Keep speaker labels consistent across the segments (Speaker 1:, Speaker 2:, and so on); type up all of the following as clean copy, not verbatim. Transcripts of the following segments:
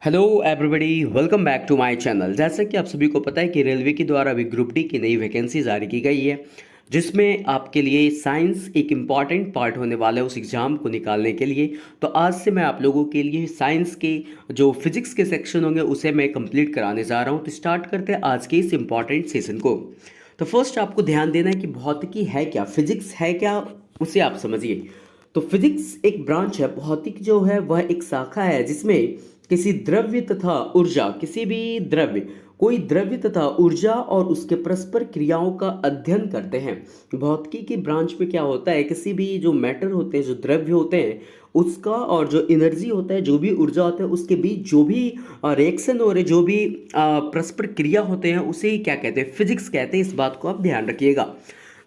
Speaker 1: Hello everybody, welcome back to my channel. जैसा कि आप सभी को पता है कि रेलवे के द्वारा अभी ग्रुप डी की नई वैकेंसी जारी की गई है, जिसमें आपके लिए साइंस एक इम्पॉर्टेंट पार्ट होने वाला है उस एग्ज़ाम को निकालने के लिए। तो आज से मैं आप लोगों के लिए साइंस के जो फिजिक्स के सेक्शन होंगे उसे मैं कंप्लीट कराने जा रहा हूँ। तो स्टार्ट करते हैं आज के इस इम्पॉर्टेंट सेशन को। तो फर्स्ट आपको ध्यान देना है कि भौतिकी है क्या, फिजिक्स है क्या, उसे आप समझिए। तो फिजिक्स एक ब्रांच है, भौतिक जो है वह एक शाखा है जिसमें किसी द्रव्य तथा ऊर्जा, किसी भी द्रव्य, कोई द्रव्य तथा ऊर्जा और उसके परस्पर क्रियाओं का अध्ययन करते हैं। भौतिकी की ब्रांच में क्या होता है, किसी भी जो मैटर होते हैं, जो द्रव्य होते हैं, उसका और जो एनर्जी होता है, जो भी ऊर्जा होता है, उसके बीच जो भी रिएक्शन हो रहे, जो भी परस्पर क्रिया होते हैं, उसे ही क्या कहते हैं, फिजिक्स कहते हैं। इस बात को आप ध्यान रखिएगा।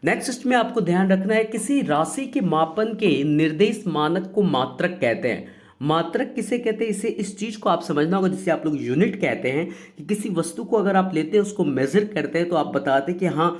Speaker 1: नेक्स्ट में आपको ध्यान रखना है, किसी राशि के मापन के निर्देश मानक को मात्रक कहते हैं। मात्रक किसे कहते हैं, इसे इस चीज को आप समझना होगा जिसे आप लोग यूनिट कहते हैं। कि किसी वस्तु को अगर आप लेते हैं, उसको मेजर करते हैं, तो आप बताते हैं कि हाँ,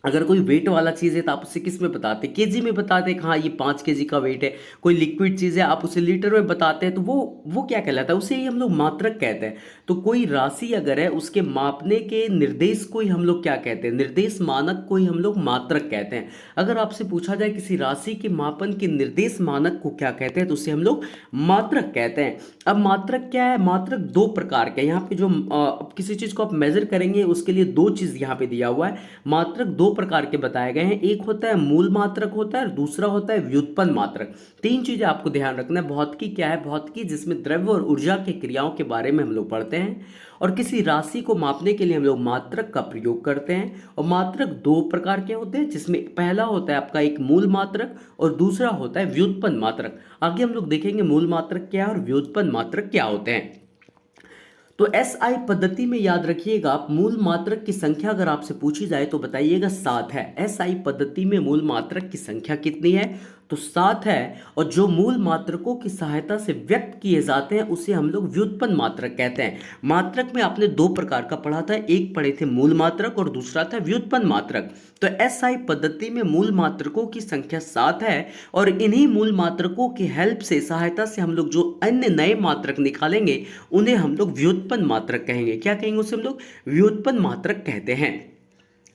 Speaker 1: अगर कोई वेट वाला चीज़ है तो आप उसे किस में बताते हैं, केजी में बताते हैं कि हाँ ये 5 केजी का वेट है। कोई लिक्विड चीज़ है, आप उसे लीटर में बताते हैं, तो वो क्या कहलाता है, उसे ही हम लोग मात्रक कहते हैं। तो कोई राशि अगर है, उसके मापने के निर्देश को ही हम लोग क्या कहते हैं, निर्देश मानक को ही हम लोग मात्रक कहते हैं। अगर आपसे पूछा जाए किसी राशि के मापन के निर्देश मानक को क्या कहते हैं, तो उसे हम लोग मात्रक कहते हैं। अब मात्रक क्या है, मात्रक दो प्रकार के, यहाँ पे जो अब किसी चीज़ को आप मेजर करेंगे उसके लिए दो चीज़ यहाँ पे दिया हुआ है। मात्रक दो प्रकार के बताए गए हैं, एक होता है मूल मात्रक होता है और दूसरा होता है व्युत्पन्न मात्रक। तीन चीजें आपको ध्यान रखना है। भौतिकी क्या है, भौतिकी जिसमें द्रव्य और ऊर्जा के क्रियाओं के बारे में हम लोग पढ़ते हैं, और किसी राशि को मापने के लिए हम लोग मात्रक का प्रयोग करते हैं। और मात्रक दो प्रकार के होते हैं, जिसमें पहला होता है आपका एक मूल मात्रक और दूसरा होता है व्युत्पन्न मात्रक। आगे हम लोग देखेंगे मूल मात्रक क्या है और व्युत्पन्न मात्रक क्या होते हैं। तो एस आई पद्धति में याद रखिएगा, आप मूल मात्रक की संख्या अगर आपसे पूछी जाए तो बताइएगा 7 है। एस आई पद्धति में मूल मात्रक की संख्या कितनी है, तो 7 है। और जो मूल मात्रकों की सहायता से व्यक्त किए जाते हैं उसे हम लोग व्युत्पन्न मात्रक कहते हैं। मात्रक में आपने दो प्रकार का पढ़ा था, एक पढ़े थे मूल मात्रक और दूसरा था व्युत्पन्न मात्रक। तो एस आई पद्धति में मूल मात्रकों की संख्या 7 है, और इन्हीं मूल मात्रकों की हेल्प से, सहायता से हम लोग जो अन्य नए मात्रक निकालेंगे उन्हें हम लोग व्युत्पन्न मात्रक कहेंगे। क्या कहेंगे, उसे हम लोग व्युत्पन्न मात्रक कहते हैं।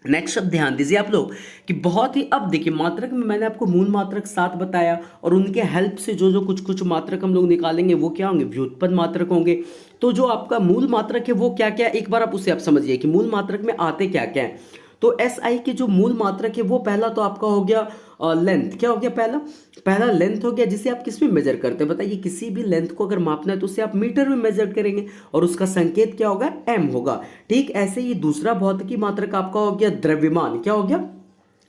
Speaker 1: नेक्स्ट अब ध्यान दीजिए आप लोग कि बहुत ही, अब देखिए मात्रक में मैंने आपको मूल मात्रक 7 बताया, और उनके हेल्प से जो जो कुछ कुछ मात्रक हम लोग निकालेंगे वो क्या होंगे, व्युत्पन्न मात्रक होंगे। तो जो आपका मूल मात्रक है वो क्या क्या, एक बार आप उसे आप समझिए कि मूल मात्रक में आते क्या क्या है। तो एस आई के जो मूल मात्रक है वो पहला तो आपका हो गया लेंथ। क्या हो गया, पहला पहला लेंथ हो गया, जिसे आप किस में मेजर करते हैं, बताइए। किसी भी लेंथ को अगर मापना है तो उसे आप मीटर में मेजर करेंगे, और उसका संकेत क्या होगा, एम होगा। ठीक ऐसे ही दूसरा भौतिकी मात्रक आपका हो गया द्रव्यमान। क्या हो गया,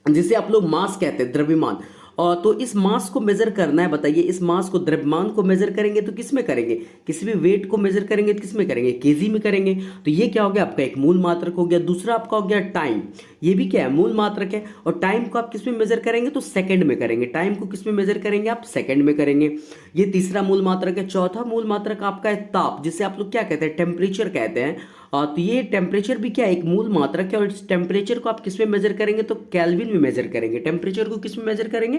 Speaker 1: जिसे आप लोग मास कहते हैं, द्रव्यमान। और तो इस मास को मेजर करना है, बताइए इस मास को, द्रव्यमान को मेजर करेंगे तो किस में करेंगे, किसी भी वेट को मेजर करेंगे तो किस में करेंगे, केजी में करेंगे। तो ये क्या हो गया, आपका एक मूल मात्रक हो गया। दूसरा आपका हो गया टाइम, ये भी क्या है, मूल मात्रक है। और टाइम को आप किस में मेजर करेंगे, तो सेकंड में करेंगे। टाइम को किस में मेजर करेंगे, आप सेकंड में करेंगे। ये तीसरा मूल मात्रक है। चौथा मूल मात्रक आपका है ताप, जिसे आप लोग क्या कहते हैं, टेम्परेचर कहते हैं। तो ये टेम्परेचर भी क्या है, एक मूल मात्रक है। और इस टेम्परेचर को आप किस में मेजर करेंगे, तो केल्विन में मेजर करेंगे। टेम्परेचर को किस में मेजर करेंगे,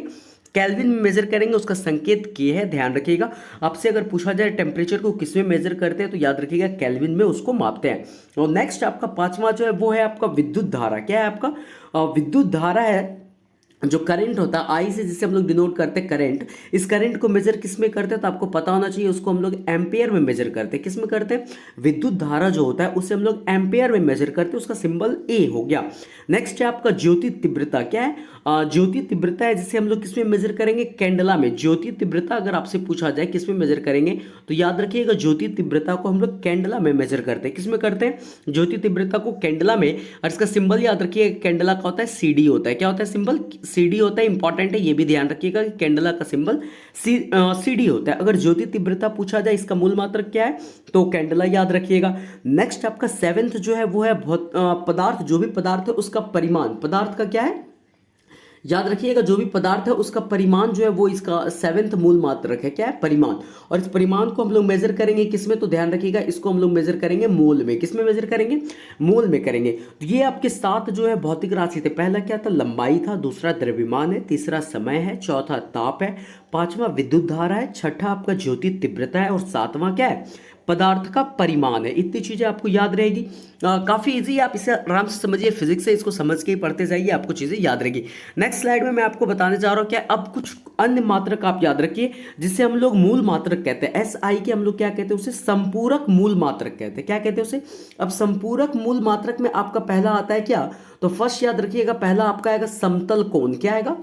Speaker 1: केल्विन में मेजर करेंगे। उसका संकेत के है, ध्यान रखिएगा। आपसे अगर पूछा जाए टेम्परेचर को किस में मेजर करते हैं, तो याद रखिएगा केल्विन में उसको मापते हैं। और नेक्स्ट आपका पांचवा जो है वो है आपका विद्युत धारा। क्या है आपका, विद्युत धारा है, जो करंट होता है आई से, जिसे हम लोग डिनोट करते हैं करंट। इस करंट को मेजर किस में करते हैं, तो आपको पता होना चाहिए, उसको हम लोग एम्पियर में मेजर करते हैं। किस में करते हैं, विद्युत धारा जो होता है उसे हम लोग एम्पियर में मेजर करते हैं। उसका सिंबल ए हो गया। नेक्स्ट है आपका ज्योति तीव्रता। क्या है, ज्योति तीव्रता है, जिसे हम लोग किस में मेजर करेंगे, कैंडला में। ज्योति तीव्रता अगर आपसे पूछा जाए किस में मेजर करेंगे, तो याद रखिएगा ज्योति तीव्रता को हम लोग कैंडला में मेजर करते हैं। किस में करते हैं, ज्योति तीव्रता को कैंडला में। और इसका सिंबल याद रखिएगा, कैंडला का होता है सीडी होता है। क्या होता है, सिंबल सीडी होता है। इंपॉर्टेंट है, ये भी ध्यान रखिएगा कि कैंडला का सिंबल सीडी होता है। अगर ज्योति तीव्रता पूछा जाए इसका मूल मात्रक क्या है, तो कैंडला याद रखिएगा। नेक्स्ट आपका सेवेंथ जो है वो है पदार्थ। जो भी पदार्थ है उसका परिमाण, पदार्थ का क्या है, याद रखिएगा, जो भी पदार्थ है उसका परिमाण जो है वो इसका सेवेंथ मूल मात्रक है। क्या है, परिमाण। और इस परिमाण को हम लोग मेजर करेंगे किसमें, तो ध्यान रखिएगा, इसको हम लोग मेजर करेंगे मोल में। किसमें मेजर करेंगे, मोल में करेंगे। तो ये आपके 7 जो है भौतिक राशि थे। पहला क्या था, लंबाई था। दूसरा द्रव्यमान है। तीसरा समय है। चौथा ताप है। पांचवा विद्युत धारा है। छठा आपका ज्योति तीव्रता है। और सातवां क्या है, पदार्थ का परिमाण है। इतनी चीजें आपको याद रहेगी। काफी इजी है, आप इसे आराम से समझिए, फिजिक्स से इसको समझ के ही पढ़ते जाइए, आपको चीजें याद रहेगी। नेक्स्ट स्लाइड में मैं आपको बताने जा रहा हूं क्या, अब कुछ अन्य मात्रक आप याद रखिए जिसे हम लोग मूल मात्रक कहते हैं। एस आई के हम लोग क्या कहते हैं, उसे संपूरक मूल मात्रक कहते हैं। क्या कहते हैं उसे? अब संपूरक मूल मात्रक में आपका पहला आता है क्या, तो फर्स्ट याद रखिएगा, पहला आपका आएगा समतल कोण। क्या आएगा?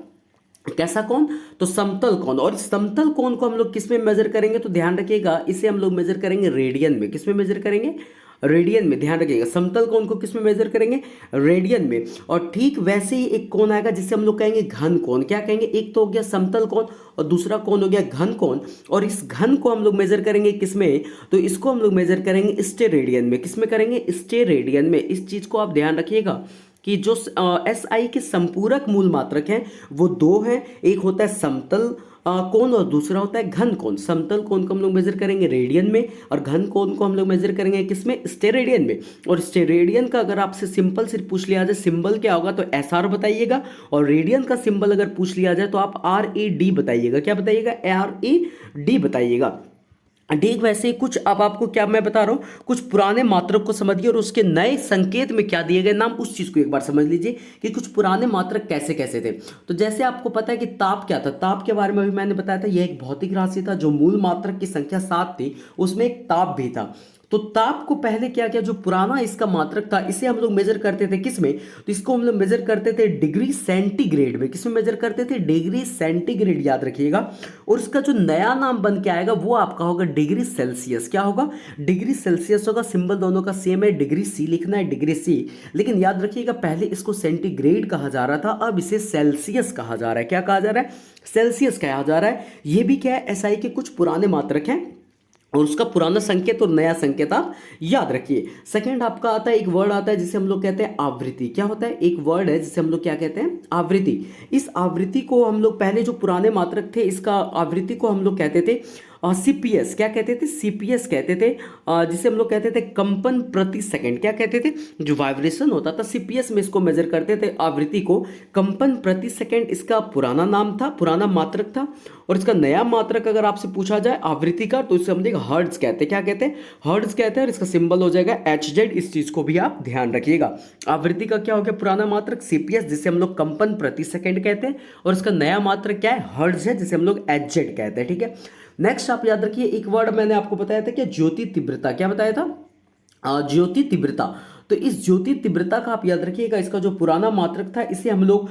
Speaker 1: कैसा कोण? तो समतल कोण। और इस समतल कोण को हम लोग किस में मेजर करेंगे, तो ध्यान रखिएगा, इसे हम लोग मेजर करेंगे रेडियन में। किस में मेजर करेंगे? रेडियन में। ध्यान रखिएगा, समतल कोण को किस में मेजर करेंगे? रेडियन में। और ठीक वैसे ही एक कोण आएगा जिसे हम लोग कहेंगे घन कोण। क्या कहेंगे? एक तो हो गया समतल कोण और दूसरा कोण हो गया घन कोण। और इस घन को हम लोग मेजर करेंगे किस में, तो इसको हम लोग मेजर करेंगे स्टेरेडियन में। किस में करेंगे? स्टेरेडियन में। इस चीज को आप ध्यान रखिएगा कि जो एस आई के संपूरक मूल मात्रक हैं वो दो हैं, एक होता है समतल कोण और दूसरा होता है घन कोण। समतल कोण को हम लोग मेजर करेंगे रेडियन में और घन कोण को हम लोग मेजर करेंगे किसमें? स्टेरेडियन में। और स्टेरेडियन का अगर आपसे सिंपल सिर्फ पूछ लिया जाए सिंबल क्या होगा, तो एस आर बताइएगा। और रेडियन का सिंबल अगर पूछ लिया जाए तो आप आर ए डी बताइएगा। क्या बताइएगा? आर ए डी बताइएगा। ठीक वैसे ही कुछ, अब आपको क्या मैं बता रहा हूं, कुछ पुराने मात्रक को समझिए और उसके नए संकेत में क्या दिए गए नाम, उस चीज को एक बार समझ लीजिए कि कुछ पुराने मात्रक कैसे कैसे थे। तो जैसे आपको पता है कि ताप क्या था, ताप के बारे में भी मैंने बताया था, यह एक भौतिक राशि था। जो मूल मात्रक की संख्या 7 थी उसमें एक ताप भी था। तो ताप को पहले क्या किया, जो पुराना इसका मात्रक था इसे हम लोग मेजर करते थे किस में, तो इसको हम लोग मेजर करते थे डिग्री सेंटीग्रेड में। किस में मेजर करते थे? डिग्री सेंटीग्रेड, याद रखिएगा। और इसका जो नया नाम बन के आएगा वो आपका होगा डिग्री सेल्सियस। क्या होगा? डिग्री सेल्सियस होगा। सिंबल दोनों का सेम है, डिग्री सी लिखना है, डिग्री सी। लेकिन याद रखिएगा पहले इसको सेंटीग्रेड कहा जा रहा था, अब इसे सेल्सियस कहा जा रहा है। क्या कहा जा रहा है? सेल्सियस कहा जा रहा है। ये भी क्या है, एसआई के कुछ पुराने मात्रक हैं और उसका पुराना संकेत और नया संकेत आप याद रखिए। सेकंड आपका आता है, एक वर्ड आता है जिसे हम लोग कहते हैं आवृत्ति। क्या होता है? एक वर्ड है जिसे हम लोग क्या कहते हैं? आवृत्ति। इस आवृत्ति को हम लोग पहले जो पुराने मात्रक थे इसका आवृत्ति को हम लोग कहते थे सीपीएस। क्या कहते थे? सीपीएस कहते थे, जिसे हम लोग कहते थे कंपन प्रति सेकंड। क्या कहते थे? जो वाइब्रेशन होता था सीपीएस में इसको मेजर करते थे, आवृत्ति को कंपन प्रति सेकंड इसका पुराना नाम था, पुराना मात्रक था। और इसका नया मात्रक अगर आपसे पूछा जाए आवृत्ति का, तो इसे हम देख हर्ट्ज कहते हैं। क्या कहते हैं? हर्ट्ज कहते हैं। और इसका सिंबल हो जाएगा एच जेड। इस चीज को भी आप ध्यान रखिएगा। आवृत्ति का क्या हो गया? पुराना मात्रक सीपीएस, जिसे हम लोग कंपन प्रति सेकंड कहते हैं। और इसका नया मात्रक क्या है? हर्ट्ज है, जिसे हम लोग एच जेड कहते हैं। ठीक है। नेक्स्ट आप याद रखिए, एक वर्ड मैंने आपको बताया था कि ज्योति तीव्रता। क्या बताया था? ज्योति तीव्रता। तो इस ज्योति तीव्रता का आप याद रखिएगा, इसका जो पुराना मात्रक था इसे हम लोग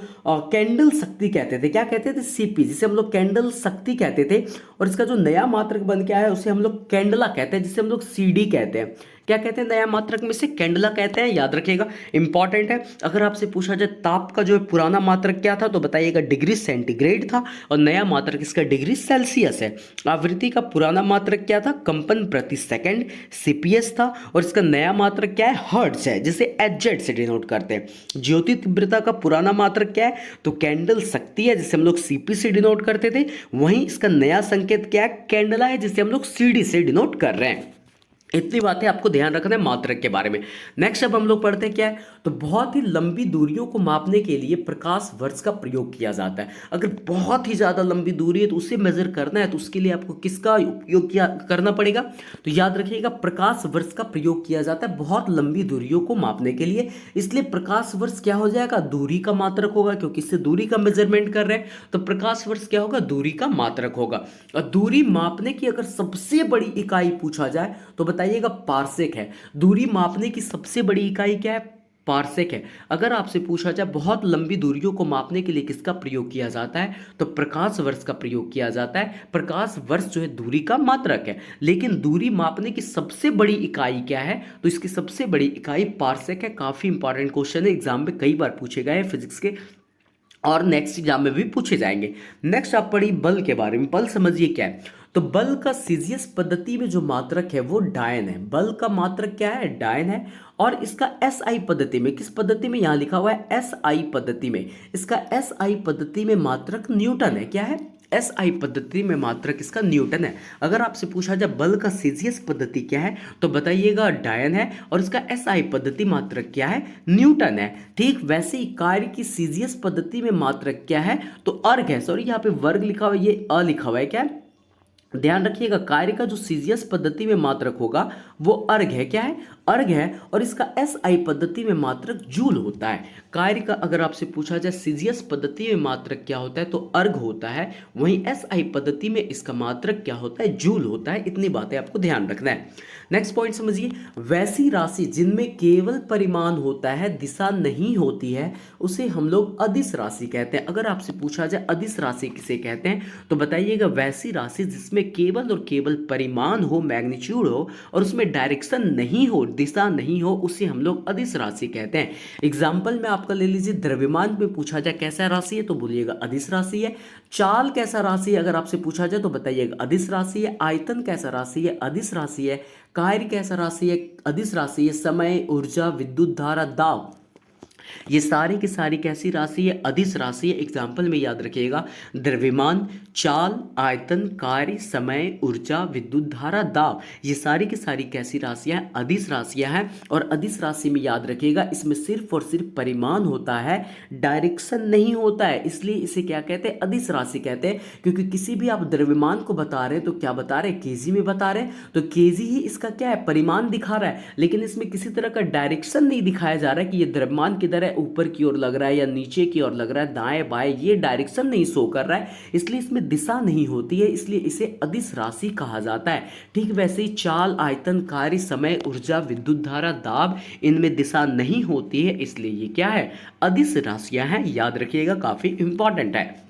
Speaker 1: कैंडल शक्ति कहते थे। क्या कहते थे? सीपी, जिसे हम लोग कैंडल शक्ति कहते थे। और इसका जो नया मात्रक बन के आया है उसे हम लोग कैंडला कहते हैं, जिसे हम लोग सीडी कहते हैं। क्या कहते हैं? नया मात्रक में से कैंडला कहते हैं, याद रखिएगा, इंपॉर्टेंट है। अगर आपसे पूछा जाए ताप का जो पुराना मात्रक क्या था, तो बताइएगा डिग्री सेंटीग्रेड था और नया मात्रक इसका डिग्री सेल्सियस है। आवृत्ति का पुराना मात्रक क्या था? कंपन प्रति सेकंड, सीपीएस था। और इसका नया मात्रक क्या है? हर्ट्ज है, जिसे एचजेड से डिनोट करते हैं। ज्योति तीव्रता का पुराना मात्रक क्या है? तो कैंडल शक्ति है, जिसे हम लोग सीपी से डिनोट करते थे। वहीं इसका नया संकेत क्या है? कैंडला है, जिसे हम लोग सीडी से डिनोट कर रहे हैं। इतनी बातें आपको ध्यान रखना है मात्रक के बारे में। नेक्स्ट अब हम लोग पढ़ते हैं क्या है, तो बहुत ही लंबी दूरियों को मापने के लिए प्रकाश वर्ष का प्रयोग किया जाता है। अगर बहुत ही ज़्यादा लंबी दूरी है तो उसे मेजर करना है, तो उसके लिए आपको किसका उपयोग करना पड़ेगा? तो याद रखिएगा प्रकाश वर्ष का प्रयोग किया जाता है बहुत लंबी दूरियों को मापने के लिए। इसलिए प्रकाश वर्ष क्या हो जाएगा? दूरी का मात्रक होगा, क्योंकि इससे दूरी का मेजरमेंट कर रहे हैं। तो प्रकाश वर्ष क्या होगा? दूरी का मात्रक होगा। और दूरी मापने की अगर सबसे बड़ी इकाई पूछा जाए तो बताइएगा पारसेक है। दूरी मापने की सबसे बड़ी इकाई क्या है? पारसेक है। अगर आपसे पूछा जाए बहुत लंबी दूरियों को मापने के लिए किसका प्रयोग किया जाता है, तो प्रकाश वर्ष का प्रयोग किया जाता है। प्रकाश वर्ष जो है दूरी का मात्रक है, लेकिन दूरी मापने की सबसे बड़ी इकाई क्या है, तो इसकी सबसे बड़ी इकाई पारसेक है। काफी इंपॉर्टेंट क्वेश्चन है, एग्जाम में कई बार पूछे गए हैं फिजिक्स के और नेक्स्ट एग्जाम में भी पूछे जाएंगे। नेक्स्ट आप पढ़िए बल के बारे में। बल समझिए क्या है, तो बल का सीजीएस पद्धति में जो मात्रक है वो डायन है। बल का मात्रक क्या है? डायन है। और इसका एसआई पद्धति में, किस पद्धति में? यहां लिखा हुआ है एसआई पद्धति में। इसका एसआई पद्धति में मात्रक न्यूटन है। क्या है? एसआई पद्धति में मात्रक इसका न्यूटन है। अगर आपसे पूछा जाए बल का सीजीएस पद्धति क्या है, तो बताइएगा डायन है। और इसका एसआई पद्धति मात्रक क्या है? न्यूटन है। ठीक वैसे ही कार्य की सीजीएस पद्धति में मात्रक क्या है? तो अर्ग है। सॉरी, यहाँ पे वर्ग लिखा हुआ है, ये अ लिखा हुआ है। क्या है? ध्यान रखिएगा, कार्य का जो सीजीएस पद्धति में मात्रक होगा वो अर्घ है। क्या है? अर्घ है। और इसका एसआई पद्धति में मात्रक जूल होता है। कार्य का अगर आपसे पूछा जाए सीजीएस पद्धति में मात्रक क्या होता है तो अर्घ होता है, वहीं एसआई पद्धति में इसका मात्रक क्या होता है? जूल होता है। इतनी बातें आपको ध्यान रखना है। नेक्स्ट पॉइंट समझिए, वैसी राशि जिनमें केवल परिमाण होता है, दिशा नहीं होती है, उसे हम लोग अदिश राशि कहते हैं। अगर आपसे पूछा जाए अदिश राशि किसे कहते हैं तो बताइएगा, वैसी राशि जिसमें केवल और केवल परिमाण हो, मैग्नीट्यूड हो, और उसमें डायरेक्शन नहीं हो, दिशा नहीं हो, उसे हम लोग अदिश राशि कहते हैं। एग्जाम्पल में आपका ले लीजिए, द्रव्यमान में पूछा जाए कैसा राशि है तो बोलिएगा अदिश राशि है। चाल कैसा राशि है अगर आपसे पूछा जाए तो बताइएगा अदिश राशि है। आयतन कैसा राशि है? अदिश राशि है। कार्य कैसा राशि है? अदिश राशि है। समय, ऊर्जा, विद्युत धारा, दाब, ये सारी की सारी कैसी राशि है? अदिश राशि है। एग्जाम्पल में याद रखिएगा, द्रव्यमान, चाल, आयतन, कार्य, समय, ऊर्जा, विद्युत धारा, दाब, ये सारी की सारी कैसी राशियां हैं? अदिश राशियां हैं। और अदिश राशि में याद रखिएगा, इसमें सिर्फ और सिर्फ परिमाण होता है, डायरेक्शन नहीं होता है, इसलिए इसे क्या कहते हैं? अदिश राशि कहते हैं। क्योंकि किसी भी आप द्रव्यमान को बता रहे हैं तो क्या बता रहे हैं? केजी में बता रहे हैं, तो केजी ही इसका क्या है? परिमाण दिखा रहा है। लेकिन इसमें किसी तरह का डायरेक्शन नहीं दिखाया जा रहा है कि ये द्रव्यमान किधर है, ऊपर की ओर लग रहा है या नीचे की ओर लग रहा है, दाएं बाएं, ये डायरेक्शन नहीं शो कर रहा है, इसलिए इसमें दिशा नहीं होती है, इसलिए इसे अदिश राशि कहा जाता है। ठीक वैसे ही चाल, आयतन, कार्य, समय, ऊर्जा, विद्युत धारा, दाब, इनमें दिशा नहीं होती है, इसलिए ये क्या है? अदिश राशियां हैं। याद रखिएगा, काफी इंपॉर्टेंट है।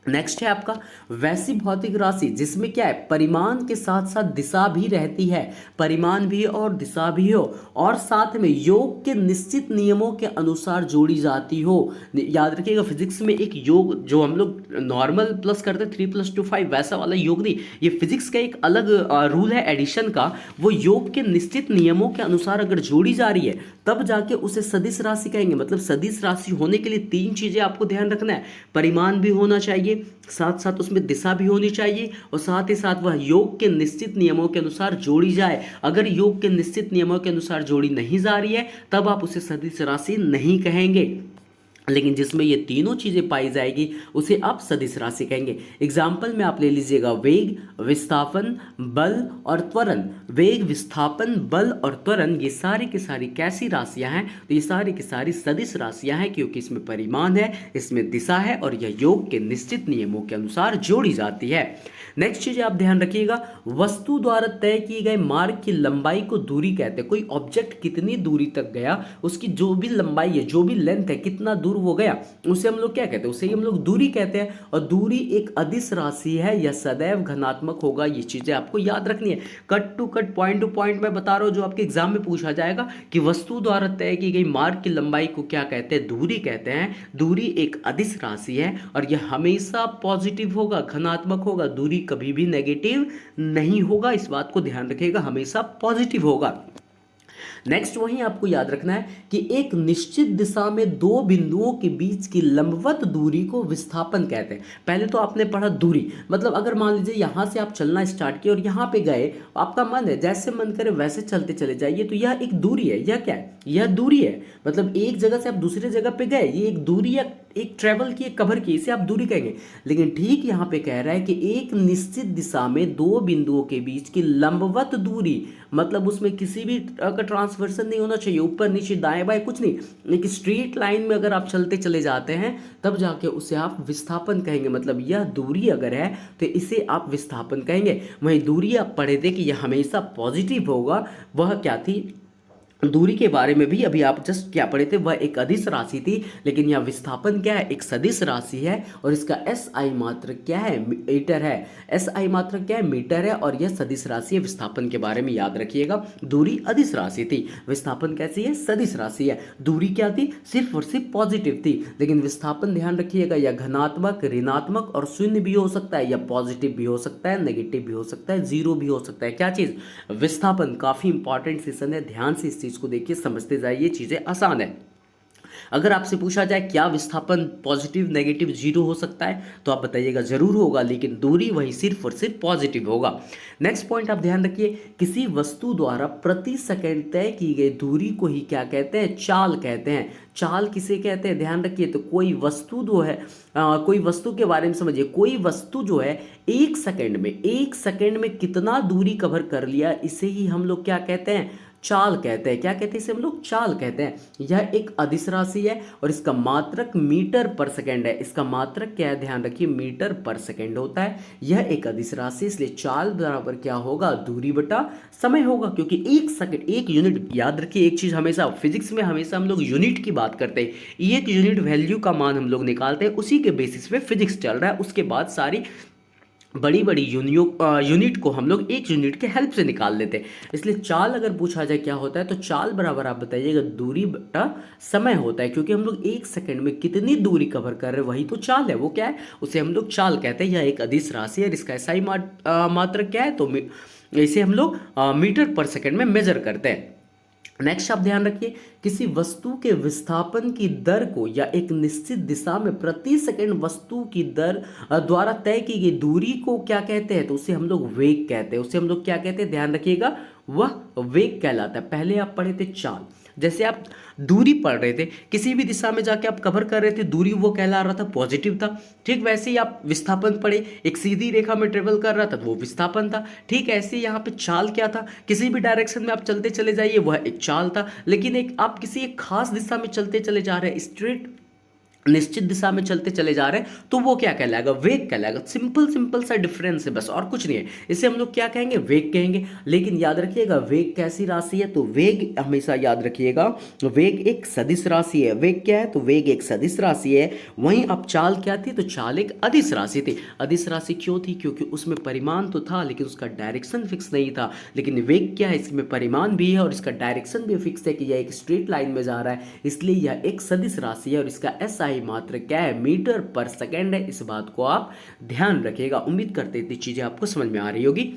Speaker 1: नेक्स्ट है आपका वैसी भौतिक राशि जिसमें क्या है? परिमाण के साथ साथ दिशा भी रहती है, परिमाण भी और दिशा भी हो, और साथ में योग के निश्चित नियमों के अनुसार जोड़ी जाती हो। याद रखिएगा, फिजिक्स में एक योग जो हम लोग नॉर्मल प्लस करते 3+2=5 वैसा वाला योग नहीं, ये फिजिक्स का एक अलग रूल है एडिशन का। वो योग के निश्चित नियमों के अनुसार अगर जोड़ी जा रही है तब जाके उसे सदिश राशि कहेंगे। मतलब सदिश राशि होने के लिए तीन चीजें आपको ध्यान रखना है, परिमाण भी होना चाहिए, साथ साथ उसमें दिशा भी होनी चाहिए, और साथ ही साथ वह योग के निश्चित नियमों के अनुसार जोड़ी जाए। अगर योग के निश्चित नियमों के अनुसार जोड़ी नहीं जा रही है तब आप उसे सदिश राशि नहीं कहेंगे, लेकिन जिसमें ये तीनों चीजें पाई जाएगी उसे आप सदिश राशि कहेंगे। एग्जाम्पल में आप ले लीजिएगा, वेग, विस्थापन, बल और त्वरण। वेग, विस्थापन, बल और त्वरण, ये सारी की सारी कैसी राशियां हैं? तो ये सारी की सारी सदिश राशियां हैं, क्योंकि इसमें परिमाण है, इसमें दिशा है, और यह योग के निश्चित नियमों के अनुसार जोड़ी जाती है। नेक्स्ट चीज आप ध्यान रखिएगा, वस्तु द्वारा तय किए गए मार्ग की लंबाई को दूरी कहते हैं। कोई ऑब्जेक्ट कितनी दूरी तक गया, उसकी जो भी लंबाई है, जो भी लेंथ है, कितना दूर वो गया, उसे हम लोग क्या कहते हैं? उसे हम लोग दूरी कहते हैं। और दूरी एक अदिश राशि है, यह सदैव धनात्मक होगा। ये चीजें आपको याद रखनी है। Cut to cut, point to point मैं बता रहा हूं, जो आपके एग्जाम में पूछा जाएगा कि वस्तु द्वारा तय की गई मार्ग की लंबाई को क्या कहते हैं? दूरी कहते हैं। दूरी एक अदिश राशि है और यह हमेशा पॉजिटिव होगा, धनात्मक होगा। दूरी कभी भी नेगेटिव नहीं होगा, इस बात को ध्यान रखिएगा, हमेशा पॉजिटिव होगा। नेक्स्ट वहीं आपको याद रखना है कि एक निश्चित दिशा में दो बिंदुओं के बीच की लंबवत दूरी को विस्थापन कहते हैं। पहले तो आपने पढ़ा दूरी, मतलब अगर मान लीजिए यहां से आप चलना स्टार्ट किए और यहां पे गए, आपका मन है जैसे मन करे वैसे चलते चले जाइए, तो यह एक दूरी है। यह क्या है? यह दूरी है। मतलब एक जगह से आप दूसरी जगह पे गए, ये एक दूरी या एक ट्रेवल की, कवर की, इसे आप दूरी कहेंगे। लेकिन ठीक यहां पे कह रहा है कि एक निश्चित दिशा में दो बिंदुओं के बीच की लंबवत दूरी, मतलब उसमें किसी भी का ट्रांसवर्सन नहीं होना चाहिए, ऊपर नीचे दाएं बाएं कुछ नहीं। एक स्ट्रेट लाइन में अगर आप चलते चले जाते हैं तब जाके उसे आप विस्थापन कहेंगे। मतलब यह दूरी अगर है तो इसे आप विस्थापन कहेंगे। वहीं दूरी आप पढ़े थे कि यह हमेशा पॉजिटिव होगा, वह क्या थी? दूरी के बारे में भी अभी आप जस्ट क्या पढ़े थे, वह एक अदिश राशि थी। लेकिन यह विस्थापन क्या है? एक सदिश राशि है, और इसका एस आई मात्रक क्या है? मीटर है। एस आई मात्रक क्या है? मीटर है, और यह सदिश राशि है। विस्थापन के बारे में याद रखिएगा, दूरी अदिश राशि थी, विस्थापन कैसी है? सदिश राशि है। दूरी क्या थी? सिर्फ और सिर्फ पॉजिटिव थी। लेकिन विस्थापन ध्यान रखिएगा, यह धनात्मक, ऋणात्मक और शून्य भी हो सकता है, या पॉजिटिव भी हो सकता है, नेगेटिव भी हो सकता है, जीरो भी हो सकता है। क्या चीज? विस्थापन। काफी इंपॉर्टेंट सेशन है, ध्यान से इस चीज को देखिए, समझते जाइए, चीजें आसान है। अगर आपसे पूछा जाए क्या विस्थापन पॉजिटिव नेगेटिव जीरो हो सकता है, तो आप बताइएगा जरूर होगा, लेकिन दूरी वही सिर्फ और सिर्फ पॉजिटिव होगा। नेक्स्ट पॉइंट आप ध्यान रखिए, किसी वस्तु द्वारा प्रति सेकंड तय की गई दूरी को ही क्या कहते हैं, चाल कहते हैं। चाल किसे कहते हैं, ध्यान रखिए। तो कोई वस्तु जो है, कोई वस्तु के बारे में समझिए, कोई वस्तु जो है एक सेकंड में कितना दूरी कवर कर लिया, इसे ही हम लोग क्या कहते हैं, चाल कहते हैं। क्या कहते हैं इसे हम लोग, चाल कहते हैं। यह एक अदिश राशि है और इसका मात्रक मीटर पर सेकंड है। इसका मात्रक क्या है, ध्यान रखिए, मीटर पर सेकंड होता है। यह एक अदिश राशि, इसलिए चाल बराबर क्या होगा, दूरी बटा समय होगा, क्योंकि एक सेकंड, एक यूनिट, याद रखिए एक चीज, हमेशा फिजिक्स में हमेशा हम लोग यूनिट की बात करते हैं। एक यूनिट वैल्यू का मान हम लोग निकालते हैं, उसी के बेसिस पे फिजिक्स चल रहा है। उसके बाद सारी बड़ी बड़ी यूनिट को हम लोग एक यूनिट के हेल्प से निकाल लेते हैं। इसलिए चाल अगर पूछा जाए क्या होता है, तो चाल बराबर आप बताइएगा दूरी बटा समय होता है, क्योंकि हम लोग एक सेकंड में कितनी दूरी कवर कर रहे हैं वही तो चाल है। वो क्या है, उसे हम लोग चाल कहते हैं। यह एक अदिश राशि है, इसका SI मात्रक क्या है, तो इसे हम लोग मीटर पर सेकंड में मेजर करते हैं। नेक्स्ट आप ध्यान रखिए, किसी वस्तु के विस्थापन की दर को या एक निश्चित दिशा में प्रति सेकंड वस्तु की दर द्वारा तय की गई दूरी को क्या कहते हैं, तो उसे हम लोग वेग कहते हैं। उसे हम लोग क्या कहते हैं, ध्यान रखिएगा, वह वेग कहलाता है। पहले आप पढ़े थे चाल, जैसे आप दूरी पढ़ रहे थे, किसी भी दिशा में जाके आप कवर कर रहे थे दूरी, वो कहला रहा था पॉजिटिव था। ठीक वैसे ही आप विस्थापन पढ़े, एक सीधी रेखा में ट्रेवल कर रहा था तो वो विस्थापन था। ठीक ऐसे यहाँ पे चाल क्या था, किसी भी डायरेक्शन में आप चलते चले जाइए, वह एक चाल था। लेकिन एक आप किसी एक खास दिशा में चलते चले जा रहे हैं, स्ट्रेट निश्चित दिशा में चलते चले जा रहे हैं, तो वो क्या कहलाएगा, वेग कहलाएगा। सिंपल सा डिफरेंस है बस, और कुछ नहीं है। इसे हम लोग क्या कहेंगे, वेग कहेंगे। लेकिन याद रखिएगा वेग कैसी राशि है, तो वेग हमेशा याद रखिएगा, वेग एक सदिश राशि है। वेग क्या है, तो वेग एक सदिश राशि है। वहीं अब चाल क्या थी, तो चाल एक अदिश राशि थी। अदिश राशि क्यों थी, क्योंकि उसमें परिमाण तो था लेकिन उसका डायरेक्शन फिक्स नहीं था। लेकिन वेग क्या है, इसमें परिमाण भी है और इसका डायरेक्शन भी फिक्स है कि यह एक स्ट्रेट लाइन में जा रहा है, इसलिए यह एक सदिश राशि है और इसका SI मात्र क्या है, मीटर पर सेकंड है। इस बात को आप ध्यान रखिएगा। उम्मीद करते इतनी चीजें आपको समझ में आ रही होगी।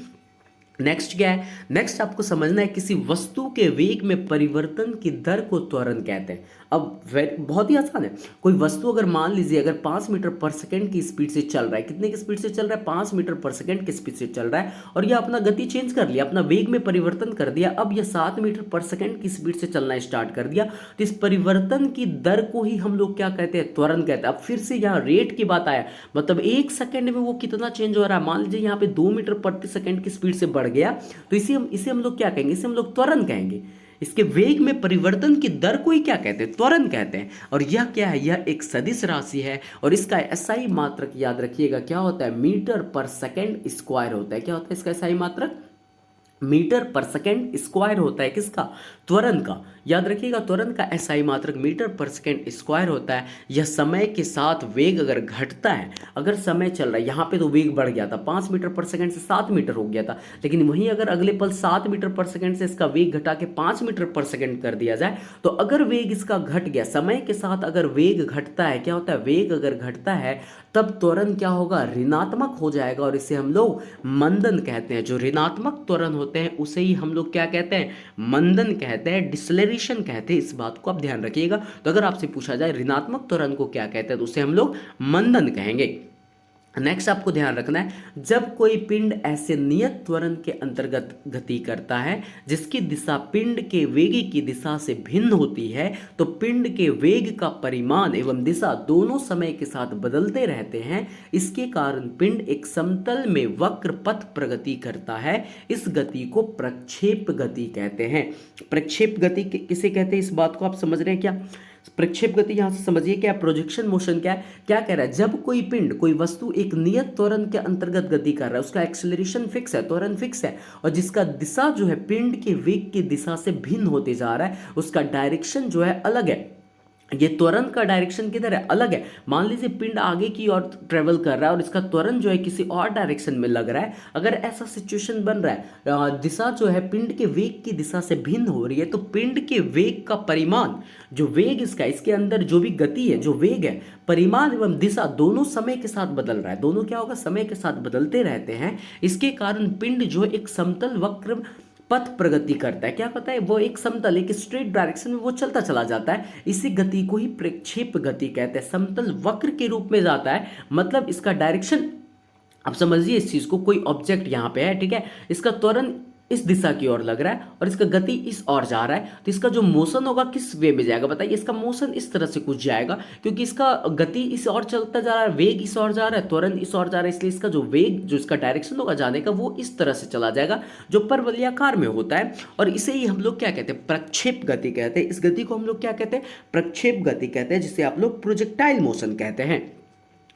Speaker 1: नेक्स्ट क्या है, नेक्स्ट आपको समझना है, किसी वस्तु के वेग में परिवर्तन की दर को त्वरण कहते हैं। अब बहुत ही आसान है। कोई वस्तु अगर मान लीजिए अगर 5 मीटर पर सेकंड की स्पीड से चल रहा है, कितने की स्पीड से चल रहा है, 5 मीटर पर सेकंड की स्पीड से चल रहा है, और यह अपना गति चेंज कर लिया, अपना वेग में परिवर्तन कर दिया, अब यह 7 मीटर पर सेकंड की स्पीड से चलना स्टार्ट कर दिया, तो इस परिवर्तन की दर को ही हम लोग क्या कहते हैं, त्वरण कहते हैं। अब फिर से यहाँ रेट की बात आया, मतलब एक सेकंड में वो कितना चेंज हो रहा है। मान लीजिए यहाँ पे 2 मीटर प्रति सेकंड की स्पीड से बढ़ गया, तो इसे हम लोग क्या कहेंगे, इसे हम लोग त्वरण कहेंगे। इसके वेग में परिवर्तन की दर को ही क्या कहते हैं, त्वरण कहते हैं। और यह क्या है, यह एक सदिश राशि है और इसका SI मात्रक याद रखिएगा क्या होता है, मीटर पर सेकंड स्क्वायर होता है। क्या होता है इसका SI मात्रक, मीटर पर सेकंड स्क्वायर होता है। किसका, त्वरण का। याद रखिएगा त्वरण का SI मात्रक मीटर पर सेकंड स्क्वायर होता है। यह समय के साथ वेग अगर घटता है, अगर समय चल रहा है, यहाँ पे तो वेग बढ़ गया था, 5 मीटर पर सेकंड से 7 मीटर हो गया था, लेकिन वहीं अगर अगले पल 7 मीटर पर सेकंड से इसका वेग घटा के 5 मीटर पर सेकंड कर दिया जाए, तो अगर वेग इसका घट गया, समय के साथ अगर वेग घटता है, क्या होता है, वेग अगर घटता है तब त्वरण क्या होगा, ऋणात्मक हो जाएगा और इसे हम लोग मंदन कहते हैं। जो ऋणात्मक त्वरण होते हैं उसे ही हम लोग क्या कहते हैं, मंदन कहते हैं, डिसलेरेशन कहते हैं। इस बात को आप ध्यान रखिएगा। तो अगर आपसे पूछा जाए ऋणात्मक त्वरण को क्या कहते हैं, तो उसे हम लोग मंदन कहेंगे। नेक्स्ट आपको ध्यान रखना है, जब कोई पिंड ऐसे नियत त्वरण के अंतर्गत गति करता है जिसकी दिशा पिंड के वेग की दिशा से भिन्न होती है, तो पिंड के वेग का परिमाण एवं दिशा दोनों समय के साथ बदलते रहते हैं। इसके कारण पिंड एक समतल में वक्र पथ प्रगति करता है। इस गति को प्रक्षेप गति कहते हैं। प्रक्षेप गति किसे कहते हैं, इस बात को आप समझ रहे हैं क्या। प्रक्षेप गति यहां से समझिए क्या, प्रोजेक्शन मोशन क्या है, क्या कह रहा है, जब कोई पिंड, कोई वस्तु एक नियत त्वरण के अंतर्गत गति कर रहा है, उसका एक्सेलरेशन फिक्स है, त्वरण फिक्स है, और जिसका दिशा जो है पिंड के वेग की दिशा से भिन्न होते जा रहा है, उसका डायरेक्शन जो है अलग है। ये त्वरण का डायरेक्शन किधर है, अलग है। मान लीजिए पिंड आगे की ओर ट्रेवल कर रहा है और इसका त्वरण जो है किसी और डायरेक्शन में लग रहा है। अगर ऐसा सिचुएशन बन रहा है, दिशा जो है पिंड के वेग की दिशा से भिन्न हो रही है, तो पिंड के वेग का परिमाण, जो वेग इसका, इसके अंदर जो भी गति है, जो वेग है, परिमाण एवं दिशा दोनों समय के साथ बदल रहा है। दोनों क्या होगा, समय के साथ बदलते रहते हैं। इसके कारण पिंड जो एक समतल वक्र पथ प्रगति करता है। क्या करता है? वो एक समतल, एक स्ट्रेट डायरेक्शन में वो चलता चला जाता है। इसी गति को ही प्रक्षेप गति कहते हैं। समतल वक्र के रूप में जाता है, मतलब इसका डायरेक्शन, अब समझिए इस चीज को, कोई ऑब्जेक्ट यहाँ पे है, ठीक है, इसका त्वरण इस दिशा की ओर लग रहा है और इसका गति इस ओर जा रहा है, तो इसका जो मोशन होगा किस वे में जाएगा? बताइए। इसका मोशन इस तरह से कुछ जाएगा, क्योंकि इसका गति इस ओर चलता जा रहा है, वेग इस ओर जा रहा है, त्वरण इस ओर जा रहा है, इसलिए इसका जो वेग, जो इसका डायरेक्शन होगा जाने का, वो इस तरह से चला जाएगा, जो परवलयाकार में होता है। और इसे ही हम लोग क्या कहते हैं? प्रक्षेप गति कहते हैं। इस गति को हम लोग क्या कहते हैं? प्रक्षेप गति कहते हैं, जिसे आप लोग प्रोजेक्टाइल मोशन कहते हैं।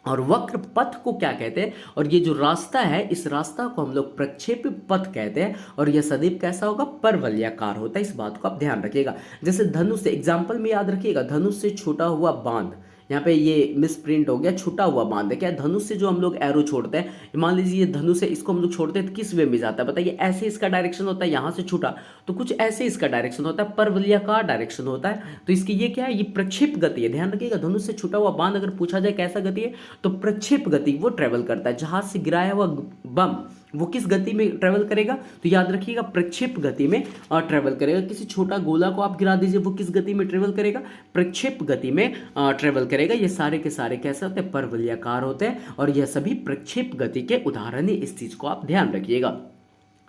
Speaker 1: और वक्र पथ को क्या कहते हैं? और ये जो रास्ता है, इस रास्ता को हम लोग प्रक्षेप पथ कहते हैं। और यह सदैव कैसा होगा? परवलयाकार होता है। इस बात को आप ध्यान रखिएगा। जैसे धनुष से, एग्जाम्पल में याद रखिएगा, धनुष से छूटा हुआ बांध, यहाँ पे ये मिस प्रिंट हो गया, छूटा हुआ बांध है। क्या है? धनुष से जो हम लोग एरो छोड़ते हैं, मान लीजिए ये धनुष है, इसको हम लोग छोड़ते हैं तो किस वे में जाता है? बताइए। ऐसे इसका डायरेक्शन होता है, यहाँ से छूटा तो कुछ ऐसे इसका डायरेक्शन होता है, परवलयाकार डायरेक्शन होता है। तो इसकी ये क्या है? ये प्रक्षेप गति है। ध्यान रखिएगा, धनुष से छूटा हुआ बांध अगर पूछा जाए कैसा गति है, तो प्रक्षेप गति वो ट्रेवल करता है। जहाज से गिराया हुआ बम वो किस गति में ट्रेवल करेगा? तो याद रखिएगा, प्रक्षेप गति में ट्रेवल करेगा। किसी छोटा गोला को आप गिरा दीजिए, वो किस गति में ट्रेवल करेगा? प्रक्षेप गति में ट्रेवल करेगा। ये सारे के सारे कैसे होते हैं? परवलयाकार होते हैं। और यह सभी प्रक्षेप गति के उदाहरण है। इस चीज को आप ध्यान रखिएगा।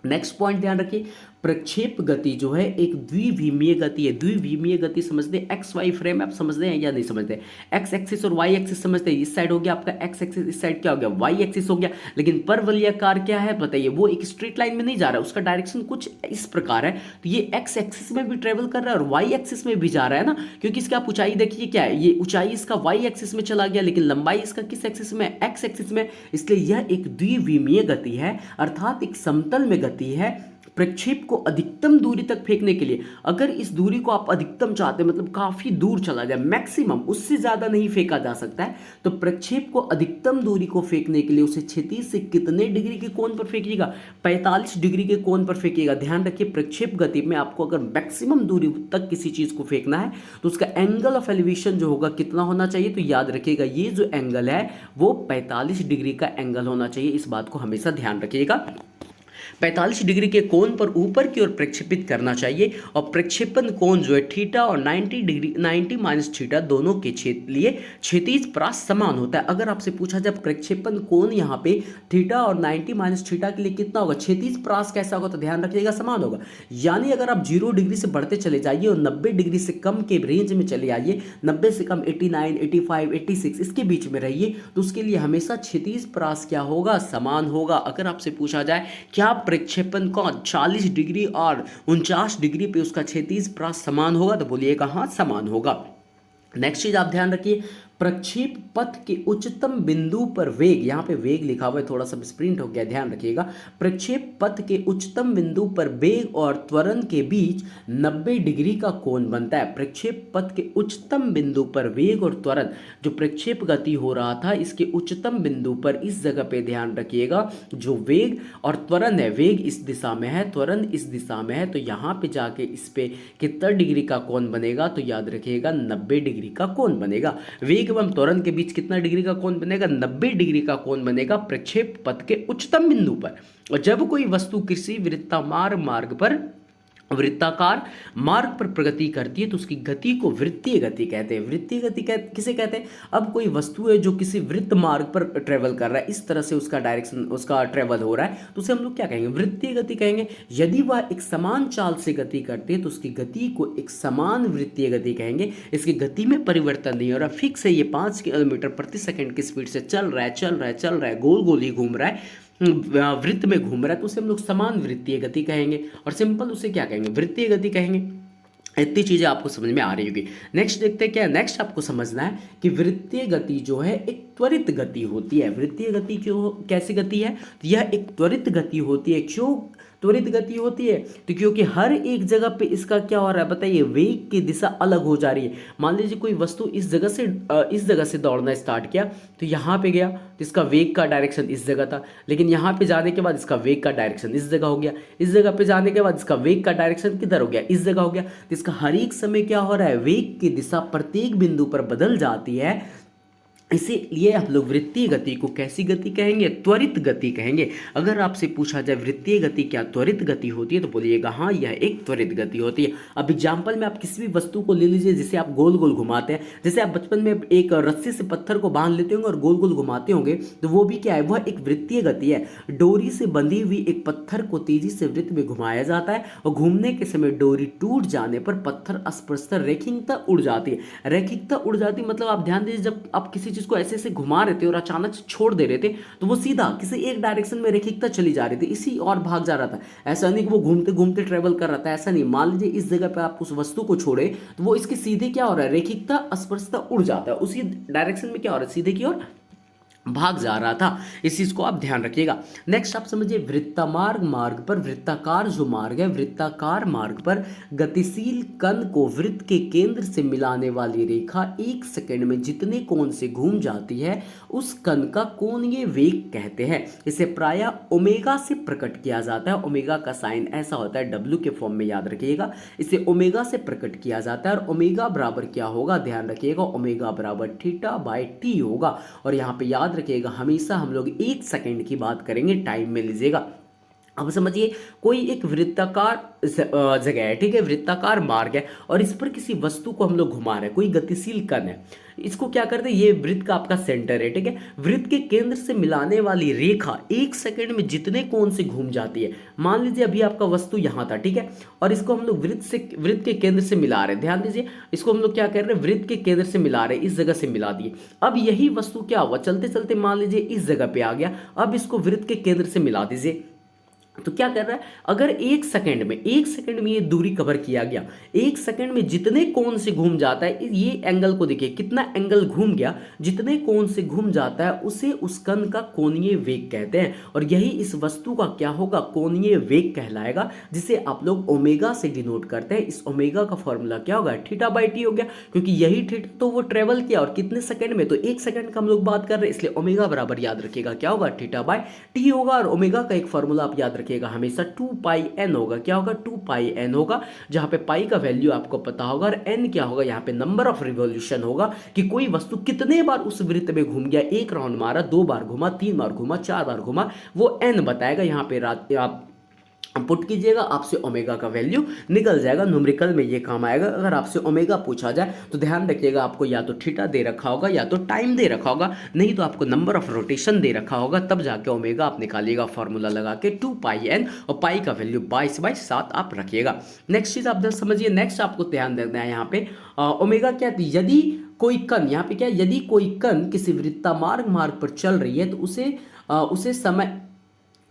Speaker 1: नेक्स्ट पॉइंट ध्यान रखिए, प्रक्षेप गति जो है एक द्विविमीय गति है। द्विविमीय गति समझते हैं, एक्स वाई फ्रेम आप समझते हैं या नहीं समझते? एक्स एक्सिस और वाई एक्सिस समझते हैं। इस साइड हो गया आपका एक्स एक्सिस, इस साइड क्या हो गया? वाई एक्सिस हो गया। लेकिन परवलयाकार क्या है बताइए? वो एक स्ट्रेट लाइन में नहीं जा रहा है, उसका डायरेक्शन कुछ इस प्रकार है। तो ये एक्स एक्सिस में भी ट्रेवल कर रहा है और वाई एक्सिस में भी जा रहा है ना, क्योंकि इसका आप ऊंचाई देखिए क्या है, ये ऊंचाई इसका वाई एक्सिस में चला गया, लेकिन लंबाई इसका किस एक्सिस में? एक्स एक्सिस में। इसलिए यह एक द्विविमीय गति है, अर्थात एक समतल में गति है। प्रक्षेप को अधिकतम दूरी तक फेंकने के लिए, अगर इस दूरी को आप अधिकतम चाहते हैं, मतलब काफी दूर चला जाए, मैक्सिमम, उससे ज्यादा नहीं फेंका जा सकता है, तो प्रक्षेप को अधिकतम दूरी को फेंकने के लिए उसे क्षैतिज से कितने डिग्री के कोण पर फेंकिएगा? 45 डिग्री के कोण पर फेंकिएगा। ध्यान रखिए, प्रक्षेप गति में आपको अगर मैक्सिमम दूरी तक किसी चीज को फेंकना है तो उसका एंगल ऑफ एलिवेशन जो होगा कितना होना चाहिए? तो याद रखिएगा, ये जो एंगल है वो 45 डिग्री का एंगल होना चाहिए। इस बात को हमेशा ध्यान रखिएगा। 45 डिग्री के कोण पर ऊपर की ओर प्रक्षेपित करना चाहिए। और प्रक्षेपण कोण जो है थीटा और 90 डिग्री, 90 माइनस थीटा दोनों के लिए क्षैतिज परास समान होता है। अगर आपसे पूछा जाए प्रक्षेपण कोण यहाँ पे थीटा और 90 माइनस थीटा के लिए कितना होगा, क्षैतिज परास कैसा होगा? तो ध्यान रखिएगा, समान होगा। यानी अगर आप 0 डिग्री से बढ़ते चले जाइए और 90 डिग्री से कम के रेंज में चले आइए, 90 से कम 89, 85, 86 इसके बीच में रहिए, तो उसके लिए हमेशा क्षैतिज परास क्या होगा? समान होगा। अगर आपसे पूछा जाए क्या प्रक्षेपण कोण 40 डिग्री और 49 डिग्री पे उसका क्षैतिज परास समान होगा, तो बोलिएगा हाँ समान होगा। नेक्स्ट चीज आप ध्यान रखिए, प्रक्षेप पथ के उच्चतम बिंदु पर वेग, यहाँ पे वेग लिखा हुआ है, थोड़ा सा स्प्रिंट हो गया, ध्यान रखिएगा। प्रक्षेप पथ के उच्चतम बिंदु पर वेग और त्वरण के बीच 90 डिग्री का कोण बनता है। प्रक्षेप पथ के उच्चतम बिंदु पर वेग और त्वरण, जो प्रक्षेप गति हो रहा था इसके उच्चतम बिंदु पर, इस जगह पे ध्यान रखिएगा, जो वेग और त्वरण है, वेग इस दिशा में है, त्वरण इस दिशा में है, तो यहाँ पे जाके इस पे कितना डिग्री का कोण बनेगा? तो याद रखिएगा 90 डिग्री का कोण बनेगा। वेग एवं त्वरण के बीच कितना डिग्री का कोण बनेगा? 90 डिग्री का कोण बनेगा प्रक्षेप पथ के उच्चतम बिंदु पर। और जब कोई वस्तु किसी वृत्ताकार मार्ग पर प्रगति करती है तो उसकी गति को वृत्तीय गति कहते हैं। वृत्तीय गति किसे कहते हैं? अब कोई वस्तु है जो किसी वृत्त मार्ग पर ट्रेवल कर रहा है, इस तरह से उसका डायरेक्शन, उसका ट्रेवल हो रहा है, तो उसे हम लोग क्या कहेंगे? वृत्तीय गति कहेंगे। यदि वह एक समान चाल से गति करती है तो उसकी गति को एक समान वृत्तीय गति कहेंगे। इसकी गति में परिवर्तन नहीं हो रहा, फिक्स है, ये 5 किलोमीटर प्रति सेकंड की स्पीड से चल रहा है, गोल गोल ही घूम रहा है, वृत्त में घूम रहा है, तो उसे हम लोग समान वृत्तीय गति कहेंगे। और सिंपल उसे क्या कहेंगे? वृत्तीय गति कहेंगे। इतनी चीजें आपको समझ में आ रही होगी। नेक्स्ट देखते हैं क्या, नेक्स्ट आपको समझना है कि वृत्तीय गति जो है एक त्वरित गति होती है। वृत्तीय गति क्यों, कैसी गति है? तो यह एक त्वरित गति होती है। क्यों त्वरित गति होती है? तो क्योंकि हर एक जगह पे इसका क्या हो रहा है बताइए, वेग की दिशा अलग हो जा रही है। मान लीजिए कोई वस्तु इस जगह से दौड़ना स्टार्ट किया, तो यहाँ पे गया तो इसका वेग का डायरेक्शन इस जगह था, लेकिन यहाँ पे जाने के बाद इसका वेग का डायरेक्शन इस जगह हो गया, इस जगह पे जाने के बाद इसका वेग का डायरेक्शन किधर हो गया? इस जगह हो गया। तो इसका हर एक समय क्या हो रहा है, वेग की दिशा प्रत्येक बिंदु पर बदल जाती है। इसीलिए आप लोग वृत्तीय गति को कैसी गति कहेंगे? त्वरित गति कहेंगे। अगर आपसे पूछा जाए वृत्तीय गति क्या त्वरित गति होती है, तो बोलिएगा हाँ, यह एक त्वरित गति होती है। अब एग्जाम्पल में आप किसी भी वस्तु को ले लीजिए जिसे आप गोल गोल घुमाते हैं। जैसे आप बचपन में एक रस्सी से पत्थर को बांध लेते होंगे और गोल गोल घुमाते होंगे, तो वो भी क्या है? वह एक वृत्तीय गति है। डोरी से बंधी हुई एक पत्थर को तेजी से वृत्त में घुमाया जाता है और घूमने के समय डोरी टूट जाने पर पत्थर अस्पष्टता रेखिकता उड़ जाती है। रेखिकता उड़ जाती मतलब आप ध्यान दीजिए, जब आप किसी चीज को ऐसे ऐसे घुमा रहे थे और अचानक से छोड़ दे रहे थे, तो वो सीधा किसी एक डायरेक्शन में रेखिकता चली जा रही थी, इसी और भाग जा रहा था। ऐसा नहीं कि वो घूमते घूमते ट्रेवल कर रहा था, ऐसा नहीं। मान लीजिए इस जगह पे आप उस वस्तु को छोड़े, तो वो इसके सीधे क्या हो रहा है? रेखिकता अस्पष्टता उड़ जाता है, उसी डायरेक्शन में क्या हो रहा है? सीधे की ओर भाग जा रहा था। इस चीज को आप ध्यान रखिएगा। नेक्स्ट आप समझिए, वृत्तामार्ग मार्ग पर, वृत्ताकार जो मार्ग है, वृत्ताकार मार्ग पर गतिशील कण को वृत्त के केंद्र से मिलाने वाली रेखा 1 सेकंड में जितने कोण से घूम जाती है उस कण का कोणीय वेग कहते हैं। इसे प्रायः ओमेगा से प्रकट किया जाता है। ओमेगा का साइन ऐसा होता है, डब्ल्यू के फॉर्म में, याद रखिएगा। इसे ओमेगा से प्रकट किया जाता है और ओमेगा बराबर क्या होगा? ध्यान रखिएगा, ओमेगा बराबर थीटा बाय टी होगा। और यहाँ पे याद रखिएगा, हमेशा हम लोग 1 सेकंड की बात करेंगे, टाइम में लीजिएगा। अब समझिए, कोई एक वृत्ताकार जगह है, ठीक है, वृत्ताकार मार्ग है और इस पर किसी वस्तु को हम लोग घुमा रहे हैं, कोई गतिशील कण है। इसको क्या करते हैं? ये वृत्त का आपका सेंटर है, ठीक है। वृत्त के केंद्र से मिलाने वाली रेखा 1 सेकंड में जितने कोण से घूम जाती है। मान लीजिए अभी आपका वस्तु यहां था, ठीक है, और इसको हम लोग वृत्त के केंद्र से मिला रहे हैं। ध्यान दीजिए, इसको हम लोग क्या कर रहे हैं? वृत्त के केंद्र से मिला रहे हैं, इस जगह से मिला दिए। अब यही वस्तु क्या हुआ? चलते चलते मान लीजिए इस जगह पे आ गया, अब इसको वृत्त के केंद्र से मिला दीजिए। तो क्या कर रहा है? अगर 1 सेकंड में ये दूरी कवर किया गया, 1 सेकंड में जितने कोण से घूम जाता है, ये एंगल को देखिए कितना एंगल घूम गया, जितने कोण से घूम जाता है उसे उस कण का कोणीय वेग कहते हैं। और यही इस वस्तु का क्या होगा? कोणीय वेग कहलाएगा, जिसे आप लोग ओमेगा से डिनोट करते हैं। इस ओमेगा का फॉर्मूला क्या होगा? थीटा बाई टी हो गया, क्योंकि यही थीटा तो वो ट्रेवल किया और कितने सेकंड में? तो 1 सेकंड का हम लोग बात कर रहे हैं, इसलिए ओमेगा बराबर याद रखिएगा क्या होगा? थीटा बाई टी होगा। और ओमेगा का एक फॉर्मूला आप याद रखिएगा हमेशा, 2 पाई एन होगा। क्या होगा? 2 पाई एन होगा, जहां पे पाई का वैल्यू आपको पता होगा और एन क्या होगा? यहाँ पे नंबर ऑफ रिवॉल्यूशन होगा कि कोई वस्तु कितने बार उस वृत्त में घूम गया। 1 राउंड मारा, 2 बार घुमा, 3 बार घुमा, 4 बार घुमा, वो एन बताएगा। यहाँ पे आप पुट कीजिएगा, आपसे ओमेगा का वैल्यू निकल जाएगा। न्यूमेरिकल में ये काम आएगा। अगर आपसे ओमेगा पूछा जाए तो ध्यान रखिएगा, आपको या तो थीटा दे रखा होगा या तो टाइम दे रखा होगा, नहीं तो आपको नंबर ऑफ रोटेशन दे रखा होगा, तब जाके ओमेगा आप निकालिएगा फॉर्मूला लगा के 2 पाई एन, और पाई का वैल्यू 22/7 आप रखिएगा। नेक्स्ट चीज आप समझिए, नेक्स्ट आपको ध्यान देना है यहाँ पे ओमेगा क्या थी? यदि कोई कण, यहाँ पे क्या है? यदि कोई कण किसी वृत्तामार्ग पर चल रही है तो उसे समय,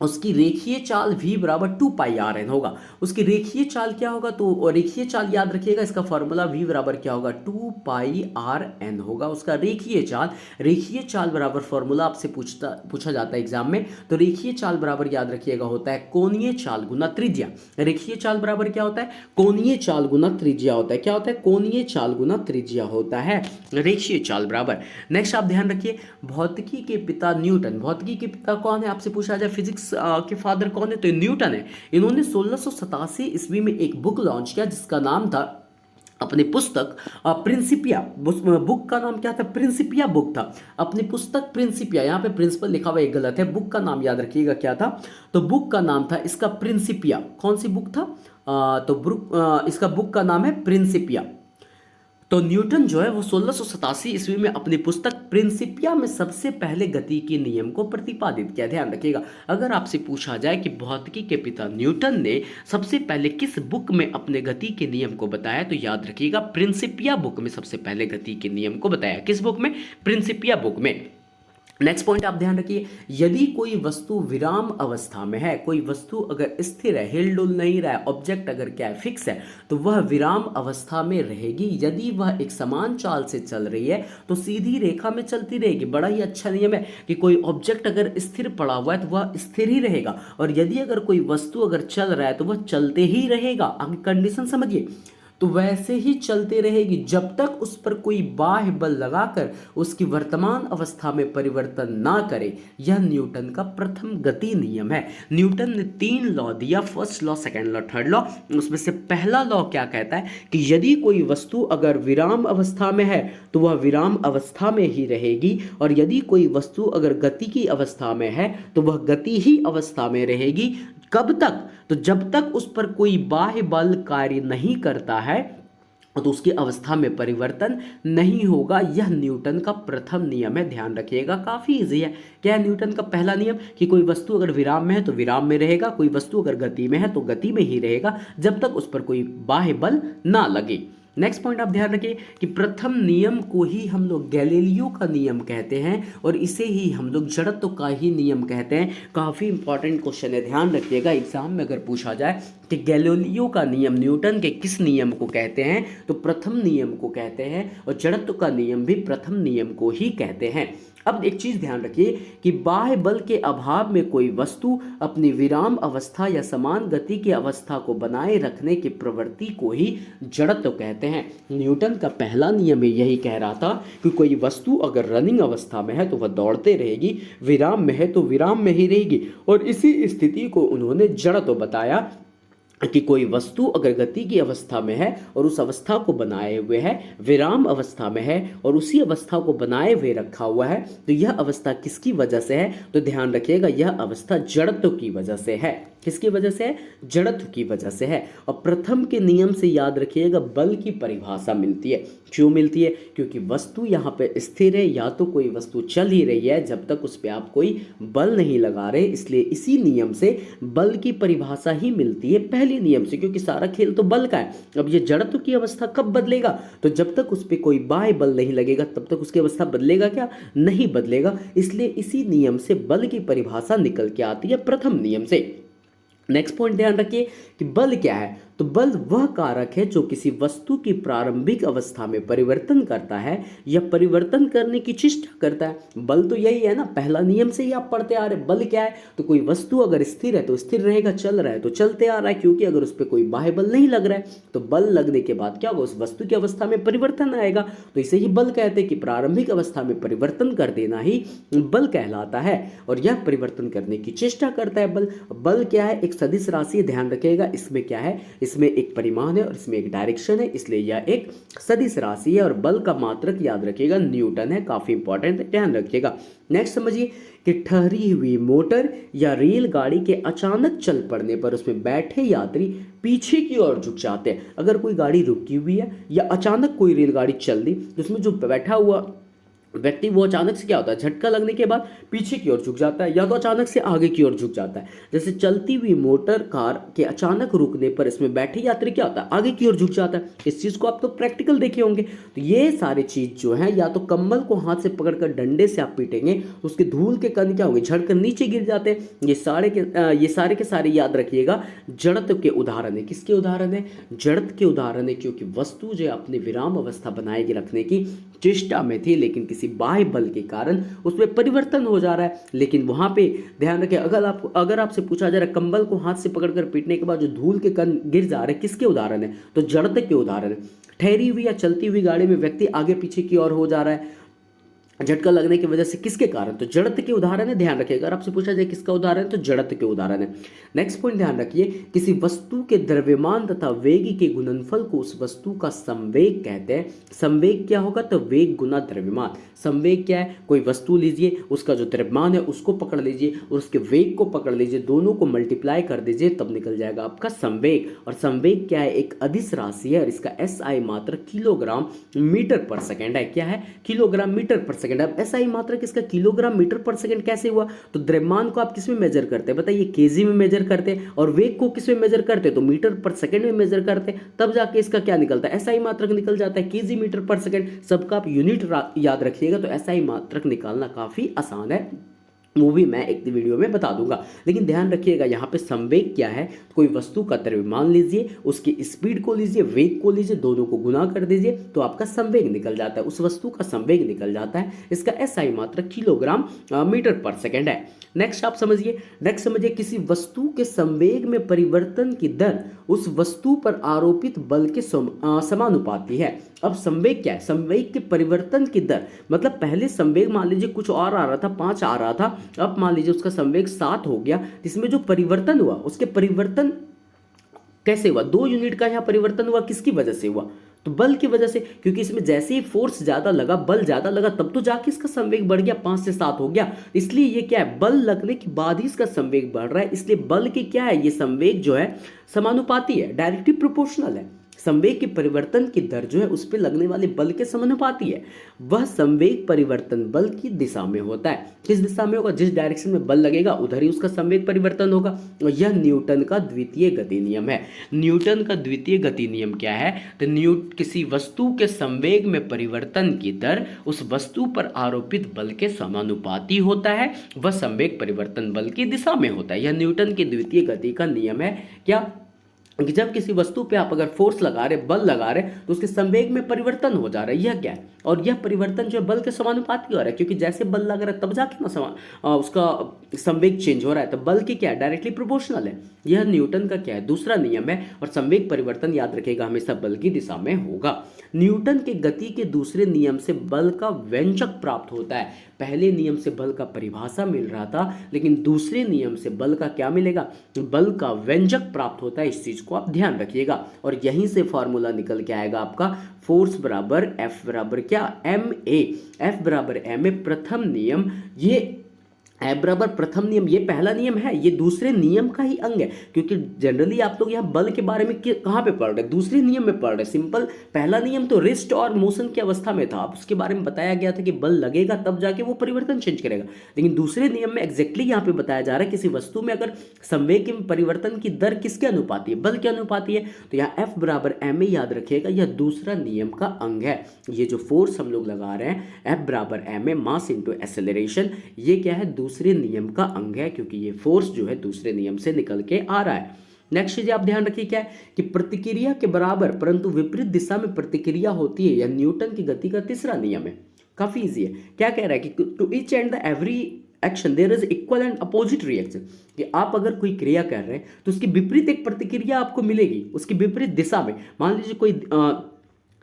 Speaker 1: उसकी रेखीय चाल v बराबर 2 पाई आर एन होगा। उसकी रेखीय चाल क्या होगा? तो रेखीय चाल याद रखिएगा, इसका फॉर्मूला v बराबर क्या होगा? 2 पाई आर एन होगा उसका रेखीय चाल। रेखीय चाल बराबर फॉर्मूला आपसे पूछा जाता है एग्जाम में, तो रेखीय चाल बराबर याद रखिएगा होता है कोणीय चाल गुना त्रिज्या। रेखीय चाल बराबर क्या होता है? कोणीय चाल गुना त्रिज्या होता है। क्या होता है? कोणीय चाल गुना त्रिज्या होता है रेखीय चाल बराबर। नेक्स्ट आप ध्यान रखिए, भौतिकी के पिता न्यूटन। भौतिकी के पिता कौन है? आपसे पूछा जाए फिजिक्स के फादर कौन है? तो न्यूटन है। इन्होंने 1687 ईस्वी में एक बुक लॉन्च किया जिसका नाम था, अपनी पुस्तक प्रिंसिपिया। बुक का नाम क्या था? प्रिंसिपिया बुक था। अपनी पुस्तक प्रिंसिपिया, यहाँ पे प्रिंसिपल लिखा हुआ एक गलत है, बुक का नाम याद रखिएगा क्या था? तो बुक का नाम था इसका प्रिंसिपिया। कौन सी बुक था? इसका बुक का नाम है प्रिंसिपिया। तो न्यूटन जो है वो 1687 ईस्वी में अपनी पुस्तक प्रिंसिपिया में सबसे पहले गति के नियम को प्रतिपादित किया। ध्यान रखिएगा, अगर आपसे पूछा जाए कि भौतिकी के पिता न्यूटन ने सबसे पहले किस बुक में अपने गति के नियम को बताया, तो याद रखिएगा प्रिंसिपिया बुक में सबसे पहले गति के नियम को बताया। किस बुक में? प्रिंसिपिया बुक में। नेक्स्ट पॉइंट आप ध्यान रखिए, यदि कोई वस्तु विराम अवस्था में है, कोई वस्तु अगर स्थिर है, हिल डुल नहीं रहा है, ऑब्जेक्ट अगर क्या है? फिक्स है, तो वह विराम अवस्था में रहेगी। यदि वह एक समान चाल से चल रही है तो सीधी रेखा में चलती रहेगी। बड़ा ही अच्छा नियम है कि कोई ऑब्जेक्ट अगर स्थिर पड़ा हुआ है तो वह स्थिर ही रहेगा, और यदि अगर कोई वस्तु अगर चल रहा है तो वह चलते ही रहेगा। आगे कंडीशन समझिए, तो वैसे ही चलते रहेगी जब तक उस पर कोई बाह्य बल लगाकर उसकी वर्तमान अवस्था में परिवर्तन ना करे। यह न्यूटन का प्रथम गति नियम है। न्यूटन ने 3 लॉ दिया, first law, second law, third law. उसमें से पहला लॉ क्या कहता है कि यदि कोई वस्तु अगर विराम अवस्था में है तो वह विराम अवस्था में ही रहेगी, और यदि कोई वस्तु अगर गति की अवस्था में है तो वह गति ही अवस्था में रहेगी। कब तक? तो जब तक उस पर कोई बाह्य बल कार्य नहीं करता है तो उसकी अवस्था में परिवर्तन नहीं होगा। यह न्यूटन का प्रथम नियम है, ध्यान रखिएगा, काफी इजी है। क्या है न्यूटन का पहला नियम? कि कोई वस्तु अगर विराम में है तो विराम में रहेगा, कोई वस्तु अगर गति में है तो गति में ही रहेगा जब तक उस पर कोई बाह्य बल ना लगे। नेक्स्ट पॉइंट आप ध्यान रखिए कि प्रथम नियम को ही हम लोग गैलीलियो का नियम कहते हैं, और इसे ही हम लोग जड़त्व का ही नियम कहते हैं। काफ़ी इंपॉर्टेंट क्वेश्चन है, ध्यान रखिएगा, एग्जाम में अगर पूछा जाए कि गैलीलियो का नियम न्यूटन के किस नियम को कहते हैं, तो प्रथम नियम को कहते हैं, और जड़त्व का नियम भी प्रथम नियम को ही कहते हैं। अब एक चीज ध्यान रखिए कि बाह्य बल के अभाव में कोई वस्तु अपनी विराम अवस्था या समान गति की अवस्था को बनाए रखने की प्रवृत्ति को ही जड़त्व कहते हैं। न्यूटन का पहला नियम ही यही कह रहा था कि कोई वस्तु अगर रनिंग अवस्था में है तो वह दौड़ते रहेगी, विराम में है तो विराम में ही रहेगी, और इसी स्थिति को उन्होंने जड़त्व बताया कि कोई वस्तु अगर गति की अवस्था में है और उस अवस्था को बनाए हुए है, विराम अवस्था में है और उसी अवस्था को बनाए हुए रखा हुआ है, तो यह अवस्था किसकी वजह से है? तो ध्यान रखिएगा, यह अवस्था जड़त्व की वजह से है। किसकी वजह से है? जड़त्व की वजह से है। और प्रथम के नियम से याद रखिएगा बल की परिभाषा मिलती है। क्यों मिलती है? क्योंकि वस्तु यहाँ पे स्थिर है, या तो कोई वस्तु चल ही रही है जब तक उस पर आप कोई बल नहीं लगा रहे, इसलिए इसी नियम से बल की परिभाषा ही मिलती है, पहले नियम से, क्योंकि सारा खेल तो बल का है। अब ये जड़त्व की अवस्था कब बदलेगा? तो जब तक उस पर कोई बाह्य बल नहीं लगेगा तब तक उसकी अवस्था बदलेगा क्या? नहीं बदलेगा। इसलिए इसी नियम से बल की परिभाषा निकल के आती है, प्रथम नियम से। नेक्स्ट पॉइंट ध्यान रखिए कि बल क्या है? तो बल वह कारक है जो किसी वस्तु की प्रारंभिक अवस्था में परिवर्तन करता है या परिवर्तन करने की चेष्टा करता है। बल तो यही है ना, पहला नियम से ही आप पढ़ते आ रहे। बल क्या है? तो कोई वस्तु अगर स्थिर है तो स्थिर रहेगा, चल रहा है तो चलते आ रहा है, क्योंकि अगर उस पर कोई बाह्य बल नहीं लग रहा है तो बल लगने के बाद क्या होगा? उस वस्तु की अवस्था में परिवर्तन आएगा। तो इसे ही बल कहते हैं कि प्रारंभिक अवस्था में परिवर्तन कर देना ही बल कहलाता है, और यह परिवर्तन करने की चेष्टा करता है बल। बल क्या है? एक सदिश राशि, ध्यान रखिएगा। इसमें क्या है? इसमें एक परिमाण है और इसमें एक डायरेक्शन है, इसलिए यह एक सदिश राशि है। और बल का मात्रक याद रखिएगा न्यूटन है, काफी इंपॉर्टेंट है, ध्यान रखिएगा। नेक्स्ट समझिए कि ठहरी हुई मोटर या रेलगाड़ी के अचानक चल पड़ने पर उसमें बैठे यात्री पीछे की ओर झुक जाते हैं। अगर कोई गाड़ी रुकी हुई है या अचानक कोई रेलगाड़ी चल दी तो उसमें जो बैठा हुआ व्यक्ति वो अचानक से क्या होता है? झटका लगने के बाद पीछे की ओर झुक जाता है, या तो अचानक से आगे की ओर झुक जाता है। जैसे चलती हुई मोटर कार के अचानक रुकने पर इसमें बैठे यात्री क्या होता है? आगे की ओर झुक जाता है। इस चीज को आप तो प्रैक्टिकल देखे होंगे। तो ये सारी चीज जो है, या तो कंबल को हाथ से पकड़कर डंडे से आप पीटेंगे, उसके धूल के कण क्या होंगे? झड़कर नीचे गिर जाते हैं। ये सारे के सारे याद रखिएगा जड़त्व के उदाहरण है। किसके उदाहरण है? जड़त्व के उदाहरण है, क्योंकि वस्तु जो अपने विराम अवस्था बनाए रखने की चेष्टा में थी, लेकिन किसी बाह्य बल के कारण उसमें परिवर्तन हो जा रहा है। लेकिन वहां पे ध्यान रखें, अगर आपसे पूछा जा रहा है कंबल को हाथ से पकड़कर पीटने के बाद जो धूल के कण गिर जा रहे हैं, किसके उदाहरण है? तो जड़त्व के उदाहरण है। ठहरी हुई या चलती हुई गाड़ी में व्यक्ति आगे पीछे की ओर हो जा रहा है झटका लगने की वजह से, किसके कारण? तो जड़त्व के उदाहरण है, ध्यान रखिएगा। अगर आपसे पूछा जाए किसका उदाहरण है, तो जड़त्व के उदाहरण है। नेक्स्ट पॉइंट ध्यान रखिए, किसी वस्तु के द्रव्यमान तथा वेग के गुणनफल को उस वस्तु का संवेग कहते हैं। संवेग क्या होगा? तो वेग गुना द्रव्यमान। संवेग क्या है? कोई वस्तु लीजिए, उसका जो द्रव्यमान है उसको पकड़ लीजिए और उसके वेग को पकड़ लीजिए, दोनों को मल्टीप्लाई कर दीजिए, तब निकल जाएगा आपका संवेग। और संवेग क्या है? एक अदिश राशि है और इसका SI मात्रक किलोग्राम मीटर पर सेकेंड है। क्या है? किलोग्राम मीटर पर सेकंड। अब SI मात्रक इसका किलोग्राम मीटर पर सेकंड कैसे हुआ? तो द्रव्यमान को आप किस में मेजर करते हैं? बताइए, केजी में मेजर करते हैं, और वेग को किस में मेजर करते हैं? तो मीटर पर सेकंड में मेजर करते हैं, तब जाके इसका क्या निकलता है? SI मात्रक निकल जाता है, केजी मीटर पर सेकंड। सबका आप यूनिट याद रखिएगा, तो SI मात्रक निकालना काफी आसान है। वो भी मैं एक वीडियो में बता दूंगा। लेकिन ध्यान रखिएगा यहाँ पे संवेग क्या है, कोई वस्तु का द्रव्यमान लीजिए, उसकी स्पीड को लीजिए, वेग को लीजिए, दोनों को गुना कर दीजिए तो आपका संवेग निकल जाता है, उस वस्तु का संवेग निकल जाता है। इसका एसआई मात्रक किलोग्राम मीटर पर सेकेंड है। नेक्स्ट आप समझिए, नेक्स्ट समझिए, किसी वस्तु के संवेग में परिवर्तन की दर उस वस्तु पर आरोपित बल के समानुपाती है। अब संवेग क्या है, संवेग के परिवर्तन की दर मतलब पहले संवेग मान लीजिए कुछ और आ रहा था, 5 आ रहा था, अब मान लीजिए उसका संवेग 7 हो गया, इसमें जो परिवर्तन हुआ उसके परिवर्तन कैसे हुआ, 2 यूनिट का यहाँ परिवर्तन हुआ, किसकी वजह से हुआ, तो बल की वजह से, क्योंकि इसमें जैसे ही फोर्स ज्यादा लगा, बल ज्यादा लगा, तब तो जाके इसका संवेग बढ़ गया, 5 से 7 हो गया। इसलिए ये क्या है, बल लगने के बाद ही इसका संवेग बढ़ रहा है, इसलिए बल की क्या है, ये संवेग जो है समानुपाती है, डायरेक्टली प्रोपोर्शनल है। संवेग के परिवर्तन की दर जो है उस पर लगने वाले बल के समानुपाती है। वह संवेग परिवर्तन बल की दिशा में होता है। किस दिशा में होगा, जिस डायरेक्शन में बल लगेगा उधर ही उसका संवेग परिवर्तन होगा। और यह न्यूटन का द्वितीय गति नियम है। न्यूटन का द्वितीय गति नियम क्या है, तो किसी वस्तु के संवेग में परिवर्तन की दर उस वस्तु पर आरोपित बल के समानुपाती होता है, वह संवेग परिवर्तन बल की दिशा में होता है। यह न्यूटन की द्वितीय गति का नियम है। क्या कि जब किसी वस्तु पे आप अगर फोर्स लगा रहे, बल लगा रहे, तो उसके संवेग में परिवर्तन हो जा रहा है, यह क्या है, और यह परिवर्तन जो बल के समानुपाती हो रहा है, क्योंकि जैसे बल लग रहा है तब जाके ना उसका संवेग चेंज हो रहा है, तो बल की क्या है, डायरेक्टली प्रोपोर्शनल है। यह न्यूटन का क्या है, दूसरा नियम है। और संवेग परिवर्तन याद रखिएगा हमेशा बल की दिशा में होगा। न्यूटन के गति के दूसरे नियम से बल का व्यंजक प्राप्त होता है। पहले नियम से बल का परिभाषा मिल रहा था, लेकिन दूसरे नियम से बल का क्या मिलेगा, बल का व्यंजक प्राप्त होता है। इस चीज को आप ध्यान रखिएगा। और यहीं से फॉर्मूला निकल के आएगा आपका, फोर्स बराबर एफ बराबर क्या, एम ए। एफ बराबर एम ए प्रथम नियम, ये एफ बराबर प्रथम नियम, ये पहला नियम है, ये दूसरे नियम का ही अंग है। क्योंकि जनरली आप लोग यहाँ बल के बारे में कहाँ पे पढ़ रहे हैं, दूसरे नियम में पढ़ रहे हैं। सिंपल पहला नियम तो रेस्ट और मोशन की अवस्था में था, उसके बारे में बताया गया था कि बल लगेगा तब जाके वो परिवर्तन चेंज करेगा। लेकिन दूसरे नियम में एग्जैक्टली यहाँ पे बताया जा रहा है किसी वस्तु में अगर संवेग के परिवर्तन की दर किसके अनुपाती है, बल के अनुपाती है। तो यहाँ एफ बराबर एम ए याद रखिएगा, यह दूसरा नियम का अंग है। ये जो फोर्स हम लोग लगा रहे हैं, एफ बराबर M A mass into acceleration, ये क्या है, दूसरे नियम का अंग है, क्योंकि ये फोर्स जो है दूसरे नियम से निकल के आ रहा है। नेक्स्ट चीज आप ध्यान रखिए क्या है कि प्रतिक्रिया के बराबर परंतु विपरीत दिशा में प्रतिक्रिया होती है, यह न्यूटन की गति का तीसरा नियम है। काफी इजी है। क्या कह रहा है कि to each and the every action there is equal and opposite reaction, कि आप अगर कोई क्रिया कर रहे हैं तो उसकी विपरीत एक प्रतिक्रिया आपको मिलेगी, उसकी विपरीत दिशा में। मान लीजिए कोई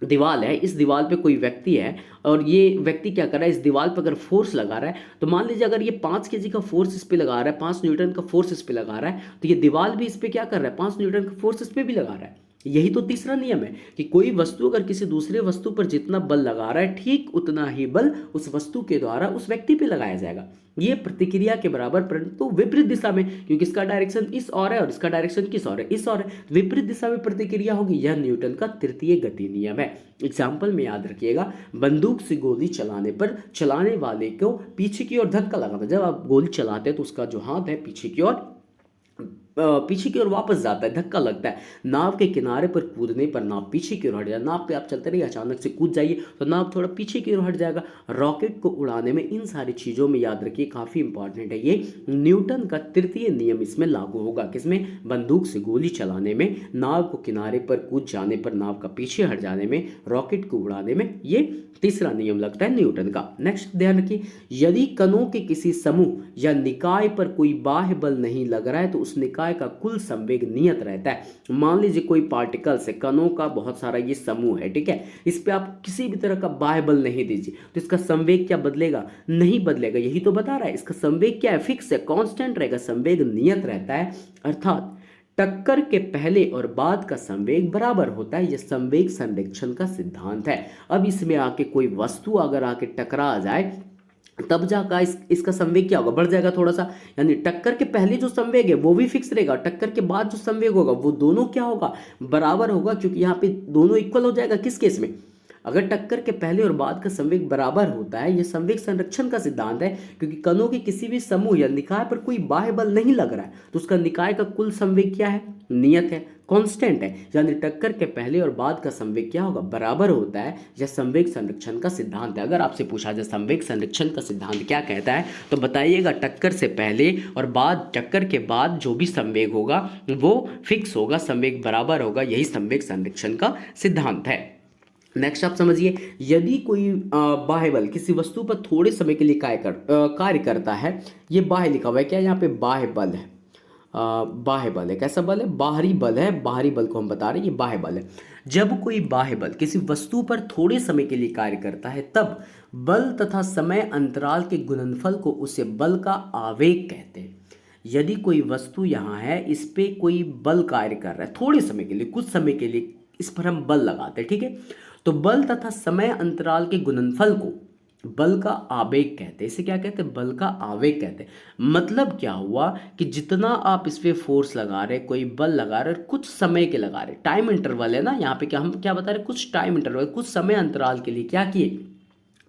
Speaker 1: दीवाल है, इस दीवाल पे कोई व्यक्ति है और ये व्यक्ति क्या कर रहा है, इस दीवाल पे अगर फोर्स लगा रहा है, तो मान लीजिए अगर ये 5 केजी का फोर्स इस पे लगा रहा है, 5 न्यूटन का फोर्स इस पे लगा रहा है, तो ये दीवाल भी इस पे क्या कर रहा है, 5 न्यूटन का फोर्स इस पे भी लगा रहा है। यही तो तीसरा नियम है कि कोई वस्तु अगर किसी दूसरे वस्तु पर जितना बल लगा रहा है, ठीक उतना ही बल उस वस्तु के द्वारा उस व्यक्ति पे लगाया जाएगा। ये प्रतिक्रिया के बराबर परंतु विपरीत दिशा में, क्योंकि इसका डायरेक्शन इस और है और इसका डायरेक्शन किस और है, इस और है, विपरीत दिशा में प्रतिक्रिया होगी। यह न्यूटन का तृतीय गति नियम है। एग्जाम्पल में याद रखिएगा, बंदूक से गोली चलाने पर चलाने वाले को पीछे की ओर धक्का लगाना। जब आप गोली चलाते हैं तो उसका जो हाथ है पीछे की ओर वापस जाता है, धक्का लगता है। नाव के किनारे पर कूदने पर नाव पीछे की ओर हट जाए, नाव पे आप चलते रहिए, अचानक से कूद जाइए तो नाव थोड़ा पीछे की ओर हट जाएगा। रॉकेट को उड़ाने में इन सारी चीज़ों में याद रखिए, काफ़ी इंपॉर्टेंट है ये, न्यूटन का तृतीय नियम इसमें लागू होगा। किसमें, बंदूक से गोली चलाने में, नाव को किनारे पर कूद जाने पर नाव का पीछे हट जाने में, रॉकेट को उड़ाने में, ये तीसरा नियम लगता है न्यूटन का। नेक्स्ट ध्यान रखिए, यदि कणों के किसी समूह या निकाय पर कोई बाह्य बल नहीं लग रहा है तो उस निकाय का कुल संवेग नियत रहता है। मान लीजिए कोई पार्टिकल्स है, कणों का बहुत सारा ये समूह है, ठीक है, इस पे आप किसी भी तरह का बाह्य बल नहीं दीजिए तो इसका संवेग क्या बदलेगा, नहीं बदलेगा। यही तो बता रहा है, इसका संवेग क्या है, फिक्स है, कांस्टेंट रहेगा, संवेग नियत रहता है। अर्थात टक्कर के पहले और बाद का संवेग बराबर होता है। यह संवेग संरक्षण का सिद्धांत है। अब इसमें आके कोई वस्तु अगर आके टकरा जाए तब जाकर इसका संवेग क्या होगा, बढ़ जाएगा थोड़ा सा। यानी टक्कर के पहले जो संवेग है वो भी फिक्स रहेगा, टक्कर के बाद जो संवेग होगा वो दोनों क्या होगा, बराबर होगा, क्योंकि यहाँ पे दोनों इक्वल हो जाएगा। किस केस में, अगर टक्कर के पहले और बाद का संवेग बराबर होता है, यह संवेग संरक्षण का सिद्धांत है, क्योंकि कणों के किसी भी समूह या निकाय पर कोई बाह्य बल नहीं लग रहा है, तो उसका निकाय का कुल संवेग क्या है, नियत है, कांस्टेंट है। यानी टक्कर के पहले और बाद का संवेग क्या होगा, बराबर होता है। यह संवेग संरक्षण का सिद्धांत है। अगर आपसे पूछा जाए संवेग संरक्षण का सिद्धांत क्या कहता है, तो बताइएगा टक्कर से पहले और बाद, टक्कर के बाद जो भी संवेग होगा वो फिक्स होगा, संवेग बराबर होगा, यही संवेग संरक्षण का सिद्धांत है। नेक्स्ट आप समझिए, यदि कोई बाह्य बल किसी वस्तु पर थोड़े समय के लिए कार्य करता है, ये बाह्य लिखा हुआ है, क्या यहाँ पे बाह्य बल है, बाह्य बल है, कैसा बल है, बाहरी बल है, बाहरी बल को हम बता रहे हैं ये बाह्य बल है। जब कोई बाह्य बल किसी वस्तु पर थोड़े समय के लिए कार्य करता है, तब बल तथा समय अंतराल के गुणनफल को उसे बल का आवेग कहते हैं। यदि कोई वस्तु यहाँ है, इस पे कोई बल कार्य कर रहा है थोड़े समय के लिए, कुछ समय के लिए, इस पर हम बल लगाते हैं, ठीक है, तो बल तथा समय अंतराल के गुणनफल को बल का आवेग कहते हैं। इसे क्या कहते हैं, बल का आवेग कहते हैं। मतलब क्या हुआ कि जितना आप इस पे फोर्स लगा रहे, कोई बल लगा रहे, कुछ समय के लगा रहे, टाइम इंटरवल है ना यहाँ पे, क्या हम क्या बता रहे, कुछ टाइम इंटरवल, कुछ समय अंतराल के लिए क्या किए,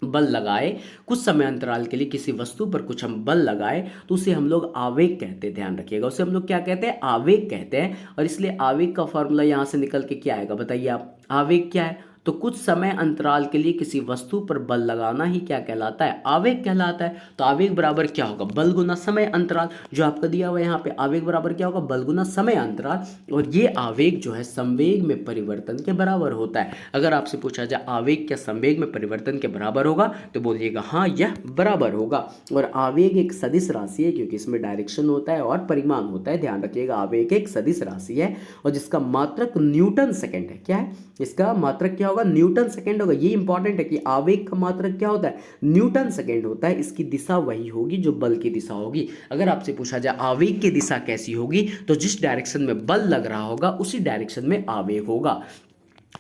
Speaker 1: बल लगाए, कुछ समय अंतराल के लिए किसी वस्तु पर कुछ हम बल लगाए, तो उसे हम लोग आवेग कहते हैं। ध्यान रखिएगा, उसे हम लोग क्या कहते हैं, आवेग कहते हैं। और इसलिए आवेग का फॉर्मूला यहाँ से निकल के क्या आएगा, बताइए आप, आवेग क्या है, तो कुछ समय अंतराल के लिए किसी वस्तु पर बल लगाना ही क्या कहलाता है, आवेग कहलाता है। तो आवेग बराबर क्या होगा, बल गुना समय अंतराल, जो आपका दिया हुआ है यहाँ पे, आवेग बराबर क्या होगा, बल गुना समय अंतराल। और ये आवेग जो है संवेग में परिवर्तन के बराबर होता है। अगर आपसे पूछा जाए आवेग क्या संवेग में परिवर्तन के बराबर होगा, तो बोलिएगा हाँ यह बराबर होगा। और आवेग एक सदिश राशि है, क्योंकि इसमें डायरेक्शन होता है और परिमाण होता है। ध्यान रखिएगा, आवेग एक सदिश राशि है और जिसका मात्रक न्यूटन सेकेंड है। क्या है, इसका मात्रक क्या होगा, न्यूटन सेकेंड होगा। ये इंपॉर्टेंट है कि आवेग का मात्रक क्या होता है, न्यूटन सेकेंड होता है। इसकी दिशा वही होगी जो बल की दिशा होगी। अगर आपसे पूछा जाए आवेग की दिशा कैसी होगी, तो जिस डायरेक्शन में बल लग रहा होगा उसी डायरेक्शन में आवेग होगा।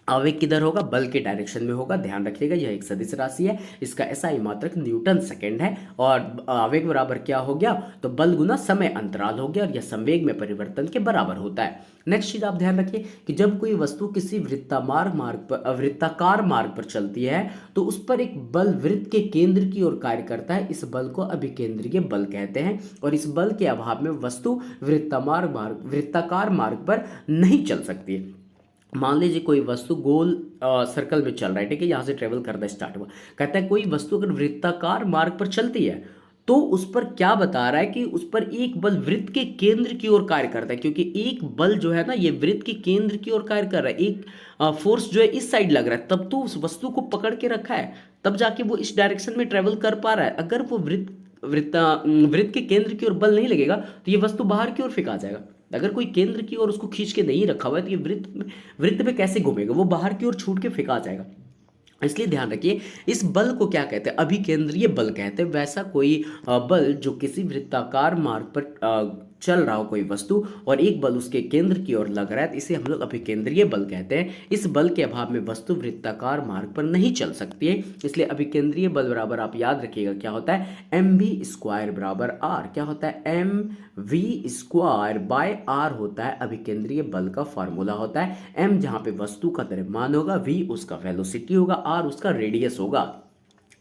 Speaker 1: आवेग किधर होगा, बल के डायरेक्शन में होगा। ध्यान रखिएगा, यह एक सदिश राशि है, इसका एसआई मात्रक न्यूटन सेकेंड है। और आवेग बराबर क्या हो गया, तो बल गुना समय अंतराल हो गया, और यह संवेग में परिवर्तन के बराबर होता है। नेक्स्ट चीज आप ध्यान रखिए कि जब कोई वस्तु किसी वृत्ताकार मार्ग पर चलती है, तो उस पर एक बल वृत्त के केंद्र की ओर कार्य करता है। इस बल को अभिकेंद्रीय बल कहते हैं। और इस बल के अभाव में वस्तु वृत्ताकार मार्ग पर नहीं चल सकती है। मान लीजिए कोई वस्तु गोल सर्कल में चल रहा है, ठीक है, यहाँ से ट्रेवल करना स्टार्ट हुआ, कहता है कोई वस्तु अगर वृत्ताकार मार्ग पर चलती है, तो उस पर क्या बता रहा है कि उस पर एक बल वृत्त के केंद्र की ओर कार्य करता है। क्योंकि एक बल जो है ना, ये वृत्त के केंद्र की ओर कार्य कर रहा है, एक फोर्स जो है इस साइड लग रहा है, तब तो उस वस्तु को पकड़ के रखा है, तब जाके वो इस डायरेक्शन में ट्रेवल कर पा रहा है। अगर वो वृत्त के केंद्र की ओर बल नहीं लगेगा, तो ये वस्तु बाहर की ओर फेंका जाएगा। अगर कोई केंद्र की ओर उसको खींच के नहीं रखा हुआ है, तो ये वृत्त में कैसे घूमेगा, वो बाहर की ओर छूट के फेंका जाएगा। इसलिए ध्यान रखिए, इस बल को क्या कहते हैं, अभिकेंद्रीय बल कहते हैं। वैसा कोई बल जो किसी वृत्ताकार मार्ग पर चल रहा हो कोई वस्तु, और एक बल उसके केंद्र की ओर लग रहा है, तो इसे हम लोग अभिकेंद्रीय बल कहते हैं। इस बल के अभाव में वस्तु वृत्ताकार मार्ग पर नहीं चल सकती है। इसलिए अभिकेंद्रीय बल बराबर आप याद रखिएगा क्या होता है, mv² बराबर r। क्या होता है, mv²/r होता है अभिकेंद्रीय बल का फॉर्मूला होता है। m जहाँ पे वस्तु का द्रव्यमान होगा, v उसका वेलोसिटी होगा, r उसका रेडियस होगा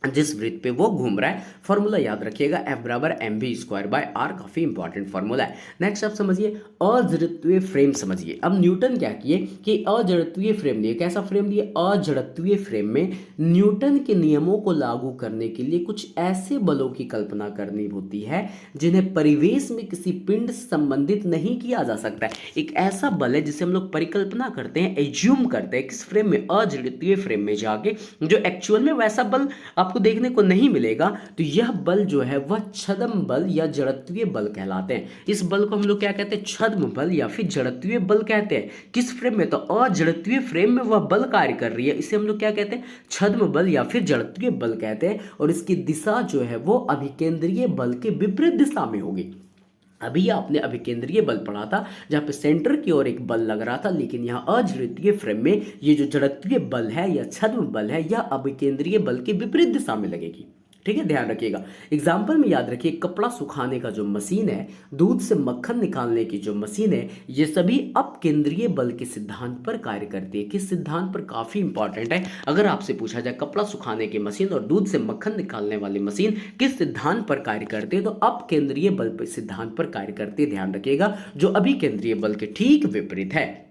Speaker 1: जिस वृत्त पे वो घूम रहा है। फॉर्मूला याद रखिएगा, F बराबर mv²/r, काफी इंपॉर्टेंट फॉर्मूला है। नेक्स्ट आप समझिए अजड़त्वीय फ्रेम समझिए। अब न्यूटन क्या किए कि अजड़त्वीय फ्रेम दिए, कैसा फ्रेम दिए, अजड़त्वीय फ्रेम में न्यूटन के नियमों को लागू करने के लिए कुछ ऐसे बलों की कल्पना करनी होती है जिन्हें परिवेश में किसी पिंड से संबंधित नहीं किया जा सकता है। एक ऐसा बल है जिसे हम लोग परिकल्पना करते हैं, एज्यूम करते हैं किस फ्रेम में, अजड़त्वीय फ्रेम में जाके, जो एक्चुअल में वैसा बल आपको देखने को नहीं मिलेगा। तो यह बल जो है वह छद्म बल या जड़त्वीय बल कहलाते हैं। इस बल को हम लोग क्या कहते हैं, छद्म बल या फिर जड़त्वीय बल कहते हैं। किस फ्रेम में, तो अजड़त्वीय फ्रेम में वह बल कार्य कर रही है, इसे हम लोग क्या कहते हैं, छद्म बल या फिर जड़त्वीय बल कहते हैं। और इसकी दिशा जो है वो अभिकेंद्रीय बल के विपरीत दिशा में होगी। अभी आपने अभिकेंद्रीय बल पढ़ा था जहाँ पे सेंटर की ओर एक बल लग रहा था, लेकिन यहाँ अजड़त्वीय फ्रेम में ये जो जड़त्वीय बल है या छद्म बल है, यह अभिकेंद्रीय बल के विपरीत दिशा में लगेगी। ठीक है, ध्यान रखिएगा। एग्जाम्पल में याद रखिए, कपड़ा सुखाने का जो मशीन है, दूध से मक्खन निकालने की जो मशीन है, ये सभी अपकेंद्रीय बल के सिद्धांत पर कार्य करती है। किस सिद्धांत पर? काफी इंपॉर्टेंट है। अगर आपसे पूछा जाए कपड़ा सुखाने की मशीन और दूध से मक्खन निकालने वाली मशीन किस सिद्धांत पर कार्य करती है, तो अपकेंद्रीय बल पर सिद्धांत पर कार्य करती है। ध्यान रखिएगा, जो अभिकेंद्रीय बल के ठीक विपरीत है,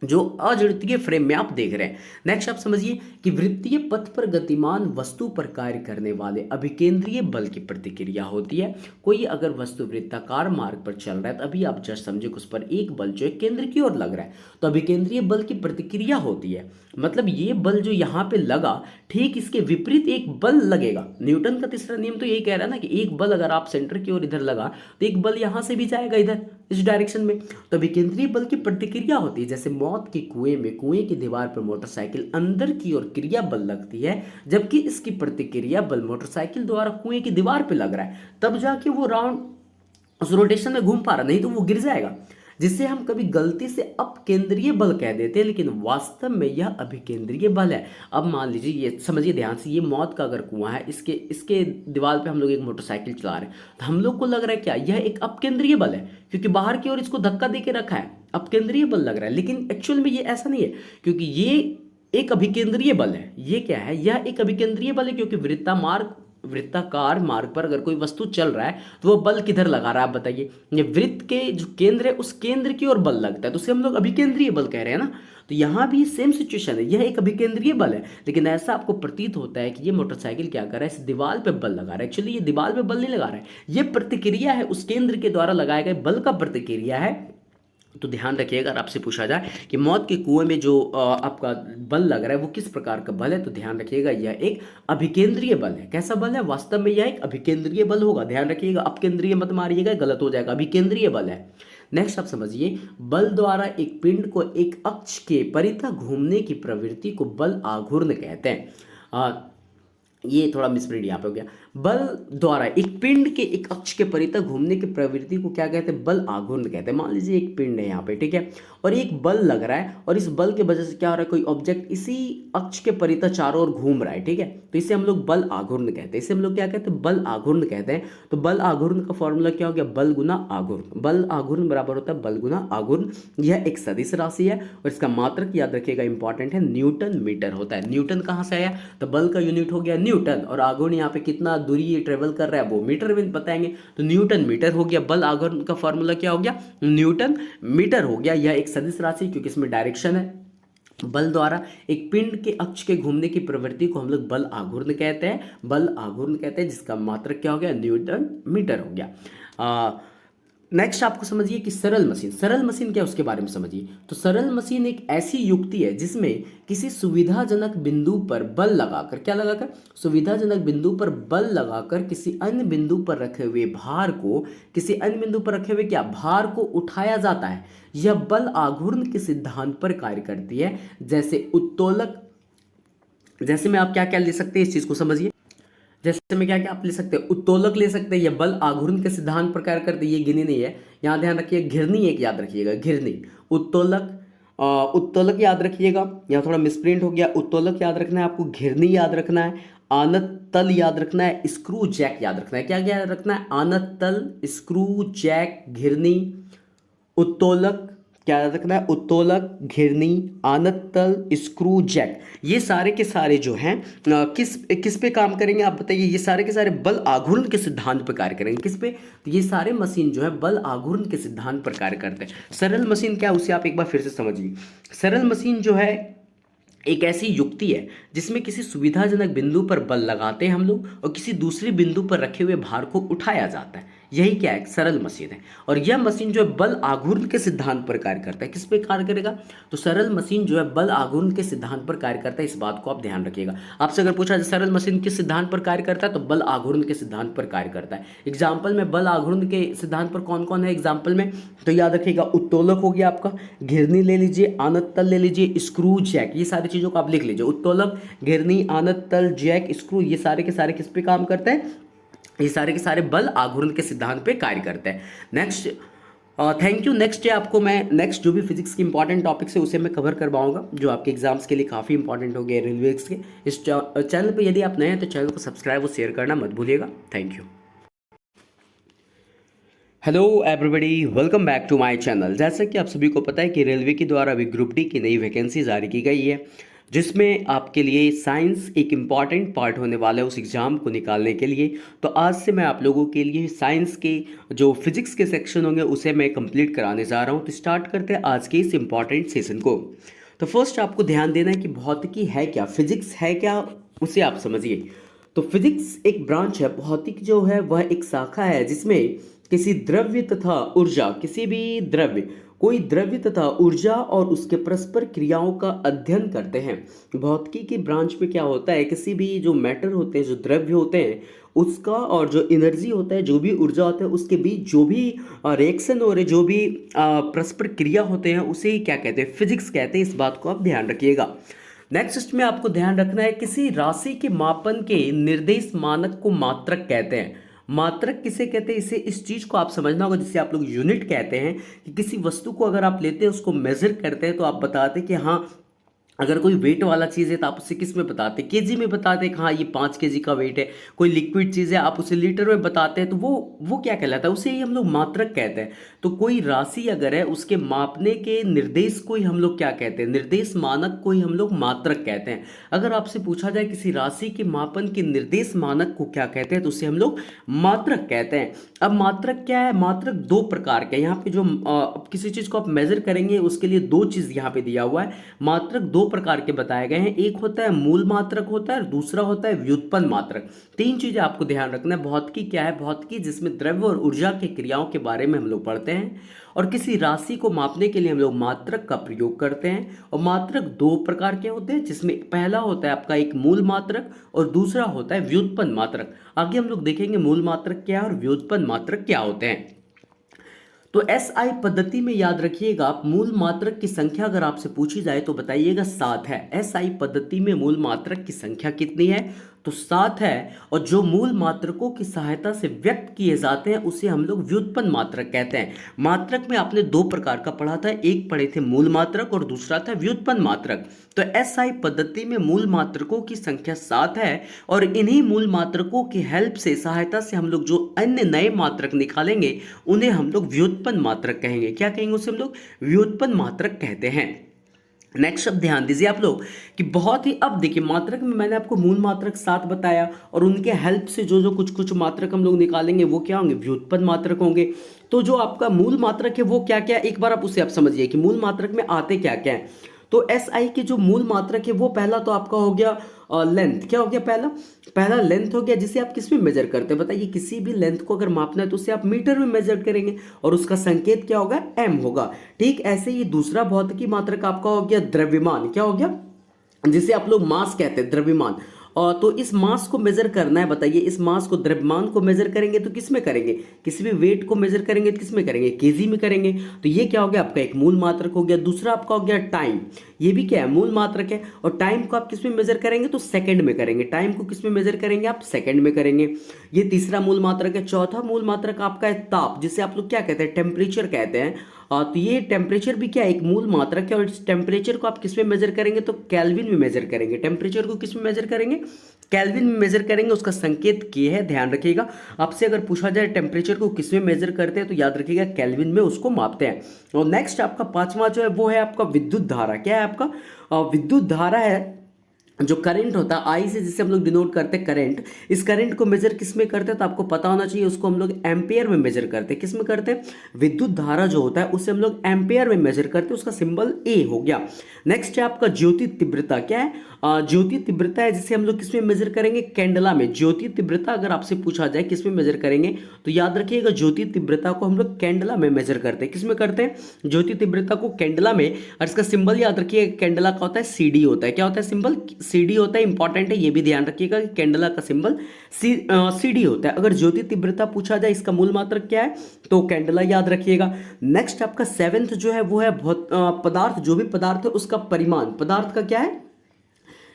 Speaker 1: जो अजड़तीय फ्रेम में आप देख रहे हैं। नेक्स्ट आप समझिए कि वृत्तीय पथ पर गतिमान वस्तु पर कार्य करने वाले अभिकेंद्रीय बल की प्रतिक्रिया होती है। कोई अगर वस्तु वृत्ताकार मार्ग पर चल रहा है, तो अभी आप जस्ट समझे कि उस पर एक बल जो है केंद्र की ओर लग रहा है, तो अभिकेंद्रीय बल की प्रतिक्रिया होती है। मतलब ये बल जो यहाँ पे लगा, ठीक इसके विपरीत एक बल लगेगा। न्यूटन का तीसरा नियम तो यही कह रहा है ना कि एक बल अगर आप सेंटर की ओर इधर लगा, तो एक बल यहाँ से भी जाएगा इधर इस डायरेक्शन में, तो अभिकेंद्रीय बल की प्रतिक्रिया होती है। जैसे मौत के कुएं में कुएं की दीवार पर मोटरसाइकिल अंदर की ओर क्रिया बल लगती है, जबकि इसकी प्रतिक्रिया बल मोटरसाइकिल द्वारा कुएं की दीवार पर लग रहा है, तब जाके वो राउंड उस रोटेशन में घूम पा रहा, नहीं तो वो गिर जाएगा। जिससे हम कभी गलती से अपकेंद्रीय बल कह देते हैं, लेकिन वास्तव में यह अभिकेंद्रीय बल है। अब मान लीजिए, ये समझिए ध्यान से, ये मौत का अगर कुआं है, इसके इसके दीवार पे हम लोग एक मोटरसाइकिल चला रहे हैं, तो हम लोग को लग रहा है क्या, यह एक अपकेंद्रीय बल है, क्योंकि बाहर की ओर इसको धक्का दे के रखा है, अपकेंद्रीय बल लग रहा है। लेकिन एक्चुअल में ये ऐसा नहीं है, क्योंकि ये एक अभिकेंद्रीय बल है। ये क्या है, यह एक अभिकेंद्रीय बल है, क्योंकि वृत्ताकार मार्ग पर अगर कोई वस्तु चल रहा है, तो वो बल किधर लगा रहा है, आप बताइए। ये वृत्त के जो केंद्र है, उस केंद्र की ओर बल लगता है, तो उसे हम लोग अभिकेंद्रीय बल कह रहे हैं ना। तो यहाँ भी सेम सिचुएशन है, यह एक अभिकेंद्रीय बल है, लेकिन ऐसा आपको प्रतीत होता है कि ये मोटरसाइकिल क्या कर रहा है, इस दीवार पे बल लगा रहा है। एक्चुअली ये दीवार पे बल नहीं लगा रहा है, ये प्रतिक्रिया है, उस केंद्र के द्वारा लगाए गए बल का प्रतिक्रिया है। तो ध्यान रखिएगा, अगर आपसे पूछा जाए कि मौत के कुएं में जो आपका बल लग रहा है वो किस प्रकार का बल है, तो ध्यान रखिएगा यह एक अभिकेंद्रीय बल है। कैसा बल है? वास्तव में यह एक अभिकेंद्रीय बल होगा। ध्यान रखिएगा, अपकेंद्रीय मत मारिएगा, गलत हो जाएगा, अभिकेंद्रीय बल है। नेक्स्ट आप समझिए, बल द्वारा एक पिंड को एक अक्ष के परितः घूमने की प्रवृत्ति को बल आघूर्ण कहते हैं। ये थोड़ा मिसप्रिंट यहाँ पे हो गया। बल द्वारा एक पिंड के एक अक्ष के परितः घूमने की प्रवृत्ति को क्या कहते हैं? बल आघूर्ण कहते हैं। मान लीजिए एक पिंड है यहाँ पे, ठीक है, और एक बल लग रहा है, और इस बल के वजह से क्या हो रहा है, कोई ऑब्जेक्ट इसी अक्ष के परितः चारों ओर घूम रहा है, ठीक है, तो इसे हम लोग बल आघूर्ण कहते हैं। इसे हम लोग क्या कहते हैं? बल आघूर्ण कहते हैं। तो बल आघूर्ण का फॉर्मूला क्या हो गया? बल गुना आघूर्ण। बल आघूर्ण बराबर होता है बल गुना आघूर्ण। यह एक सदिश राशि है, और इसका मात्रक याद रखिएगा, इंपॉर्टेंट है, न्यूटन मीटर होता है। न्यूटन कहाँ से आया? तो बल का यूनिट हो गया न्यूटन, और आघूर्ण यहाँ पे कितना दूरी ये ट्रेवल कर रहा है वो मीटर में बताएंगे, तो न्यूटन मीटर हो गया। बल आघूर्ण का फॉर्मूला क्या हो गया? न्यूटन मीटर हो गया। यह एक सदिश राशि, क्योंकि इसमें डायरेक्शन है। बल द्वारा एक पिंड के अक्ष के घूमने की प्रवृत्ति को हम लोग बल आघूर्ण कहते हैं। बल आघूर्ण कहते हैं, जिसका मात्रक क्या हो गया? न्यूटन मीटर हो गया। नेक्स्ट आपको समझिए कि सरल मशीन। सरल मशीन क्या है उसके बारे में समझिए। तो सरल मशीन एक ऐसी युक्ति है जिसमें किसी सुविधाजनक बिंदु पर बल लगाकर, क्या लगाकर? सुविधाजनक बिंदु पर बल लगाकर किसी अन्य बिंदु पर रखे हुए भार को, किसी अन्य बिंदु पर रखे हुए क्या भार को उठाया जाता है। यह बल आघूर्ण के सिद्धांत पर कार्य करती है। जैसे उत्तोलक, जैसे में आप क्या क्या ले सकते हैं, इस चीज को समझिए। जैसे में क्या क्या आप ले सकते हैं? उत्तोलक ले सकते हैं, यह बल आघूर्ण के सिद्धांत पर कार्य करते हैं। ये गिनी नहीं है, यहाँ ध्यान रखिए। घिरनी एक याद रखिएगा, घिरनी। उत्तोलक, उत्तोलक याद रखिएगा, यहाँ थोड़ा मिसप्रिंट हो गया। उत्तोलक याद रखना है आपको, घिरनी याद रखना है, आनत तल याद रखना है, स्क्रू जैक याद रखना है। क्या क्या याद रखना है? आनत तल, स्क्रू जैक, घिरनी, उत्तोलक, क्या याद रखना है? उत्तोलक, घिरनी, आनत तल, स्क्रू जैक। ये सारे के सारे जो हैं किस किस पे काम करेंगे आप बताइए? ये सारे के सारे बल आघूर्ण के सिद्धांत पर कार्य करेंगे। किस पे? तो ये सारे मशीन जो है बल आघूर्ण के सिद्धांत पर कार्य करते हैं। सरल मशीन क्या है उसे आप एक बार फिर से समझिए। सरल मशीन जो है एक ऐसी युक्ति है जिसमें किसी सुविधाजनक बिंदु पर बल लगाते हैं हम लोग, और किसी दूसरे बिंदु पर रखे हुए भार को उठाया जाता है। यही क्या है? सरल मशीन है। और यह मशीन जो है बल आघूर्ण के सिद्धांत पर कार्य करता है। किस पे कार्य करेगा? तो सरल मशीन जो है बल आघूर्ण के सिद्धांत पर कार्य करता है। इस बात को आप ध्यान रखिएगा। आपसे अगर पूछा जाए सरल मशीन किस सिद्धांत पर कार्य करता है, तो बल आघूर्ण के सिद्धांत पर कार्य करता है। एग्जाम्पल में बल आघूर्ण के सिद्धांत पर कौन कौन है एग्जाम्पल में? तो याद रखिएगा, उत्तोलक हो गया आपका, घिरनी ले लीजिए, आनत तल ले लीजिए, स्क्रू जैक, ये सारी चीजों को आप लिख लीजिए। उत्तोलक, घिरनी, आनत तल, जैक, स्क्रू, ये सारे के सारे किस पे काम करते हैं? ये सारे के सारे बल आघूर्ण के सिद्धांत पे कार्य करते हैं। Next thank you. नेक्स्ट है आपको मैं नेक्स्ट जो भी फिजिक्स की इंपॉर्टेंट टॉपिक्स है उसे मैं कवर करवाऊंगा, जो आपके एग्जाम्स के लिए काफ़ी इंपॉर्टेंट हो गए रेलवे के। इस चैनल पे यदि आप नए हैं तो चैनल को सब्सक्राइब और शेयर करना मत भूलिएगा। Thank you. Hello everybody, welcome back to my channel. जैसा कि आप सभी को पता है कि रेलवे के द्वारा अभी ग्रुप डी की नई वैकेंसी जारी की गई है, जिसमें आपके लिए साइंस एक इम्पॉर्टेंट पार्ट होने वाला है उस एग्ज़ाम को निकालने के लिए। तो आज से मैं आप लोगों के लिए साइंस के जो फिजिक्स के सेक्शन होंगे उसे मैं कंप्लीट कराने जा रहा हूँ। तो स्टार्ट करते हैं आज के इस इम्पॉर्टेंट सेशन को। तो फर्स्ट आपको ध्यान देना है कि भौतिकी है क्या, फिजिक्स है क्या, उसे आप समझिए। तो फिजिक्स एक ब्रांच है, भौतिक जो है वह एक शाखा है जिसमें किसी द्रव्य तथा ऊर्जा, किसी भी द्रव्य, कोई द्रव्य तथा ऊर्जा और उसके परस्पर क्रियाओं का अध्ययन करते हैं। भौतिकी की ब्रांच में क्या होता है, किसी भी जो मैटर होते हैं, जो द्रव्य होते हैं, उसका और जो एनर्जी होता है, जो भी ऊर्जा होता है, उसके बीच जो भी रिएक्शन हो रहे, जो भी परस्पर क्रिया होते हैं, उसे ही क्या कहते हैं, फिजिक्स कहते हैं। इस बात को आप ध्यान रखिएगा। नेक्स्ट में आपको ध्यान रखना है, किसी राशि के मापन के निर्देश मानक को मात्रक कहते हैं। मात्रक किसे कहते हैं, इसे इस चीज को आप समझना होगा जिसे आप लोग यूनिट कहते हैं, कि किसी वस्तु को अगर आप लेते हैं, उसको मेजर करते हैं, तो आप बताते हैं कि हाँ, अगर कोई वेट वाला चीज़ है तो आप उसे किस में बताते हैं, केजी में बताते हैं कि हाँ ये 5 केजी का वेट है। कोई लिक्विड चीज़ है आप उसे लीटर में बताते हैं, तो वो क्या कहलाता है, उसे ही हम लोग मात्रक कहते हैं। तो कोई राशि अगर है, उसके मापने के निर्देश को ही हम लोग क्या कहते हैं, निर्देश मानक को ही हम लोग मात्रक कहते हैं। अगर आपसे पूछा जाए किसी राशि के मापन के निर्देश मानक को क्या कहते हैं, तो उसे हम लोग मात्रक कहते हैं। अब मात्रक क्या है, मात्रक दो प्रकार के, यहाँ पे जो किसी चीज़ को आप मेजर करेंगे उसके लिए दो चीज़ यहाँ पे दिया हुआ है। मात्रक दो प्रकार के बताए गए हैं, एक होता है मूल मात्रक होता है और दूसरा होता है व्युत्पन्न मात्रक। तीन चीजें आपको ध्यान रखना है। भौतिकी क्या है, भौतिकी जिसमें द्रव्य और ऊर्जा की क्रियाओं के बारे में हम लोग पढ़ते हैं, और किसी राशि को मापने के लिए हम लोग मात्रक का प्रयोग करते हैं। और मात्रक दो प्रकार के होते हैं, जिसमें पहला होता है आपका एक मूल मात्रक और दूसरा होता है व्युत्पन्न मात्रक। आगे हम लोग देखेंगे मूल मात्रक क्या है और व्युत्पन्न मात्रक क्या होते हैं। तो एसआई पद्धति में याद रखिएगा, मूल मात्रक की संख्या अगर आपसे पूछी जाए तो बताइएगा 7 है। एसआई पद्धति में मूल मात्रक की संख्या कितनी है, तो 7 है। और जो मूल मात्रकों की सहायता से व्यक्त किए जाते हैं उसे हम लोग व्युत्पन्न मात्रक कहते हैं। मात्रक में आपने दो प्रकार का पढ़ा था, एक पढ़े थे मूल मात्रक और दूसरा था व्युत्पन्न मात्रक। तो एसआई पद्धति में मूल मात्रकों की संख्या 7 है, और इन्हीं मूल मात्रकों की हेल्प से, सहायता से हम लोग जो अन्य नए मात्रक निकालेंगे उन्हें हम लोग व्युत्पन्न मात्रक कहेंगे। क्या कहेंगे, उसे हम लोग व्युत्पन्न मात्रक कहते हैं। नेक्स्ट अब ध्यान दीजिए आप लोग कि बहुत ही, अब देखिए मात्रक में मैंने आपको मूल मात्रक 7 बताया, और उनके हेल्प से जो जो कुछ कुछ मात्रक हम लोग निकालेंगे वो क्या होंगे, व्युत्पन्न मात्रक होंगे। तो जो आपका मूल मात्रक है वो क्या क्या, एक बार आप उसे आप समझिए कि मूल मात्रक में आते क्या क्या है। तो एस आई के जो मूल मात्रक है वो पहला तो आपका हो गया लेंथ। क्या हो गया, पहला पहला लेंथ हो गया, जिसे आप किस में मेजर करते हैं, बताइए। किसी भी लेंथ को अगर मापना है तो उसे आप मीटर में मेजर करेंगे, और उसका संकेत क्या होगा, एम होगा। ठीक ऐसे ही दूसरा भौतिकी मात्रक आपका हो गया द्रव्यमान। क्या हो गया, जिसे आप लोग मास कहते हैं, द्रव्यमान। और तो इस मास को मेजर करना है, बताइए इस मास को, द्रव्यमान को मेजर करेंगे तो किस में करेंगे, किसी भी वेट को मेजर करेंगे तो किस में करेंगे, केजी में करेंगे। तो ये क्या हो गया, आपका एक मूल मात्रक हो गया। दूसरा आपका हो गया टाइम, ये भी क्या है, मूल मात्रक है। और टाइम को आप किस में मेजर करेंगे, तो सेकंड में करेंगे। टाइम को किस में मेजर करेंगे, आप सेकंड में करेंगे। ये तीसरा मूल मात्रक है। चौथा मूल मात्रक आपका है ताप, जिसे आप लोग क्या कहते हैं, टेम्परेचर कहते हैं। तो ये टेम्परेचर भी क्या है, एक मूल मात्रक है। और इस टेम्परेचर को आप किस में मेजर करेंगे, तो केल्विन में मेजर करेंगे। टेम्परेचर को किस में मेजर करेंगे, केल्विन में मेजर करेंगे। उसका संकेत के है, ध्यान रखिएगा। आपसे अगर पूछा जाए टेम्परेचर को किस में मेजर करते हैं, तो याद रखिएगा केल्विन में उसको मापते हैं। और नेक्स्ट आपका पांचवा जो है वो है आपका विद्युत धारा। क्या है आपका, विद्युत धारा है, जो करंट होता है आई से, जिसे हम लोग डिनोट करते हैं करंट। इस करंट को मेजर किस में करते हैं, तो आपको पता होना चाहिए, उसको हम लोग एम्पेयर में मेजर करते हैं। किस में करते हैं, विद्युत धारा जो होता है उसे हम लोग एम्पेयर में मेजर करते हैं। उसका सिंबल ए हो गया। नेक्स्ट है आपका ज्योति तीव्रता। क्या है, ज्योति तीव्रता है, जिसे हम लोग किस में मेजर करेंगे, कैंडला में। ज्योति तीव्रता अगर आपसे पूछा जाए किस में मेजर करेंगे, तो याद रखिएगा ज्योति तीव्रता को हम लोग कैंडला में मेजर करते हैं। किस में करते हैं, ज्योति तीव्रता को कैंडला में। और इसका सिंबल याद रखिएगा, कैंडला का होता है सीडी होता है। क्या होता है, सिंबल सीडी होता है। इंपॉर्टेंट है, ये भी ध्यान रखिएगा कि कैंडला का सिंबल सीडी होता है। अगर ज्योति तीव्रता पूछा जाए इसका मूल मात्रक क्या है, तो कैंडला याद रखिएगा। नेक्स्ट आपका सेवेंथ जो है वो है पदार्थ। जो भी पदार्थ है उसका परिमाण, पदार्थ का क्या है,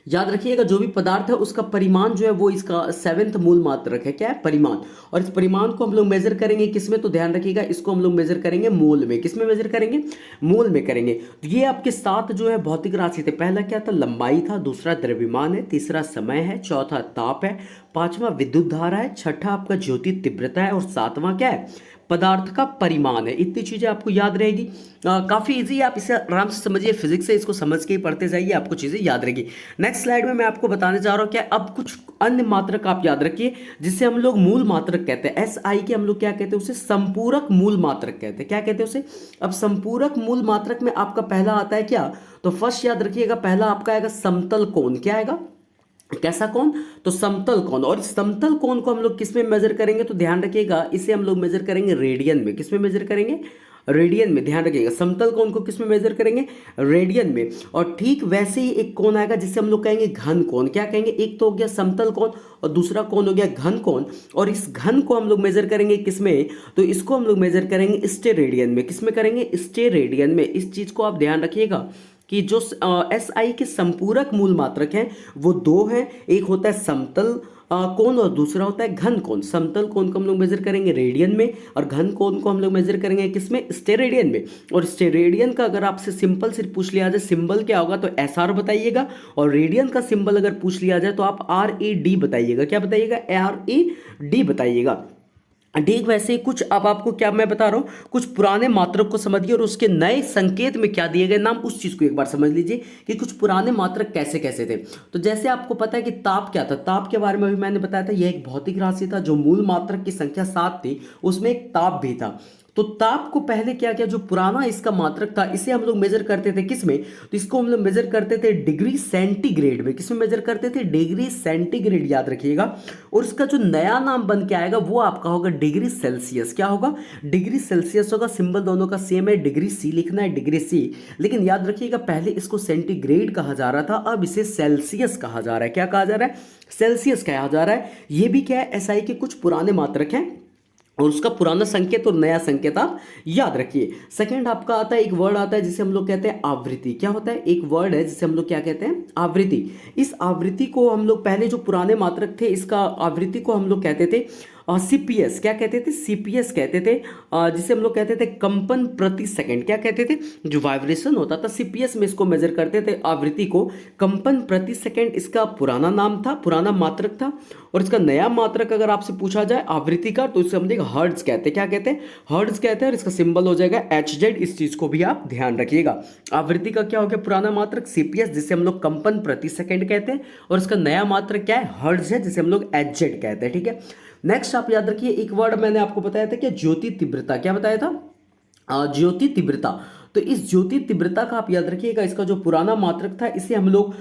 Speaker 1: याद रखिएगा जो भी पदार्थ है उसका परिमाण जो है वो इसका 7th मूल मात्रक है। क्या है? परिमाण। और इस परिमाण को हम लोग मेजर करेंगे किसमें? तो ध्यान रखिएगा इसको हम लोग मेजर करेंगे मोल में। किसमें मेजर करेंगे? मोल में करेंगे। तो ये आपके 7 जो है भौतिक राशि थे। पहला क्या था? लंबाई था। दूसरा द्रव्यमान है। तीसरा समय है। चौथा ताप है। पांचवा विद्युत धारा है। छठा आपका ज्योति तीव्रता है। और सातवां क्या है? पदार्थ का परिमाण है। इतनी चीजें आपको याद रहेगी। काफी इजी है, आप इसे आराम से समझिए। फिजिक्स से इसको समझ के ही पढ़ते जाइए, आपको चीजें याद रहेगी। नेक्स्ट स्लाइड में मैं आपको बताने जा रहा हूं क्या, अब कुछ अन्य मात्रक आप याद रखिए जिसे हम लोग मूल मात्रक कहते हैं। एस आई के हम लोग क्या कहते हैं? उसे संपूरक मूल मात्रक कहते हैं। क्या कहते हैं उसे? अब संपूरक मूल मात्रक में आपका पहला आता है क्या? तो फर्स्ट याद रखिएगा पहला आपका आएगा समतल कोण। क्या आएगा? कैसा कोण? तो समतल कोण। और इस समतल कोण को हम लोग किस में मेजर करेंगे? तो ध्यान रखिएगा इसे हम लोग मेजर करेंगे रेडियन में। किस में मेजर करेंगे? रेडियन में। ध्यान रखिएगा समतल कोण को किस में मेजर करेंगे? रेडियन में। और ठीक वैसे ही एक कोण आएगा जिसे हम लोग कहेंगे घन कोण। क्या कहेंगे? एक तो हो गया समतल कोण और दूसरा कोण हो गया घन कोण। और इस घन को हम लोग मेजर करेंगे किस में? तो इसको हम लोग मेजर करेंगे स्टेरेडियन में। किस में करेंगे? स्टेरेडियन में। इस चीज को आप ध्यान रखिएगा कि जो एस आई के संपूरक मूल मात्रक हैं वो दो हैं। एक होता है समतल कोण और दूसरा होता है घन कोण। समतल कोण को हम लोग मेजर करेंगे रेडियन में और घन कोण को हम लोग मेजर करेंगे किसमें? स्टेरेडियन में। और स्टेरेडियन का अगर आपसे सिंपल से पूछ लिया जाए सिंबल क्या होगा तो एस आर बताइएगा। और रेडियन का सिंबल अगर पूछ लिया जाए तो आप आर ए डी बताइएगा। क्या बताइएगा? आर ए डी बताइएगा। ठीक वैसे ही कुछ अब आपको क्या मैं बता रहा हूं, कुछ पुराने मात्रक को समझिए और उसके नए संकेत में क्या दिए गए नाम उस चीज को एक बार समझ लीजिए कि कुछ पुराने मात्रक कैसे कैसे थे। तो जैसे आपको पता है कि ताप क्या था, ताप के बारे में भी मैंने बताया था। यह एक भौतिक राशि था। जो मूल मात्रक की संख्या 7 थी उसमें एक ताप भी था। तो ताप को पहले क्या किया, जो पुराना इसका मात्रक था इसे हम लोग मेजर करते थे किस में? तो इसको हम लोग मेजर करते थे डिग्री सेंटीग्रेड में। किस में मेजर करते थे? Degree centigrade. याद रखिएगा। और इसका जो नया नाम बन के आएगा वो आपका होगा डिग्री सेल्सियस। क्या होगा? डिग्री सेल्सियस होगा। सिंबल दोनों का सेम है। डिग्री सी लिखना है, डिग्री सी। लेकिन याद रखिएगा पहले इसको सेंटीग्रेड कहा जा रहा था, अब इसे सेल्सियस कहा जा रहा है। क्या कहा जा रहा है? सेल्सियस कहा जा रहा है। ये भी क्या है? एसआई के कुछ पुराने मात्रक हैं और उसका पुराना संकेत और नया संकेत आप याद रखिए। सेकंड आपका आता है, एक वर्ड आता है जिसे हम लोग कहते हैं आवृत्ति। क्या होता है? एक वर्ड है जिसे हम लोग क्या कहते हैं? आवृत्ति। इस आवृत्ति को हम लोग पहले जो पुराने मात्रक थे इसका आवृत्ति को हम लोग कहते थे सीपीएस। क्या कहते थे? सीपीएस कहते थे। जिसे हम लोग कहते थे कंपन प्रति सेकंड। क्या कहते थे? जो वाइब्रेशन होता था सीपीएस में इसको मेजर करते थे आवृत्ति को। कंपन प्रति सेकंड इसका पुराना नाम था, पुराना मात्रक था। और इसका नया मात्रक अगर आपसे पूछा जाए आवृत्ति का तो इसे हम देख हर्ट्ज कहते हैं। क्या कहते हैं? हर्ट्ज कहते हैं। और इसका सिंबल हो जाएगा एच जेड। इस चीज को भी आप ध्यान रखिएगा। आवृत्ति का क्या हो गया? पुराना मात्रक सीपीएस जिसे हम लोग कंपन प्रति सेकंड कहते हैं। और इसका नया मात्रक क्या है? हर्ट्ज है जिसे हम लोग एच जेड कहते हैं। ठीक है। नेक्स्ट आप याद रखिए एक वर्ड मैंने आपको बताया था कि ज्योति तीव्रता। क्या बताया था? ज्योति तीव्रता। तो इस ज्योति तीव्रता का आप याद रखिएगा इसका जो पुराना मात्रक था इसे हम लोग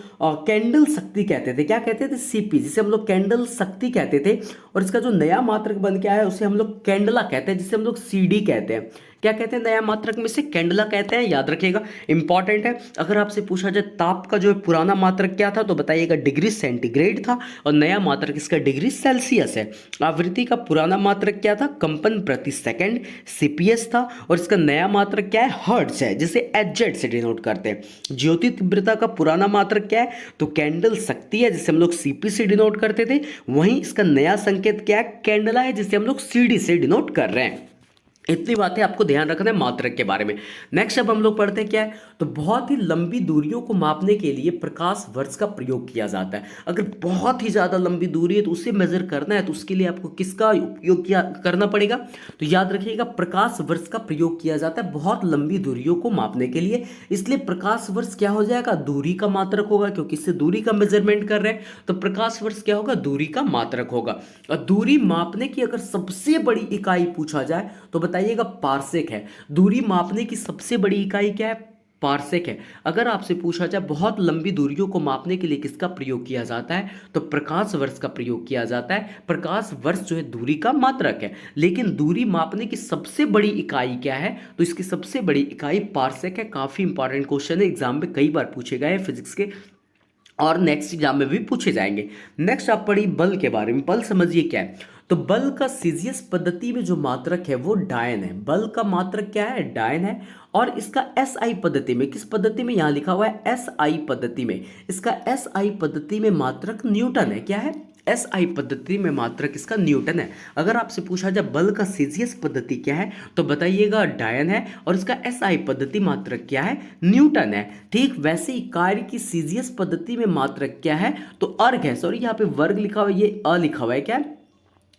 Speaker 1: कैंडल शक्ति कहते थे। क्या कहते थे? सीपी, जिसे हम लोग कैंडल शक्ति कहते थे। और इसका जो नया मात्रक बन के आया है उसे हम लोग कैंडला कहते हैं, जिसे हम लोग सीडी कहते हैं। क्या कहते हैं? नया मात्रक में से कैंडला कहते हैं। याद रखिएगा, इंपॉर्टेंट है। अगर आपसे पूछा जाए ताप का जो पुराना मात्रक क्या था तो बताइएगा डिग्री सेंटीग्रेड था और नया मात्रक इसका डिग्री सेल्सियस है। आवृत्ति का पुराना मात्रक क्या था? कंपन प्रति सेकंड, सीपीएस था। और इसका नया मात्रक क्या है? हर्ट्ज है, जिसे एचजेड से डिनोट करते हैं। ज्योति तीव्रता का पुराना मात्रक क्या है? तो कैंडल शक्ति है, जिसे हम लोग सीपी से डिनोट करते थे। वहीं इसका नया संकेत क्या है? कैंडला है, जिसे हम लोग सीडी से डिनोट कर रहे हैं। इतनी बातें आपको ध्यान रखना है मात्रक के बारे में। नेक्स्ट अब हम लोग पढ़ते हैं क्या है, तो बहुत ही लंबी दूरियों को मापने के लिए प्रकाश वर्ष का प्रयोग किया जाता है। अगर बहुत ही ज़्यादा लंबी दूरी है तो उसे मेजर करना है तो उसके लिए आपको किसका उपयोग किया करना पड़ेगा? तो याद रखिएगा प्रकाश वर्ष का प्रयोग किया जाता है बहुत लंबी दूरियों को मापने के लिए। इसलिए प्रकाश वर्ष क्या हो जाएगा? दूरी का मात्रक होगा, क्योंकि इससे दूरी का मेजरमेंट कर रहे हैं। तो प्रकाश वर्ष क्या होगा? दूरी का मात्रक होगा। और दूरी मापने की अगर सबसे बड़ी इकाई पूछा जाए तो बताइएगा पारसेक है। दूरी मापने की सबसे बड़ी इकाई क्या है? पारसेक है। अगर आपसे पूछा जाए बहुत लंबी दूरियों को मापने के लिए किसका प्रयोग किया जाता है तो प्रकाश वर्ष का प्रयोग किया जाता है। प्रकाश वर्ष जो है दूरी का मात्रक है, लेकिन दूरी मापने की सबसे बड़ी इकाई क्या है? तो इसकी सबसे बड़ी इकाई पारसेक है। काफी इंपॉर्टेंट क्वेश्चन है, एग्जाम में कई बार पूछे गए फिजिक्स के और नेक्स्ट एग्जाम में भी पूछे जाएंगे। नेक्स्ट आप पढ़ी बल के बारे में। बल समझिए क्या है, तो बल का सीजीएस पद्धति में जो मात्रक है वो डायन है। बल का मात्रक क्या है? डायन है। और इसका एसआई पद्धति में, किस पद्धति में? यहां लिखा हुआ है एसआई पद्धति में। इसका एसआई पद्धति में मात्रक न्यूटन है। क्या है? एसआई पद्धति में मात्रक इसका न्यूटन है। अगर आपसे पूछा जाए बल का सीजीएस पद्धति क्या है तो बताइएगा डायन है, और इसका एसआई पद्धति मात्रक क्या है? न्यूटन है। ठीक वैसे ही कार्य की सीजीएस पद्धति में मात्रक क्या है? तो अर्घ है। सॉरी, यहाँ पे वर्ग लिखा हुआ है, ये अ लिखा हुआ है। क्या है?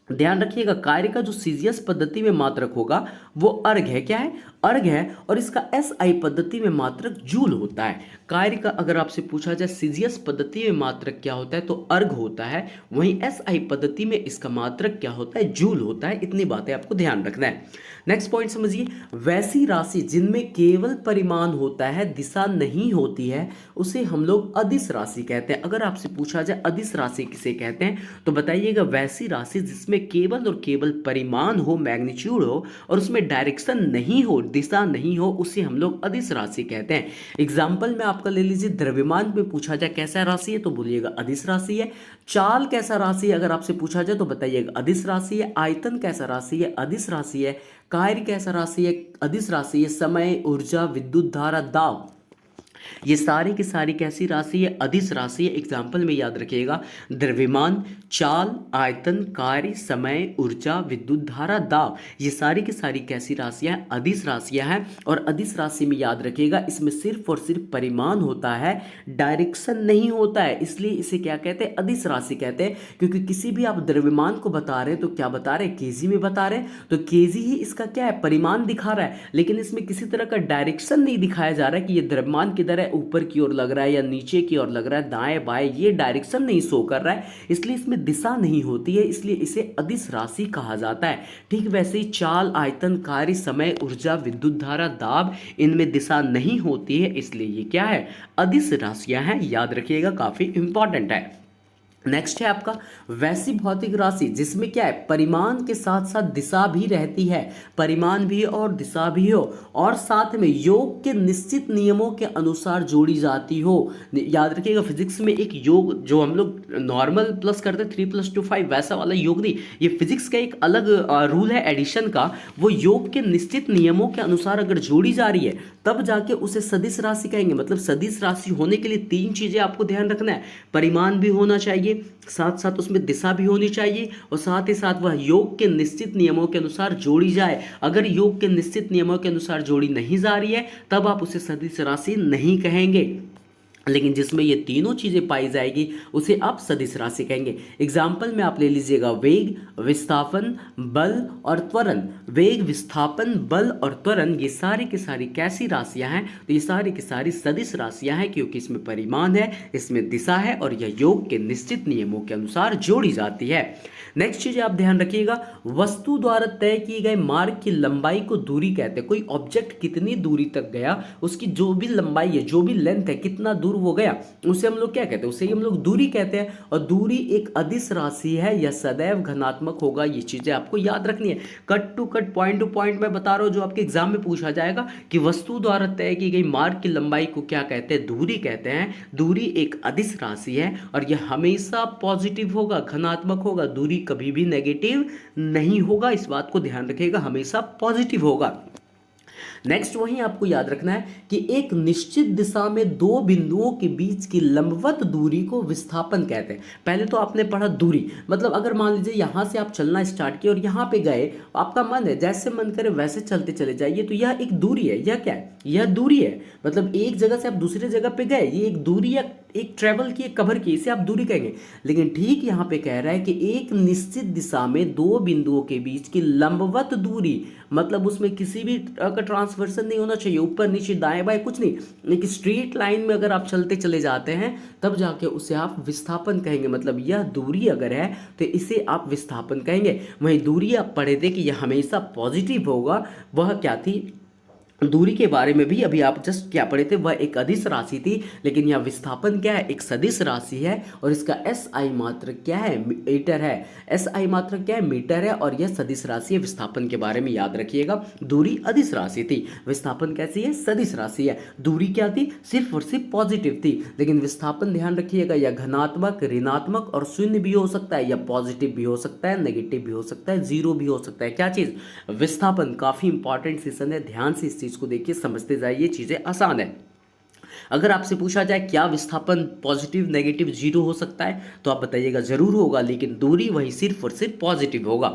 Speaker 1: ध्यान रखिएगा, कार्य का जो सीजीएस पद्धति में मात्रक होगा वो अर्घ है। क्या है? अर्घ है। और इसका एसआई पद्धति में मात्रक जूल होता है। कार्य का अगर आपसे पूछा जाए सीजीएस पद्धति में मात्रक क्या होता है तो अर्घ होता है, वहीं एसआई पद्धति में इसका मात्रक क्या होता है? जूल होता है। इतनी बातें आपको ध्यान रखना है। नेक्स्ट पॉइंट समझिए, वैसी राशि जिनमें केवल परिमाण होता है, दिशा नहीं होती है, उसे हम लोग अदिश राशि कहते हैं। अगर आपसे पूछा जाए अदिश राशि किसे कहते हैं तो बताइएगा वैसी राशि जिसमें केवल और केवल परिमाण हो, मैग्नीट्यूड हो, और उसमें डायरेक्शन नहीं हो, दिशा नहीं हो, उसे हम लोग अदिश राशि कहते हैं। एग्जाम्पल में आपका ले लीजिए, द्रव्यमान में पूछा जाए कैसा राशि है तो बोलिएगा अदिश राशि है। चाल कैसा राशि है अगर आपसे पूछा जाए तो बताइएगा अदिश राशि है। आयतन कैसा राशि है? अदिश राशि है। कार्य कैसा राशि है? अदिश राशि है। समय, ऊर्जा, विद्युत धारा, दाब, ये सारी की सारी कैसी राशि है? अदिश राशि है। एग्जाम्पल में याद रखिएगा, द्रव्यमान, चाल, आयतन, कार्य, समय, ऊर्जा, विद्युत धारा, दाब, ये सारी की सारी कैसी राशियां हैं? अदिश राशियां हैं। और अदिश राशि में याद रखिएगा इसमें सिर्फ और सिर्फ परिमाण होता है, डायरेक्शन नहीं होता है, इसलिए इसे क्या कहते हैं? अदिश राशि कहते हैं। क्योंकि किसी भी आप द्रव्यमान को बता रहे हैं तो क्या बता रहे हैं? केजी में बता रहे हैं, तो केजी ही इसका क्या है? परिमाण दिखा रहा है, लेकिन इसमें किसी तरह का डायरेक्शन नहीं दिखाया जा रहा है कि ये द्रव्यमान किधर है, ऊपर की ओर लग रहा है या नीचे की ओर लग रहा है, दाएं बाएं, ये डायरेक्शन नहीं शो कर रहा है, इसलिए इसमें दिशा नहीं होती है, इसलिए इसे अदिश राशि कहा जाता है। ठीक वैसे ही चाल, आयतन, कार्य, समय, ऊर्जा, विद्युत धारा, दाब, इनमें दिशा नहीं होती है, इसलिए ये क्या है? अदिश राशियां हैं। याद रखिएगा, काफी इंपॉर्टेंट है। नेक्स्ट है आपका वैसी भौतिक राशि जिसमें क्या है? परिमाण के साथ साथ दिशा भी रहती है, परिमाण भी और दिशा भी हो, और साथ में योग के निश्चित नियमों के अनुसार जोड़ी जाती हो। याद रखिएगा, फिजिक्स में एक योग जो हम लोग नॉर्मल प्लस करते हैं 3+2=5 वैसा वाला योग नहीं, ये फिजिक्स का एक अलग रूल है एडिशन का। वो योग के निश्चित नियमों के अनुसार अगर जोड़ी जा रही है तब जाके उसे सदिश राशि कहेंगे। मतलब सदिश राशि होने के लिए तीन चीजें आपको ध्यान रखना है, परिमाण भी होना चाहिए, साथ साथ उसमें दिशा भी होनी चाहिए, और साथ ही साथ वह योग के निश्चित नियमों के अनुसार जोड़ी जाए। अगर योग के निश्चित नियमों के अनुसार जोड़ी नहीं जा रही है तब आप उसे सदिश राशि नहीं कहेंगे, लेकिन जिसमें ये तीनों चीजें पाई जाएगी उसे आप सदिश राशि कहेंगे। एग्जाम्पल में आप ले लीजिएगा वेग, विस्थापन, बल और त्वरण। वेग, विस्थापन, बल और त्वरण, ये सारी की सारी कैसी राशियां हैं? तो ये सारी की सारी सदिश राशियां हैं, क्योंकि इसमें परिमाण है, इसमें दिशा है, और यह योग के निश्चित नियमों के अनुसार जोड़ी जाती है। नेक्स्ट चीज आप ध्यान रखिएगा, वस्तु द्वारा तय किए गए मार्ग की लंबाई को दूरी कहते हैं। कोई ऑब्जेक्ट कितनी दूरी तक गया, उसकी जो भी लंबाई है, जो भी लेंथ है, कितना दूर वो गया, उसे हम लोग क्या कहते हैं? उसे हम लोग दूरी कहते हैं। और दूरी एक अदिश राशि है, यह सदैव धनात्मक होगा। ये चीजें आपको याद रखनी है। Cut to cut, point to point मैं बता रहा हूं, जो आपके एग्जाम में पूछा जाएगा कि वस्तु द्वारा तय की गई मार्ग की लंबाई को क्या कहते हैं? दूरी कहते हैं। दूरी एक अदिश राशि है और यह हमेशा पॉजिटिव होगा, धनात्मक होगा। दूरी कभी भी नेगेटिव नहीं होगा, इस बात को ध्यान रखिएगा, हमेशा पॉजिटिव होगा। नेक्स्ट वहीं आपको याद रखना है कि एक निश्चित दिशा में दो बिंदुओं के बीच की लंबवत दूरी को विस्थापन कहते हैं। पहले तो आपने पढ़ा दूरी, मतलब अगर मान लीजिए यहां से आप चलना स्टार्ट किए और यहां पे गए, आपका मन है जैसे मन करे वैसे चलते चले जाइए, तो यह एक दूरी है। यह क्या है? यह दूरी है। मतलब एक जगह से आप दूसरे जगह पे गए, ये एक दूरी या एक ट्रेवल की, कवर की, इसे आप दूरी कहेंगे। लेकिन ठीक यहां पे कह रहा है कि एक निश्चित दिशा में दो बिंदुओं के बीच की लंबवत दूरी, मतलब उसमें किसी भी का ट्रांसवर्सन नहीं होना चाहिए, ऊपर नीचे दाएं बाएं कुछ नहीं, लेकिन स्ट्रेट लाइन में अगर आप चलते चले जाते हैं तब जाके उसे आप विस्थापन कहेंगे। मतलब यह दूरी अगर है तो इसे आप विस्थापन कहेंगे। वही दूरी आप पढ़े थे कि यह हमेशा पॉजिटिव होगा, वह क्या थी? दूरी के बारे में भी अभी आप जस्ट क्या पढ़े थे, वह एक अदिश राशि थी, लेकिन यह विस्थापन क्या है, एक सदिश राशि है और इसका एस आई मात्रक क्या है, मीटर है। एस आई मात्रक क्या है, मीटर है और यह सदिश राशि है। विस्थापन के बारे में याद रखिएगा, दूरी अदिश राशि थी, विस्थापन कैसी है, सदिश राशि है। दूरी क्या थी, सिर्फ और सिर्फ पॉजिटिव थी, लेकिन विस्थापन ध्यान रखिएगा या धनात्मक, ऋणात्मक और शून्य भी हो सकता है, या पॉजिटिव भी हो सकता है, नेगेटिव भी हो सकता है, जीरो भी हो सकता है। क्या चीज, विस्थापन। काफी इंपॉर्टेंट सेशन है, ध्यान से इस चीज को देखिए, समझते जाइए, चीजें आसान है। अगर आपसे पूछा जाए क्या विस्थापन पॉजिटिव, नेगेटिव, जीरो हो सकता है, तो आप बताइएगा जरूर होगा, लेकिन दूरी वही सिर्फ और सिर्फ पॉजिटिव होगा।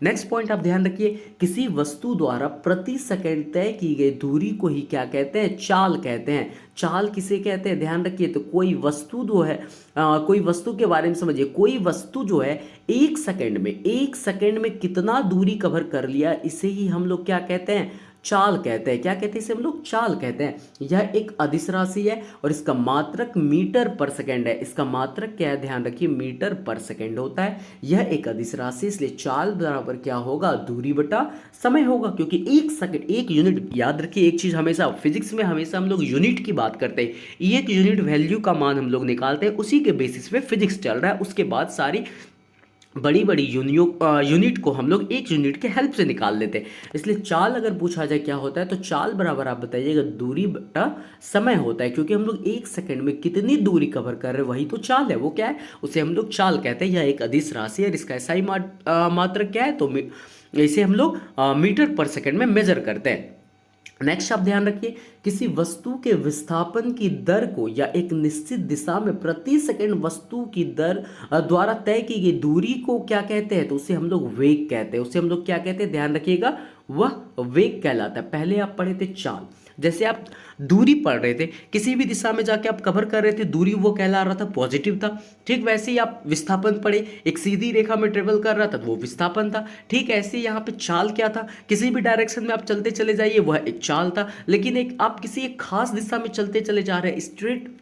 Speaker 1: नेक्स्ट पॉइंट आप ध्यान रखिए, किसी वस्तु द्वारा प्रति सेकंड तय की गई दूरी को ही क्या कहते हैं, चाल कहते हैं। चाल किसे कहते हैं, ध्यान रखिए। तो कोई वस्तु जो है, कोई वस्तु के बारे में समझिए, कोई वस्तु जो है एक सेकंड में कितना दूरी कवर कर लिया, इसे ही हम लोग क्या कहते हैं, चाल कहते हैं। क्या कहते हैं इसे, हम लोग चाल कहते हैं। यह एक अदिश राशि है और इसका मात्रक मीटर पर सेकंड है। इसका मात्रक क्या है, ध्यान रखिए, मीटर पर सेकंड होता है। यह एक अदिश राशि, इसलिए चाल बराबर क्या होगा, दूरी बटा समय होगा, क्योंकि एक सेकंड, एक यूनिट। याद रखिए एक चीज, हमेशा फिजिक्स में हमेशा हम लोग यूनिट की बात करते हैं, एक यूनिट वैल्यू का मान हम लोग निकालते हैं, उसी के बेसिस पे फिजिक्स चल रहा है। उसके बाद सारी बड़ी बड़ी यूनिट को हम लोग एक यूनिट के हेल्प से निकाल लेते हैं। इसलिए चाल अगर पूछा जाए क्या होता है, तो चाल बराबर आप बताइएगा दूरी बटा समय होता है, क्योंकि हम लोग एक सेकंड में कितनी दूरी कवर कर रहे हैं वही तो चाल है। वो क्या है, उसे हम लोग चाल कहते हैं। यह एक अदिश राशि है, इसका एसआई मात्रक क्या है, तो इसे हम लोग मीटर पर सेकंड में मेजर करते हैं। नेक्स्ट आप ध्यान रखिए, किसी वस्तु के विस्थापन की दर को या एक निश्चित दिशा में प्रति सेकंड वस्तु की दर द्वारा तय की गई दूरी को क्या कहते हैं, तो उसे हम लोग वेग कहते हैं। उसे हम लोग क्या कहते हैं, ध्यान रखिएगा, वह वेग कहलाता है। पहले आप पढ़े थे चाल, जैसे आप दूरी पढ़ रहे थे, किसी भी दिशा में जाके आप कवर कर रहे थे, दूरी वो कहला रहा था, पॉजिटिव था। ठीक वैसे ही आप विस्थापन पढ़े, एक सीधी रेखा में ट्रेवल कर रहा था तो वो विस्थापन था। ठीक ऐसे यहाँ पे चाल क्या था, किसी भी डायरेक्शन में आप चलते चले जाइए, वह एक चाल था। लेकिन एक आप किसी एक खास दिशा में चलते चले जा रहे हैं, स्ट्रेट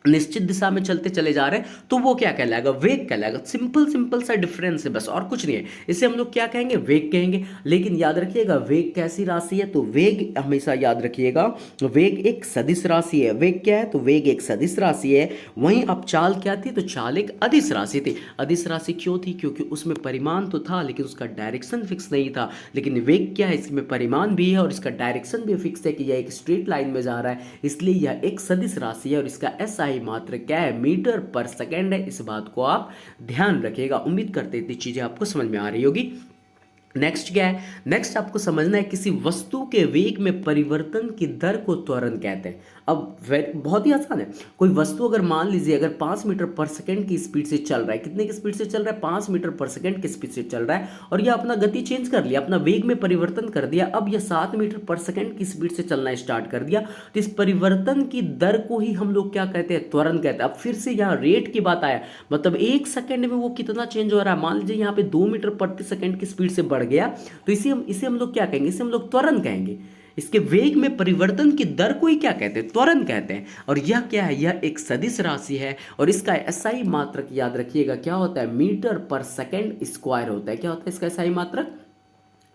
Speaker 1: निश्चित दिशा में चलते चले जा रहे हैं, तो वो क्या कहलाएगा, वेग कहलाएगा। सिंपल सा डिफरेंस है बस, और कुछ नहीं है। इसे हम लोग क्या कहेंगे, वेग कहेंगे। लेकिन याद रखिएगा वेग कैसी राशि है, तो वेग हमेशा याद रखिएगा, वेग एक सदिश राशि है। वेग क्या है, तो वेग एक सदिश राशि है। वहीं अब चाल क्या थी, तो चाल एक अदिश राशि थी। अदिश राशि क्यों थी, क्योंकि उसमें परिमाण तो था लेकिन उसका डायरेक्शन फिक्स नहीं था। लेकिन वेग क्या है, इसमें परिमाण भी है और इसका डायरेक्शन भी फिक्स है कि यह एक स्ट्रेट लाइन में जा रहा है, इसलिए यह एक सदिश राशि है और इसका एस आई मात्र क्या है, मीटर पर सेकंड है। इस बात को आप ध्यान रखिएगा। उम्मीद करते इतनी चीजें आपको समझ में आ रही होगी। नेक्स्ट क्या है, नेक्स्ट आपको समझना है, किसी वस्तु के वेग में परिवर्तन की दर को त्वरण कहते हैं। अब बहुत ही आसान है। कोई वस्तु अगर मान लीजिए अगर 5 मीटर पर सेकंड की स्पीड से चल रहा है, कितने की स्पीड से चल रहा है, 5 मीटर पर सेकंड की स्पीड से चल रहा है, और यह अपना गति चेंज कर लिया, अपना वेग में परिवर्तन कर दिया, अब यह 7 मीटर पर सेकंड की स्पीड से चलना स्टार्ट कर दिया, तो इस परिवर्तन की दर को ही हम लोग क्या कहते हैं, त्वरण कहते हैं। अब फिर से यहाँ रेट की बात आया, मतलब एक सेकंड में वो कितना चेंज हो रहा है। मान लीजिए यहाँ पे 2 मीटर प्रति सेकंड की स्पीड से बढ़ गया, तो इसे हम लोग क्या कहेंगे, इसे हम लोग त्वरण कहेंगे। इसके वेग में परिवर्तन की दर को ही क्या कहते हैं, त्वरण कहते हैं। और यह क्या है, यह एक सदिश राशि है और इसका एसआई मात्रक याद रखिएगा क्या होता है, मीटर पर सेकंड स्क्वायर होता है। क्या होता है इसका एसआई मात्रक,